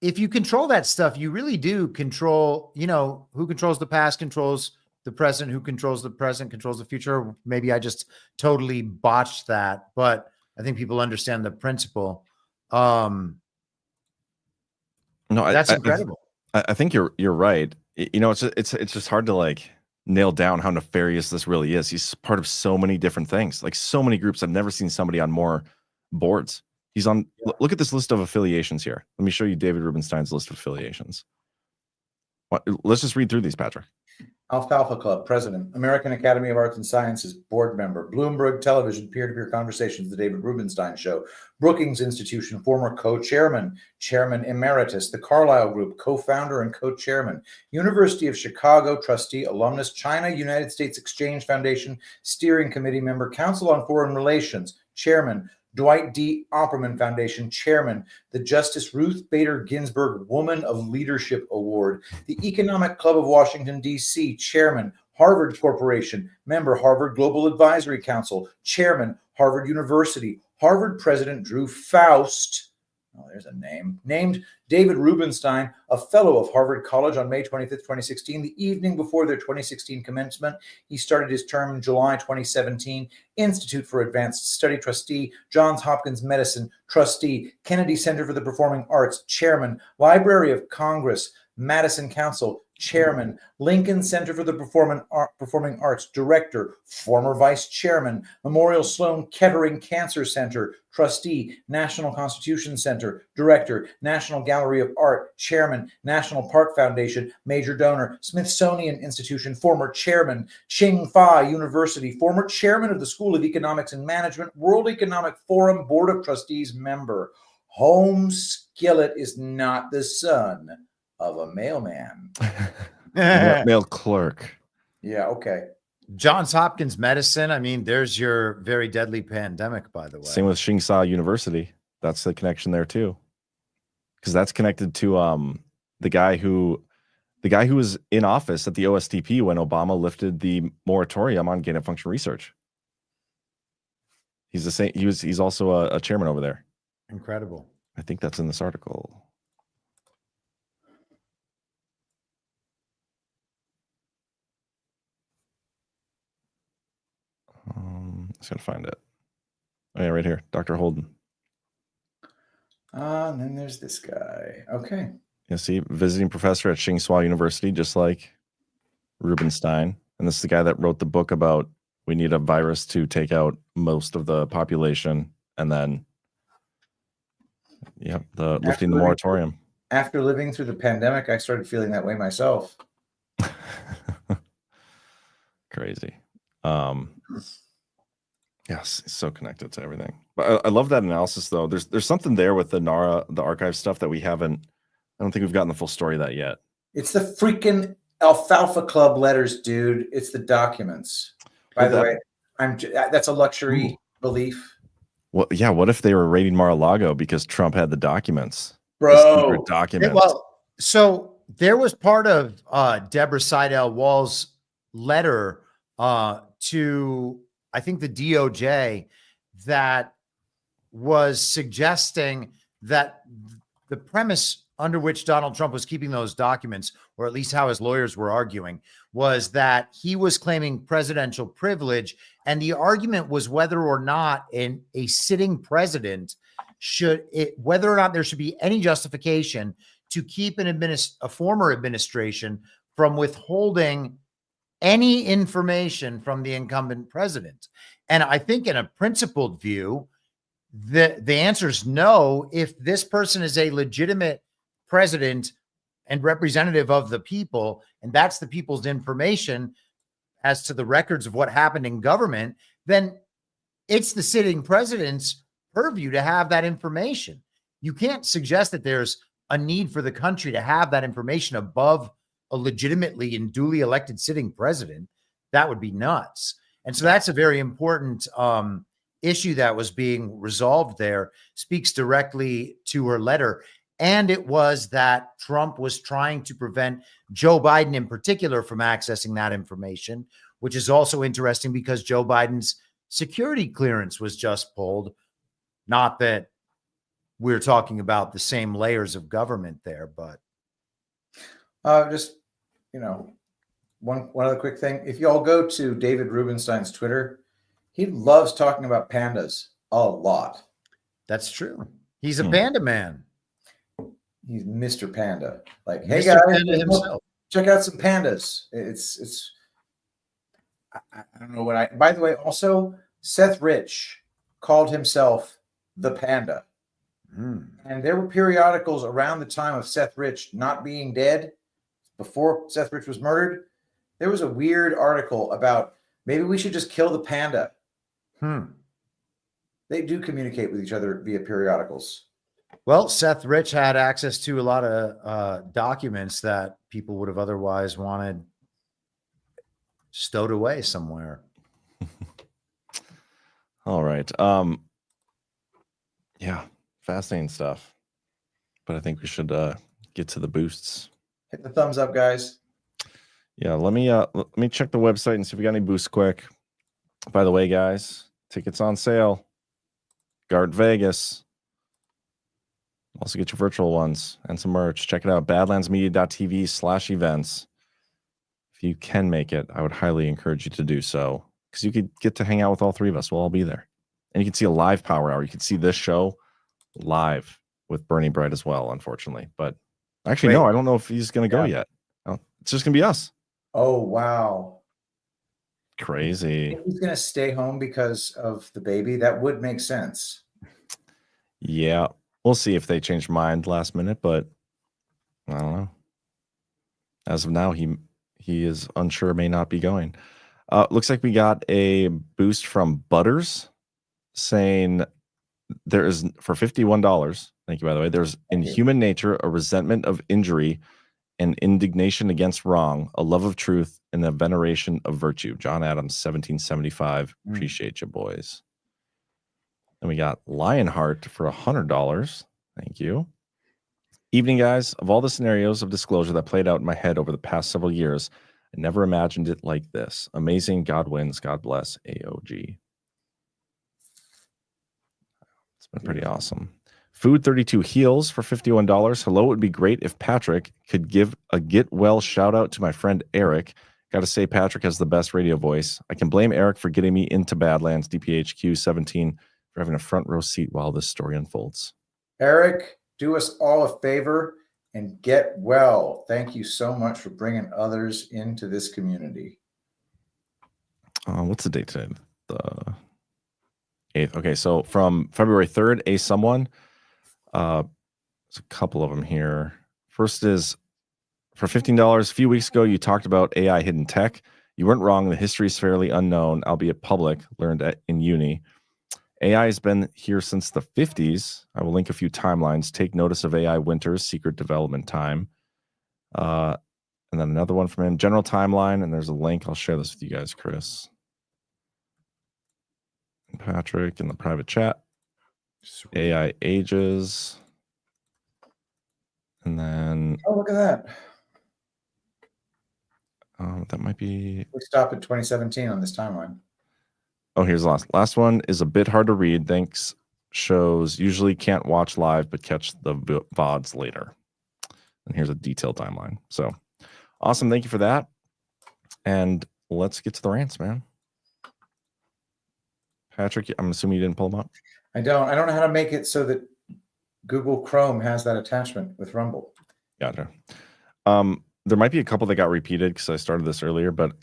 if you control that stuff, you really do control, you know, who controls the past controls the present, who controls the present controls the future. Maybe I just totally botched that, but I think people understand the principle. No, that's incredible. I think you're right. You know, it's just hard to like nail down how nefarious this really is. He's part of so many different things, like so many groups. I've never seen somebody on more boards. He's on, look at this list of affiliations here. Let me show you David Rubenstein's list of affiliations. Let's just read through these, Patrick. Alfalfa Club, President, American Academy of Arts and Sciences, Board Member, Bloomberg Television, Peer-to-Peer Conversations, The David Rubenstein Show, Brookings Institution, former co-chairman, Chairman Emeritus, The Carlyle Group, co-founder and co-chairman, University of Chicago, Trustee, Alumnus, China, United States Exchange Foundation, Steering Committee Member, Council on Foreign Relations, Chairman, Dwight D. Opperman Foundation, Chairman, the Justice Ruth Bader Ginsburg Woman of Leadership Award, the Economic Club of Washington, D.C., Chairman, Harvard Corporation, Member, Harvard Global Advisory Council, Chairman, Harvard University, Harvard President Drew Faust, oh, there's a name, named David Rubenstein a fellow of Harvard College on May 25th, 2016, the evening before their 2016 commencement. He started his term in July 2017. Institute for Advanced Study Trustee, Johns Hopkins Medicine Trustee, Kennedy Center for the Performing Arts Chairman, Library of Congress, Madison Council, chairman. Lincoln Center for the Performing Arts, director, former vice chairman. Memorial Sloan Kettering Cancer Center, trustee. National Constitution Center, director. National Gallery of Art, chairman. National Park Foundation, major donor. Smithsonian Institution, former chairman. Tsinghua University, former chairman of the School of Economics and Management. World Economic Forum Board of Trustees member. Holmes Skillet is not the son of a mailman. Mail clerk. Yeah, okay. Johns Hopkins Medicine. I mean, there's your very deadly pandemic, by the way. Same with U.S.A.I.D University. That's the connection there too, because that's connected to the guy who was in office at the OSTP when Obama lifted the moratorium on gain of function research. He's the same. He's also a chairman over there. Incredible. I think that's in this article. Just gotta find it. Oh yeah, right here, Dr. Holden. And then there's this guy. Okay. Yeah, see, visiting professor at Tsinghua University, just like Rubenstein. And this is the guy that wrote the book about we need a virus to take out most of the population, and then lifting the moratorium. After living through the pandemic, I started feeling that way myself. Crazy. Yes, it's so connected to everything. But I love that analysis, though. There's something there with the NARA, the archive stuff that I don't think we've gotten the full story of that yet. It's the freaking Alfalfa Club letters, dude. It's the documents. By the way, that's a luxury belief. Well, yeah. What if they were raiding Mar-a-Lago because Trump had the documents, bro? Documents. Well, so there was part of Deborah Seidel-Wall's letter to, I think, the DOJ that was suggesting that the premise under which Donald Trump was keeping those documents, or at least how his lawyers were arguing, was that he was claiming presidential privilege. And the argument was whether or not a sitting president whether or not there should be any justification to keep a former administration from withholding any information from the incumbent president. And I think in a principled view, the answer is no. If this person is a legitimate president and representative of the people, and that's the people's information as to the records of what happened in government, then it's the sitting president's purview to have that information. You can't suggest that there's a need for the country to have that information above a legitimately and duly elected sitting president. That would be nuts. And so that's a very important issue that was being resolved there, speaks directly to her letter. And it was that Trump was trying to prevent Joe Biden in particular from accessing that information, which is also interesting because Joe Biden's security clearance was just pulled. Not that we're talking about the same layers of government there, but just, one other quick thing. If y'all go to David Rubenstein's Twitter, he loves talking about pandas a lot. That's true. He's a panda man. He's Mr. Panda. Like, Mr. hey guys, Panda himself. Check out some pandas. I don't know what by the way, also Seth Rich called himself the Panda. And there were periodicals around the time of Seth Rich not being dead, before Seth Rich was murdered. There was a weird article about maybe we should just kill the panda. They do communicate with each other via periodicals. Well, Seth Rich had access to a lot of documents that people would have otherwise wanted stowed away somewhere. All right. Yeah, fascinating stuff. But I think we should get to the boosts. Hit the thumbs up, guys. Yeah, let me check the website and see if we got any boosts quick. By the way, guys, tickets on sale. Guard Vegas. Also get your virtual ones and some merch. Check it out, badlandsmedia.tv/events. If you can make it, I would highly encourage you to do so, because you could get to hang out with all three of us. We'll all be there. And you can see a live power hour. You can see this show live with Bernie Bright as well, unfortunately. But actually, no, I don't know if he's going to go yet. Oh, It's just gonna be us. Oh wow. Crazy. If he's gonna stay home because of the baby, that would make sense. Yeah. We'll see if they change mind last minute, but I don't know. As of now, he is unsure, may not be going. Looks like we got a boost from Butters saying there is for $51. Thank you, by the way. There's in human nature a resentment of injury, an indignation against wrong, a love of truth, and a veneration of virtue. John Adams, 1775. Appreciate you, boys. And we got Lionheart for $100. Thank you. Evening, guys. Of all the scenarios of disclosure that played out in my head over the past several years, I never imagined it like this. Amazing. God wins. God bless. AOG. It's been pretty awesome. Food 32 heals for $51. Hello, it would be great if Patrick could give a get well shout out to my friend Eric. Got to say, Patrick has the best radio voice. I can blame Eric for getting me into Badlands, DPHQ 17, for having a front row seat while this story unfolds. Eric, do us all a favor and get well. Thank you so much for bringing others into this community. What's the date today? The 8th. Okay, so from February 3rd, a someone. There's a couple of them here. First is for $15. A few weeks ago, you talked about AI hidden tech. You weren't wrong. The history is fairly unknown, albeit public, learned in uni. AI has been here since the 50s. I will link a few timelines. Take notice of AI Winter's secret development time. And then another one from him, general timeline. And there's a link. I'll share this with you guys, Chris and Patrick in the private chat. Sweet. AI ages. And then. Oh, look at that. That might be. We stop at 2017 on this timeline. Oh, here's the last one is a bit hard to read. Thanks. Shows usually can't watch live, but catch the VODs later. And here's a detailed timeline. So awesome. Thank you for that. And let's get to the rants, man. Patrick, I'm assuming you didn't pull them up. I don't know how to make it so that Google Chrome has that attachment with Rumble. Gotcha. There might be a couple that got repeated because I started this earlier, but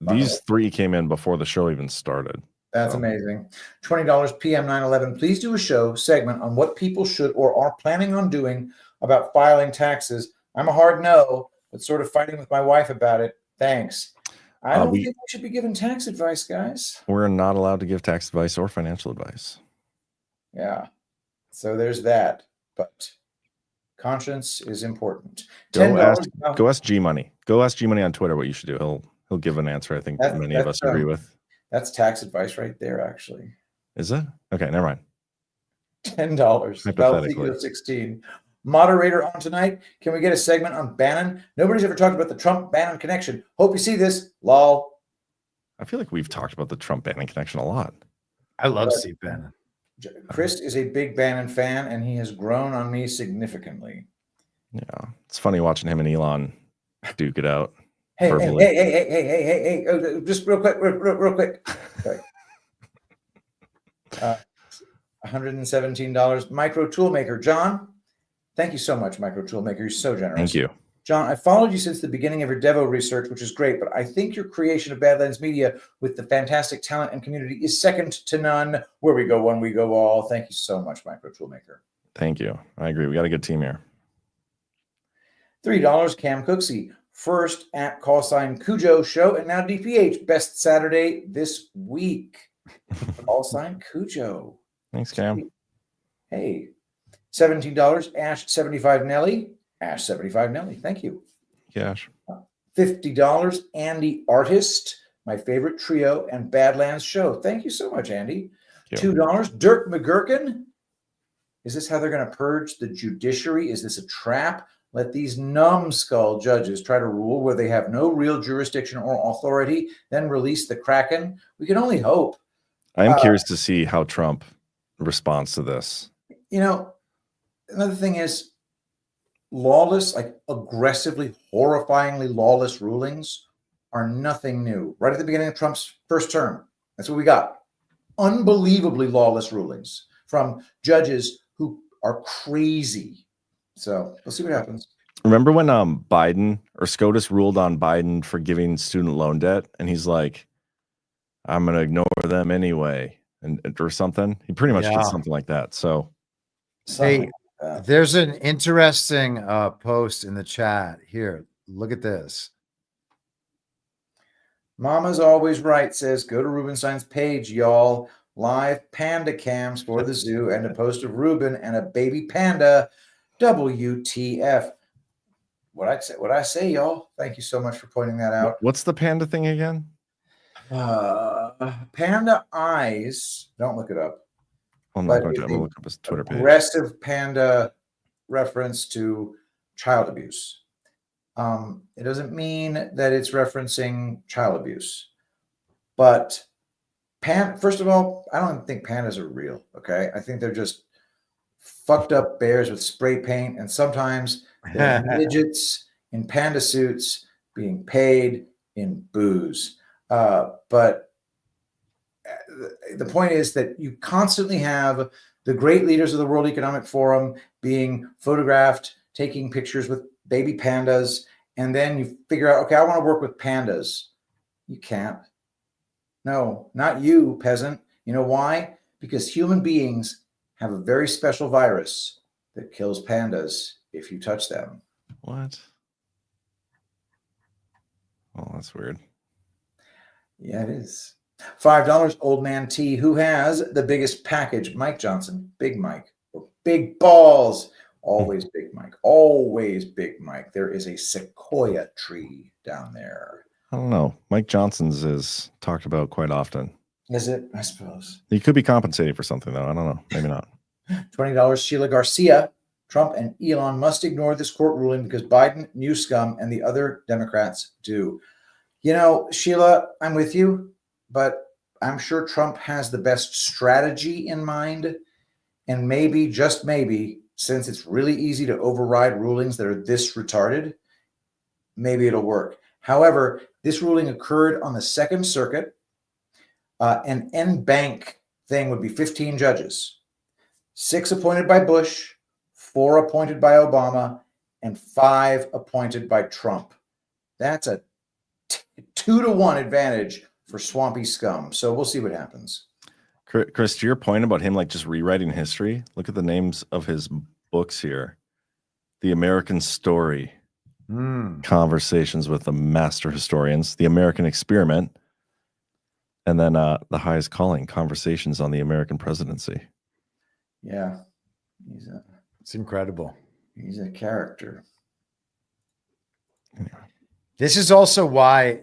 these three came in before the show even started. That's amazing. $20 PM 911. Please do a show segment on what people should or are planning on doing about filing taxes. I'm a hard no, but sort of fighting with my wife about it. Thanks. I don't think we should be giving tax advice, guys. We're not allowed to give tax advice or financial advice. Yeah. So there's that. But conscience is important. Go ask G Money. Go ask G Money on Twitter what you should do. He'll give an answer. I think many of us agree with. That's tax advice right there, actually. Is it? Okay, never mind. $10. Hypothetically. 16. Moderator on tonight. Can we get a segment on Bannon? Nobody's ever talked about the Trump-Bannon connection. Hope you see this. Lol. I feel like we've talked about the Trump-Bannon connection a lot. I love Steve Bannon. Chris is a big Bannon fan, and he has grown on me significantly. Yeah, it's funny watching him and Elon duke it out. Hey, just real quick. Sorry. $117. Micro Toolmaker. John, thank you so much, Micro Toolmaker. You're so generous. Thank you. John, I followed you since the beginning of your Devo research, which is great, but I think your creation of Badlands Media with the fantastic talent and community is second to none. Where we go one, we go all. Thank you so much, Micro Toolmaker. Thank you. I agree. We got a good team here. $3. Cam Cooksey. First at callsign Cujo show and now DPH. Best Saturday this week. Callsign Cujo. Thanks, Cam. Hey. $17. Ash 75 Nelly. Ash 75 Nelly. Thank you. Cash. $50. Andy Artist. My favorite trio and Badlands show. Thank you so much, Andy. $2. Dirk McGurkin. Is this how they're going to purge the judiciary? Is this a trap? Let these numbskull judges try to rule where they have no real jurisdiction or authority, then release the Kraken. We can only hope. I am curious to see how Trump responds to this. You know, another thing is lawless, like aggressively, horrifyingly lawless rulings are nothing new. Right at the beginning of Trump's first term, that's what we got. Unbelievably lawless rulings from judges who are crazy. So we'll see what happens. Remember when Biden or SCOTUS ruled on Biden for giving student loan debt, and he's like, "I'm gonna ignore them anyway," and or something. He pretty much Yeah. did something like that. So, Hey, there's an interesting post in the chat here. Look at this. Mama's always right says, go to Rubenstein's page, y'all. Live panda cams for the zoo and a post of Ruben and a baby panda. WTF. What I say, y'all. Thank you so much for pointing that out. what's the panda thing again? Panda eyes. Don't look it up. I'm But going it's to a look up his Twitter page. aggressive panda reference to child abuse. It doesn't mean that it's referencing child abuse, but first of all, I don't think pandas are real. Okay, I think they're just fucked up bears with spray paint, and sometimes they're midgets in panda suits being paid in booze. But the point is that you constantly have the great leaders of the World Economic Forum being photographed, taking pictures with baby pandas, and then you figure out, okay, I want to work with pandas. You can't. No, not you, peasant. You know why? Because human beings have a very special virus that kills pandas if you touch them. What? Oh, that's weird. Yeah, it is. $5, Old Man T. Who has the biggest package? Mike Johnson, Big Mike, or Big Balls. Always Big Mike. Always Big Mike. There is a sequoia tree down there. I don't know. Mike Johnson's is talked about quite often. Is it? I suppose. He could be compensated for something, though. I don't know. Maybe not. $20, Sheila Garcia. Trump and Elon must ignore this court ruling because Biden, New Scum, and the other Democrats do. You know, Sheila, I'm with you, but I'm sure Trump has the best strategy in mind. And maybe, just maybe, since it's really easy to override rulings that are this retarded, maybe it'll work. However, this ruling occurred on the Second Circuit. An en banc thing would be 15 judges, 6 appointed by Bush, 4 appointed by Obama, and 5 appointed by Trump. That's a 2-to-1 advantage for swampy scum. So we'll see what happens. Chris, to your point about him like just rewriting history, look at the names of his books here. The American Story, Conversations with the Master Historians, The American Experiment, and then The Highest Calling, Conversations on the American Presidency. Yeah. It's incredible. He's a character. Anyway. This is also why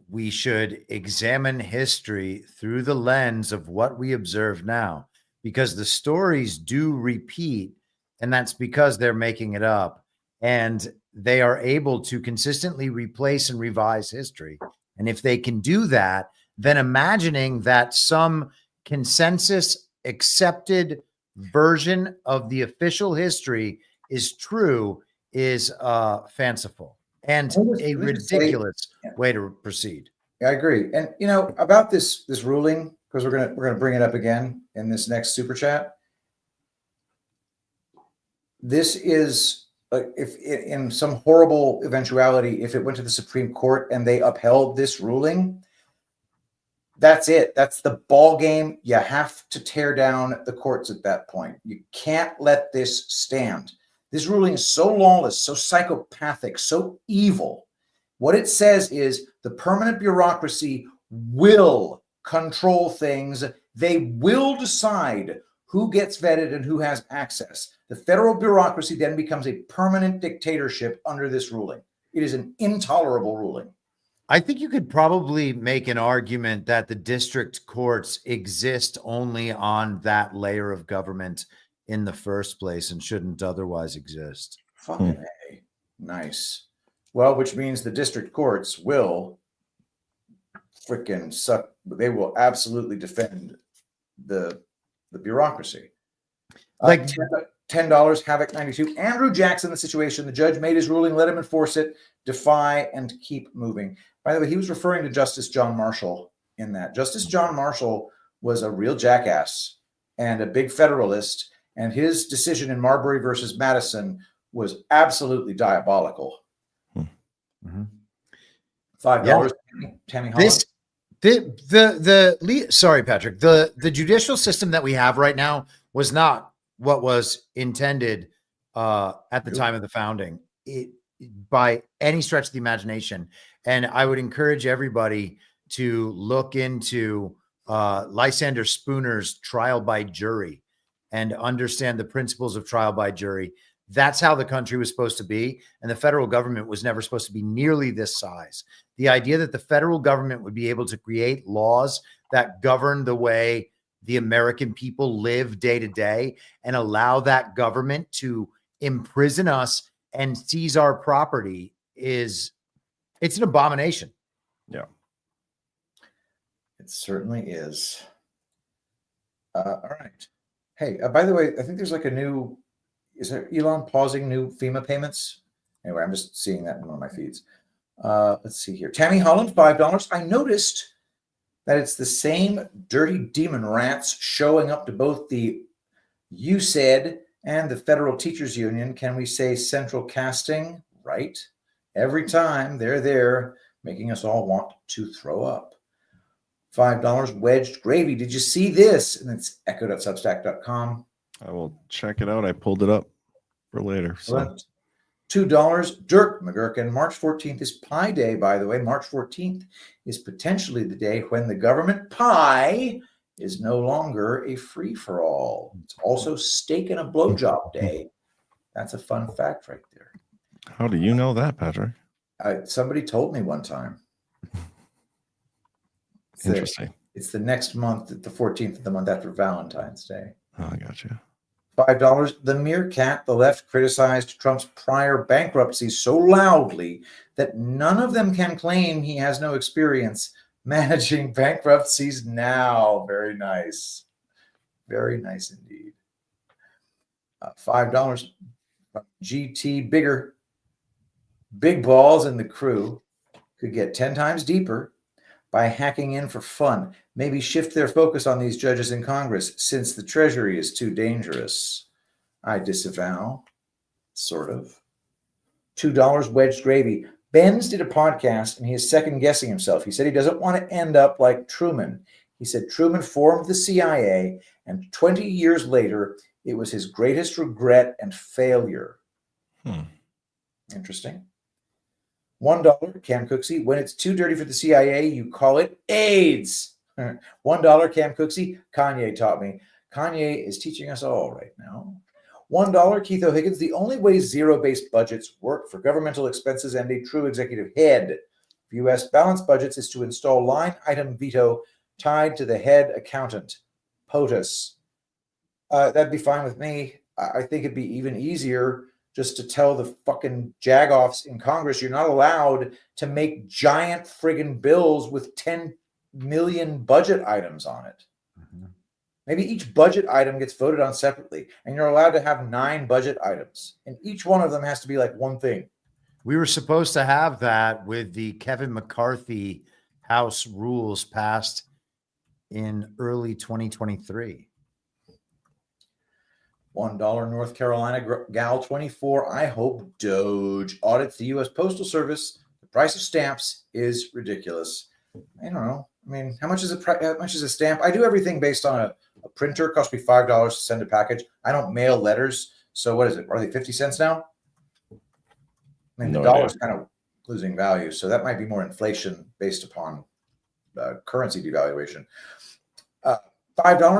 we should examine history through the lens of what we observe now, because the stories do repeat, and that's because they're making it up, and they are able to consistently replace and revise history. And if they can do that, then imagining that some consensus accepted version of the official history is true is fanciful and a ridiculous way to proceed. I agree. And you know, about this ruling, because we're gonna bring it up again in this next super chat. This is if in some horrible eventuality, if it went to the Supreme Court and they upheld this ruling, that's it. That's the ball game. You have to tear down the courts at that point. You can't let this stand. This ruling is so lawless, so psychopathic, so evil. What it says is the permanent bureaucracy will control things. They will decide who gets vetted and who has access. The federal bureaucracy then becomes a permanent dictatorship under this ruling. It is an intolerable ruling. I think you could probably make an argument that the district courts exist only on that layer of government in the first place and shouldn't otherwise exist. Fucking A. Nice. Well, which means the district courts will freaking suck. They will absolutely defend the bureaucracy. Like $10, Havoc 92. Andrew Jackson, the situation. The judge made his ruling. Let him enforce it. Defy and keep moving. By the way, he was referring to Justice John Marshall in that. Justice John Marshall was a real jackass and a big federalist. And his decision in Marbury versus Madison was absolutely diabolical. Mhm. $5. Tammy Holland. Sorry, Patrick. The judicial system that we have right now was not what was intended at the time of the founding, by any stretch of the imagination. And I would encourage everybody to look into Lysander Spooner's trial by jury and understand the principles of trial by jury. That's how the country was supposed to be. And the federal government was never supposed to be nearly this size. The idea that the federal government would be able to create laws that govern the way the American people live day to day and allow that government to imprison us and seize our property it's an abomination. Yeah. It certainly is. All right. Hey, by the way, I think there's like a new, is there Elon pausing new FEMA payments? Anyway, I'm just seeing that in one of my feeds. Let's see here. Tammy Holland, $5. I noticed that it's the same dirty demon rats showing up to both the U.S.A.I.D and the Federal Teachers Union. Can we say central casting? Right. Every time they're there, making us all want to throw up. $5 wedged gravy. Did you see this? And it's echo.substack.com. I will check it out. I pulled it up for later. So. $2 Dirk McGurkin. March 14th is Pie Day, by the way. March 14th is potentially the day when the government pie is no longer a free-for-all. It's also steak and a blowjob day. That's a fun fact right there. How do you know that, Patrick? Somebody told me one time. Interesting. It's the next month, the 14th of the month after Valentine's Day. Oh, I got you. $5. The meerkat. The left criticized Trump's prior bankruptcies so loudly that none of them can claim he has no experience managing bankruptcies now. Very nice. Very nice indeed. $5. GT Bigger. Big balls in the crew could get 10 times deeper by hacking in for fun. Maybe shift their focus on these judges in Congress since the Treasury is too dangerous. I disavow. Sort of. $2 wedged gravy. Benz did a podcast and he is second guessing himself. He said he doesn't want to end up like Truman. He said Truman formed the CIA and 20 years later, it was his greatest regret and failure. Interesting. $1 Cam Cooksey. When it's too dirty for the CIA, you call it AIDS. $1 Cam Cooksey. Kanye taught me. Kanye is teaching us all right now. $1 Keith O'Higgins. The only way zero-based budgets work for governmental expenses and a true executive head of U.S. balanced budgets is to install line item veto tied to the head accountant, POTUS. That'd be fine with me. I think it'd be even easier just to tell the fucking jagoffs in Congress you're not allowed to make giant friggin' bills with 10 million budget items on it. Maybe each budget item gets voted on separately, and you're allowed to have 9 budget items, and each one of them has to be like one thing. We were supposed to have that with the Kevin McCarthy House rules passed in early 2023. $1 North Carolina Gal 24. I hope Doge audits the U.S. Postal Service. The price of stamps is ridiculous. I don't know. I mean, how much is a stamp? I do everything based on a printer. It costs me $5 to send a package. I don't mail letters. So what is it? Are they 50 cents now? I mean, the dollar's kind of losing value. So that might be more inflation based upon currency devaluation. $5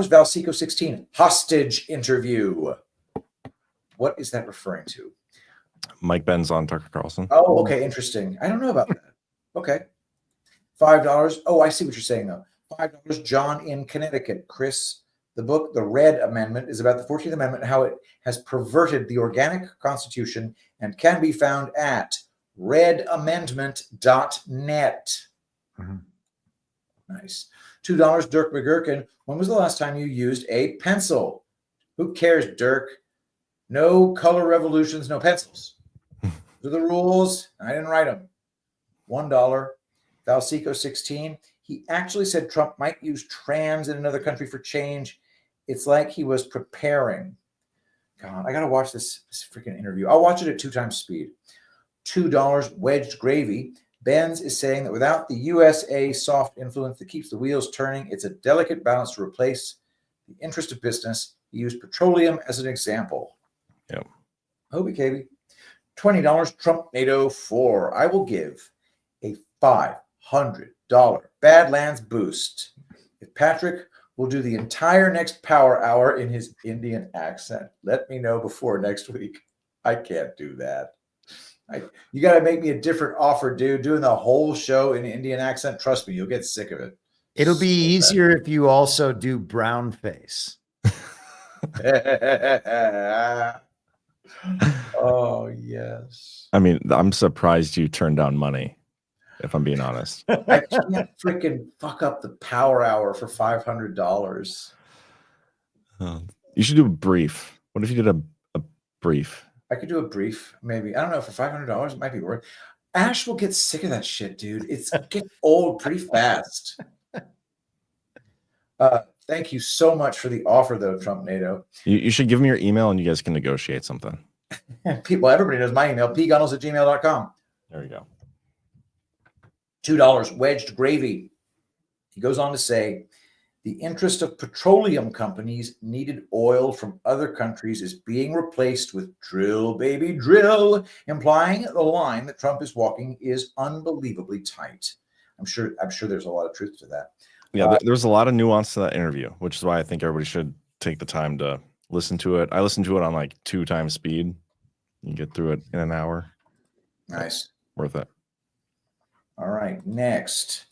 Valseco 16 hostage interview. What is that referring to? Mike Benz on Tucker Carlson. Oh, okay, interesting. I don't know about that. Okay. $5. Oh, I see what you're saying though. $5 John in Connecticut. Chris, the book, The Red Amendment, is about the 14th Amendment, how it has perverted the organic constitution and can be found at redamendment.net. Nice. $2 Dirk McGurkin. When was the last time you used a pencil? Who cares, Dirk? No color revolutions, no pencils. Those are the rules. I didn't write them. $1 Valseco 16. He actually said Trump might use trans in another country for change. It's like he was preparing. God, I gotta watch this freaking interview. I'll watch it at 2 times speed. $2 wedged gravy. Benz is saying that without the USA soft influence that keeps the wheels turning, it's a delicate balance to replace the interest of business. He used petroleum as an example. Yep. Hobie KB. $20 Trump NATO 4. I will give a $500 Badlands boost if Patrick will do the entire next power hour in his Indian accent. Let me know before next week. I can't do that. You got to make me a different offer, dude. Doing the whole show in Indian accent, trust me, you'll get sick of it. It'll be easier if you also do brown face. Oh, yes. I mean, I'm surprised you turned down money, if I'm being honest. I can't freaking fuck up the power hour for $500. You should do a brief. What if you did a brief? I could do a brief, maybe. I don't know. For $500, it might be worth. Ash will get sick of that shit, dude. It gets old pretty fast. Thank you so much for the offer, though, Trump NATO. You should give me your email and you guys can negotiate something. People, everybody knows my email, pgunnels@gmail.com. There you go. $2 wedged gravy. He goes on to say, the interest of petroleum companies needed oil from other countries is being replaced with drill, baby, drill, implying the line that Trump is walking is unbelievably tight. I'm sure there's a lot of truth to that. Yeah, there's a lot of nuance to that interview, which is why I think everybody should take the time to listen to it. I listened to it on like 2 times speed. You get through it in an hour. Nice. Worth it. All right. Next,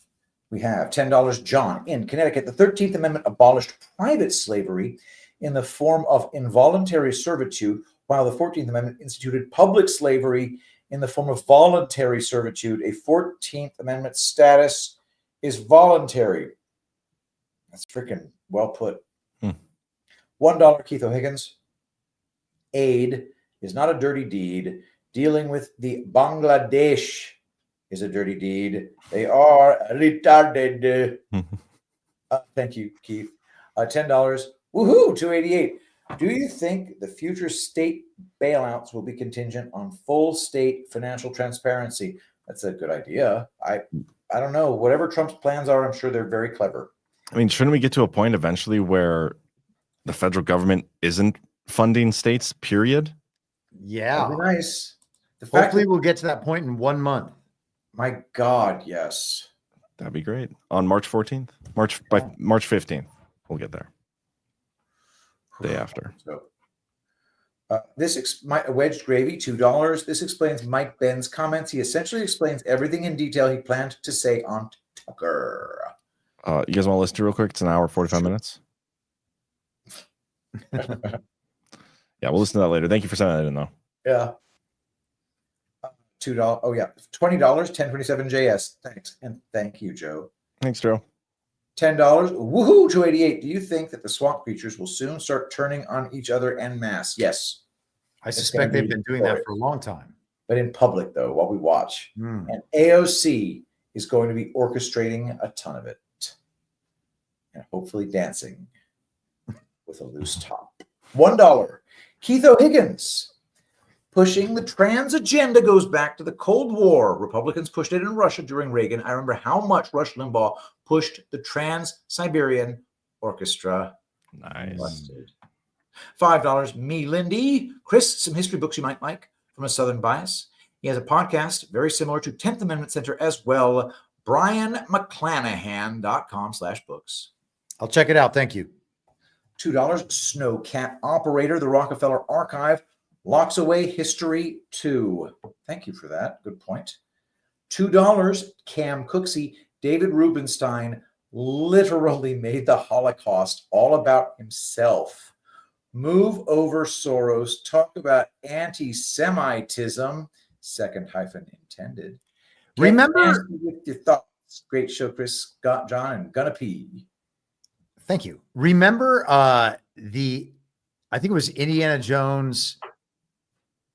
we have $10. John in Connecticut. The 13th Amendment abolished private slavery in the form of involuntary servitude, while the 14th Amendment instituted public slavery in the form of voluntary servitude. A 14th Amendment status is voluntary. That's freaking well put. $1 Keith O'Higgins. Aid is not a dirty deed. Dealing with the Bangladesh is a dirty deed. They are retarded. Thank you, Keith. $10. Woohoo, 288. Do you think the future state bailouts will be contingent on full state financial transparency? That's a good idea. I don't know. Whatever Trump's plans are, I'm sure they're very clever. I mean, shouldn't we get to a point eventually where the federal government isn't funding states, period? Yeah. That'd be nice. Hopefully we'll get to that point in 1 month. My God, yes. That'd be great. On March 14th? March 15th. We'll get there. Day after. So, wedged gravy, $2. This explains Mike Ben's comments. He essentially explains everything in detail he planned to say on Tucker. You guys want to listen to it real quick? It's an hour, 45 minutes. Yeah, we'll listen to that later. Thank you for sending that in, though. Yeah. $2. Oh, yeah. $20, 1027 JS. Thanks. And thank you, Joe. Thanks, Joe. $10. Woohoo, 288. Do you think that the swamp creatures will soon start turning on each other en masse? Yes. I suspect they've been doing that for a long time. But in public, though, while we watch. And AOC is going to be orchestrating a ton of it. And hopefully dancing with a loose top. $1. Keith O'Higgins. Pushing the trans agenda goes back to the Cold War. Republicans pushed it in Russia during Reagan. I remember how much Rush Limbaugh pushed the Trans-Siberian Orchestra. Nice. Busted. $5. Me, Lindy. Chris, some history books you might like from a Southern bias. He has a podcast very similar to 10th Amendment Center as well. BrianMcClanahan.com/books. I'll check it out. Thank you. $2. Snowcat Operator, the Rockefeller Archive. Locks away history too. Thank you for that. Good point. $2. Cam Cooksey. David Rubenstein literally made the Holocaust all about himself. Move over Soros. Talk about anti-Semitism. Second hyphen intended. Remember with your thoughts. Great show, Chris, John, and Gonna P. Thank you. Remember I think it was Indiana Jones.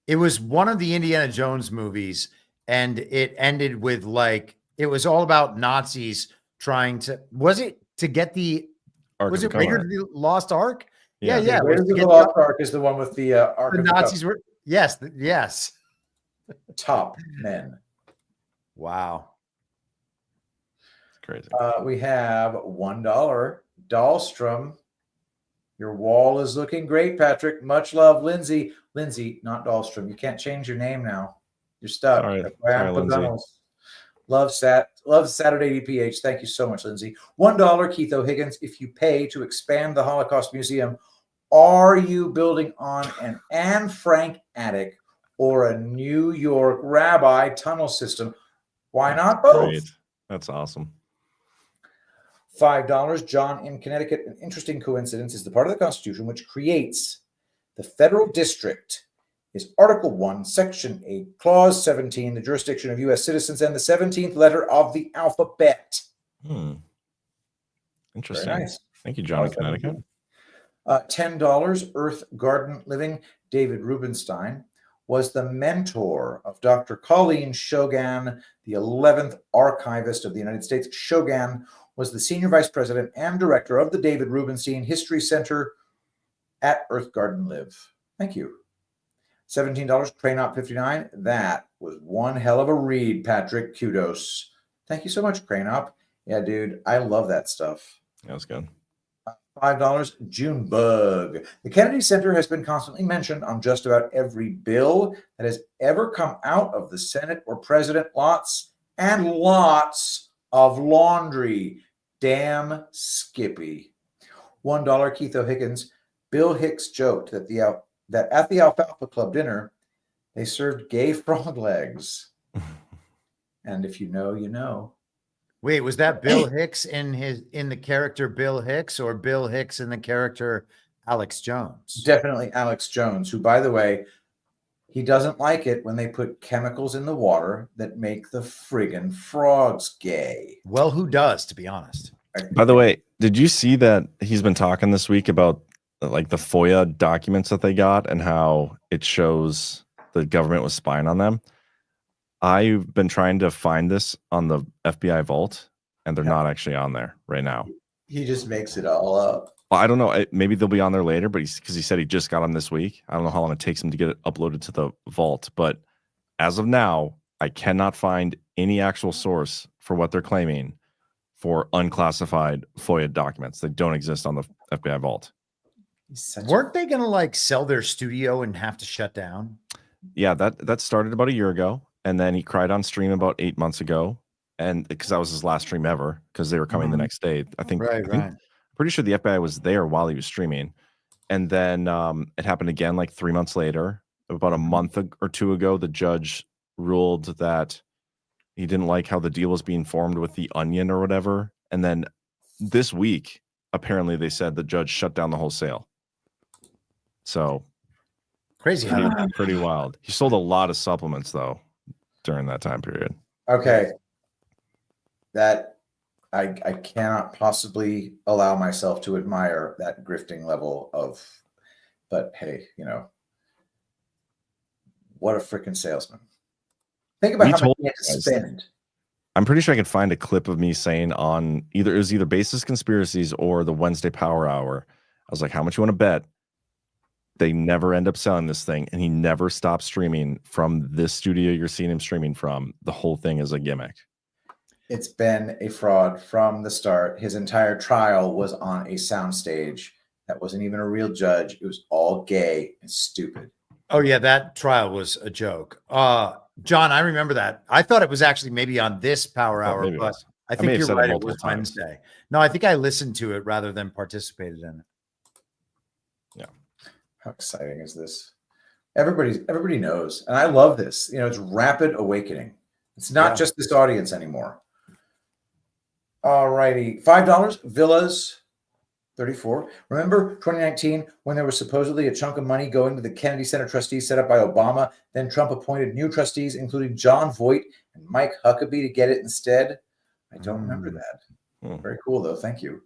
It was one of the Indiana Jones movies, and it ended with it was all about Nazis trying to, was it to get the, Ark was of it the Raiders Covenant. of the Lost Ark? Yeah, yeah. it was Raiders to of the get Lost Ark is the one with the Ark the of the Nazis were. Yes, yes. top men. Wow. Crazy. We have $1. Dahlstrom. Your wall is looking great, Patrick. Much love, Lindsay. Lindsay, not Dahlstrom. You can't change your name now. You're stuck. Sorry. That's why Sorry, I'm Lindsay. McDonald's. Love Saturday DPH. Thank you so much, Lindsay. $1, Keith O'Higgins. If you pay to expand the Holocaust Museum, are you building on an Anne Frank attic or a New York rabbi tunnel system? Why not both? Great. That's awesome. $5. John in Connecticut. An interesting coincidence is the part of the Constitution which creates the federal district is Article 1, Section 8, Clause 17, the jurisdiction of U.S. citizens, and the 17th letter of the alphabet. Interesting. Very nice. Thank you, John in Connecticut. $10. Earth Garden Living. David Rubenstein was the mentor of Dr. Colleen Shogan, the 11th archivist of the United States. Shogan was the senior vice president and director of the David Rubenstein History Center at Earth Garden Live. Thank you. $17, Cranop 59. That was one hell of a read, Patrick. Kudos. Thank you so much, Cranop. Yeah, dude, I love that stuff. That was good. $5, Junebug. The Kennedy Center has been constantly mentioned on just about every bill that has ever come out of the Senate or President. Lots and lots of laundry. Damn Skippy. $1, Keith O'Higgins. Bill Hicks joked that at the Alfalfa Club dinner, they served gay frog legs. And if you know, you know. Wait, was that Bill Hicks in the character Bill Hicks, or Bill Hicks in the character Alex Jones? Definitely Alex Jones, who, by the way, he doesn't like it when they put chemicals in the water that make the friggin' frogs gay. Well, who does, to be honest? By the way, did you see that he's been talking this week about like the FOIA documents that they got and how it shows the government was spying on them? I've been trying to find this on the FBI vault, and they're not actually on there right now. He just makes it all up. Well, I don't know. Maybe they'll be on there later, but because he said he just got them this week. I don't know how long it takes him to get it uploaded to the vault. But as of now, I cannot find any actual source for what they're claiming for unclassified FOIA documents. They don't exist on the FBI vault. Weren't they going to like sell their studio and have to shut down? Yeah, that started about a year ago. And then he cried on stream about 8 months ago. And because that was his last stream ever, because they were coming the next day. I think pretty sure the FBI was there while he was streaming. And then it happened again like 3 months later. About a month or two ago, the judge ruled that he didn't like how the deal was being formed with the Onion or whatever. And then this week, apparently they said the judge shut down the whole sale. So crazy. Pretty wild. He sold a lot of supplements though during that time period. Okay. That I cannot possibly allow myself to admire that grifting level of, but hey, you know, what a freaking salesman. Think about how much he had to spend. I'm pretty sure I could find a clip of me saying on it was either Basis Conspiracies or the Wednesday Power Hour. I was like, how much you want to bet? They never end up selling this thing, and he never stops streaming from this studio you're seeing him streaming from. The whole thing is a gimmick. It's been a fraud from the start. His entire trial was on a soundstage. That wasn't even a real judge. It was all gay and stupid. Oh yeah, that trial was a joke. John, I remember that. I thought it was actually maybe on this Power Hour, but I think you're right. It was Wednesday. No, I think I listened to it rather than participated in it. Yeah. How exciting is this? Everybody knows, and I love this. You know, it's rapid awakening. It's not just this audience anymore. All righty, $5 villas. 34. Remember 2019 when there was supposedly a chunk of money going to the Kennedy Center trustees set up by Obama? Then Trump appointed new trustees, including John Voight and Mike Huckabee, to get it instead. I don't remember that. Very cool, though. Thank you.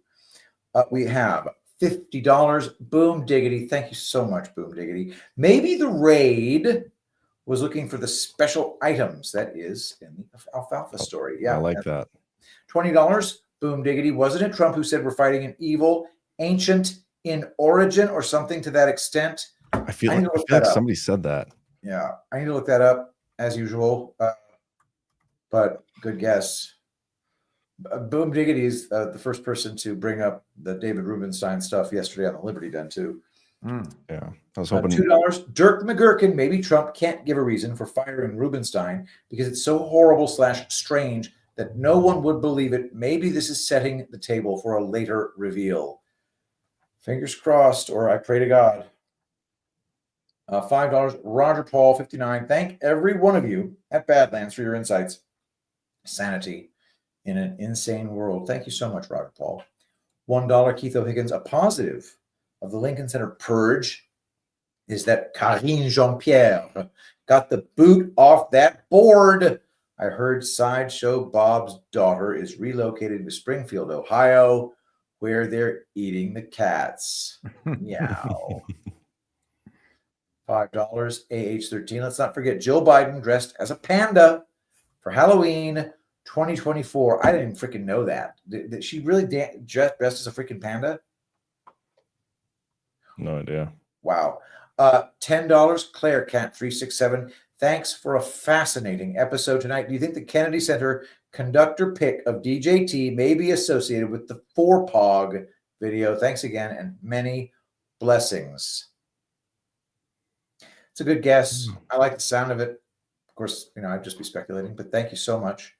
We have $50. Boom Diggity. Thank you so much, Boom Diggity. Maybe the raid was looking for the special items that is in the alfalfa story. Yeah, I like that. $20. Boom Diggity. Wasn't it Trump who said we're fighting an evil, ancient, in origin or something to that extent. I feel need like, to look that up. somebody said that. Yeah, I need to look that up as usual. But good guess. Boom Diggity is the first person to bring up the David Rubenstein stuff yesterday on the Liberty Den too. Yeah, I was hoping. $2. Dirk McGurkin. Maybe Trump can't give a reason for firing Rubenstein because it's so horrible / strange that no one would believe it. Maybe this is setting the table for a later reveal. Fingers crossed, or I pray to God. $5. Roger Paul, 59. Thank every one of you at Badlands for your insights. Sanity in an insane world. Thank you so much, Roger Paul. $1. Keith O'Higgins. A positive of the Lincoln Center purge is that Karine Jean-Pierre got the boot off that board. I heard Sideshow Bob's daughter is relocated to Springfield, Ohio, where they're eating the cats. Meow. $5. AH13. Let's not forget Jill Biden dressed as a panda for Halloween 2024. I didn't freaking know that. Did she really dressed as a freaking panda? No idea. Wow. $10. Claire Cat 367. Thanks for a fascinating episode tonight. Do you think the Kennedy Center conductor pick of DJT may be associated with the 4POG video? Thanks again, and many blessings. It's a good guess. I like the sound of it. Of course, I'd just be speculating, but thank you so much.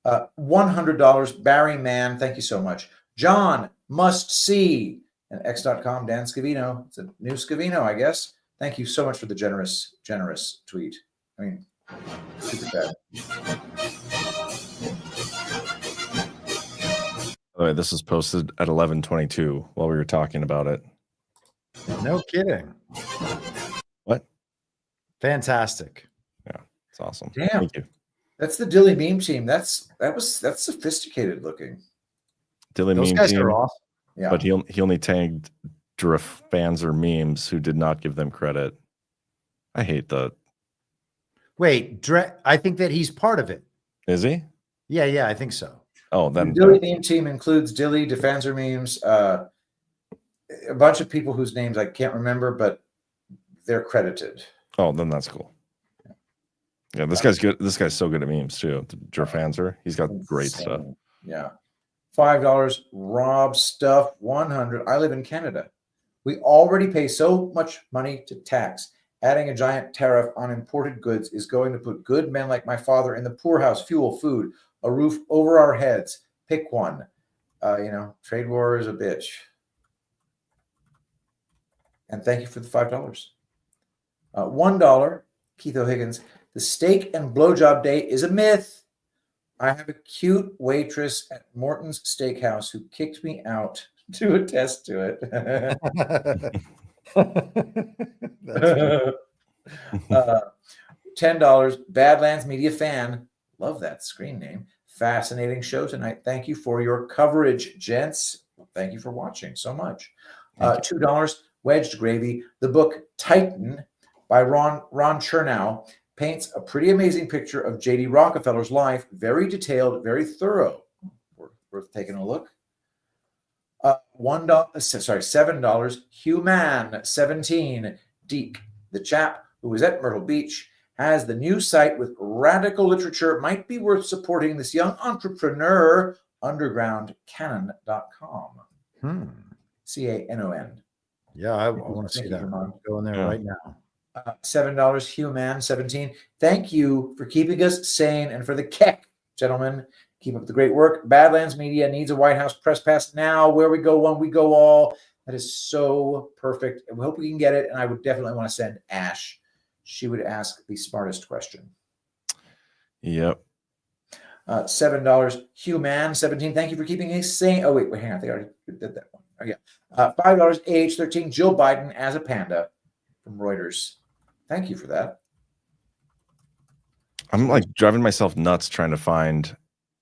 $100. Barry Mann, thank you so much. John Must See. And X.com, Dan Scavino. It's a new Scavino, I guess. Thank you so much for the generous tweet. I mean, super bad. By the way, this was posted at 11:22 while we were talking about it. No kidding. What? Fantastic. Yeah, it's awesome. Damn. Thank you. That's the Dilly Meme team. That's sophisticated looking. Dilly Those Meme guys team, are awesome. Yeah. But he only tagged Driffanzer Memes, who did not give them credit. I hate the. Wait, I think that he's part of it. Is he? Yeah, I think so. Oh, then the Dilly Meme team includes Dilly, Defanzer Memes, a bunch of people whose names I can't remember, but they're credited. Oh, then that's cool. Yeah, this guy's good. This guy's so good at memes too. Driffanzer, he's got great stuff. Yeah. $5. Rob Stuff 100. I live in Canada. We already pay so much money to tax. Adding a giant tariff on imported goods is going to put good men like my father in the poorhouse. Fuel, food, a roof over our heads. Pick one. Trade war is a bitch. And thank you for the $5. $1. Keith O'Higgins. The steak and blowjob day is a myth. I have a cute waitress at Morton's Steakhouse who kicked me out to attest to it. $10. Badlands Media Fan. Love that screen name. Fascinating show tonight. Thank you for your coverage, gents. Thank you for watching so much. $2. Wedged Gravy. The book Titan by Ron Chernow paints a pretty amazing picture of J.D. Rockefeller's life. Very detailed, very thorough. Worth taking a look. $7. Human 17. Deke, the chap who was at Myrtle Beach, has the new site with radical literature. Might be worth supporting this young entrepreneur. Undergroundcanon.com. CANON. Yeah, I want to see that. Go in there right now. $7. Human 17. Thank you for keeping us sane and for the keck, gentlemen. Keep up the great work. Badlands Media needs a White House press pass now. Where we go one, we go all. That is so perfect. And we hope we can get it. And I would definitely want to send Ash. She would ask the smartest question. Yep. $7. Human 17. Thank you for keeping us sane. Oh, wait, hang on. I think I already did that one. Oh, yeah. $5. AH13. Jill Biden as a panda from Reuters. Thank you for that. I'm like driving myself nuts trying to find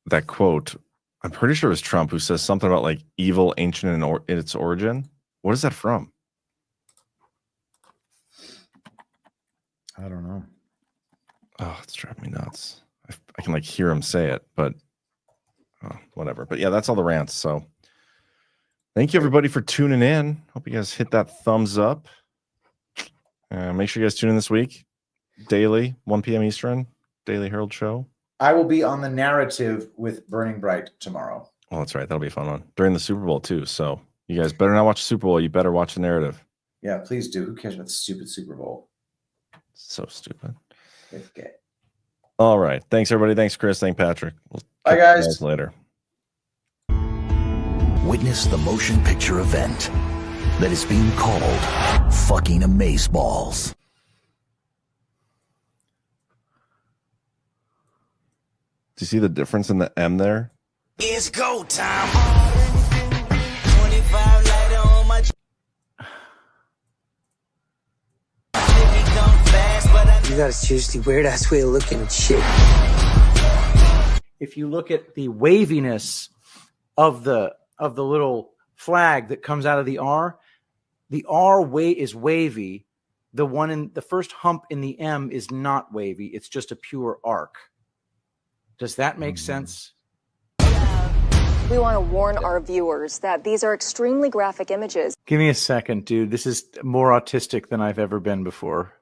that quote. I'm pretty sure it was Trump who says something about like evil, ancient in its origin. What is that from? I don't know. Oh, it's driving me nuts. I can like hear him say it, but whatever. But yeah, that's all the rants. So Thank you, everybody, for tuning in. Hope you guys hit that thumbs up. Make sure you guys tune in this week. Daily, 1 p.m. Eastern, Daily Herald Show. I will be on the narrative with Burning Bright tomorrow. Oh, that's right. That'll be a fun one. During the Super Bowl, too. So you guys better not watch the Super Bowl. You better watch the narrative. Yeah, please do. Who cares about the stupid Super Bowl? So stupid. Okay. All right. Thanks, everybody. Thanks, Chris. Thank Patrick. Bye, guys. Later. Witness the motion picture event that is being called fucking Amazeballs. Do you see the difference in the M there? It's go time. 25 lighter on my. You got a seriously weird ass way of looking at shit. If you look at the waviness of the little flag that comes out of the R is wavy. The one in the first hump in the M is not wavy. It's just a pure arc. Does that make sense? We want to warn our viewers that these are extremely graphic images. Give me a second, dude. This is more autistic than I've ever been before.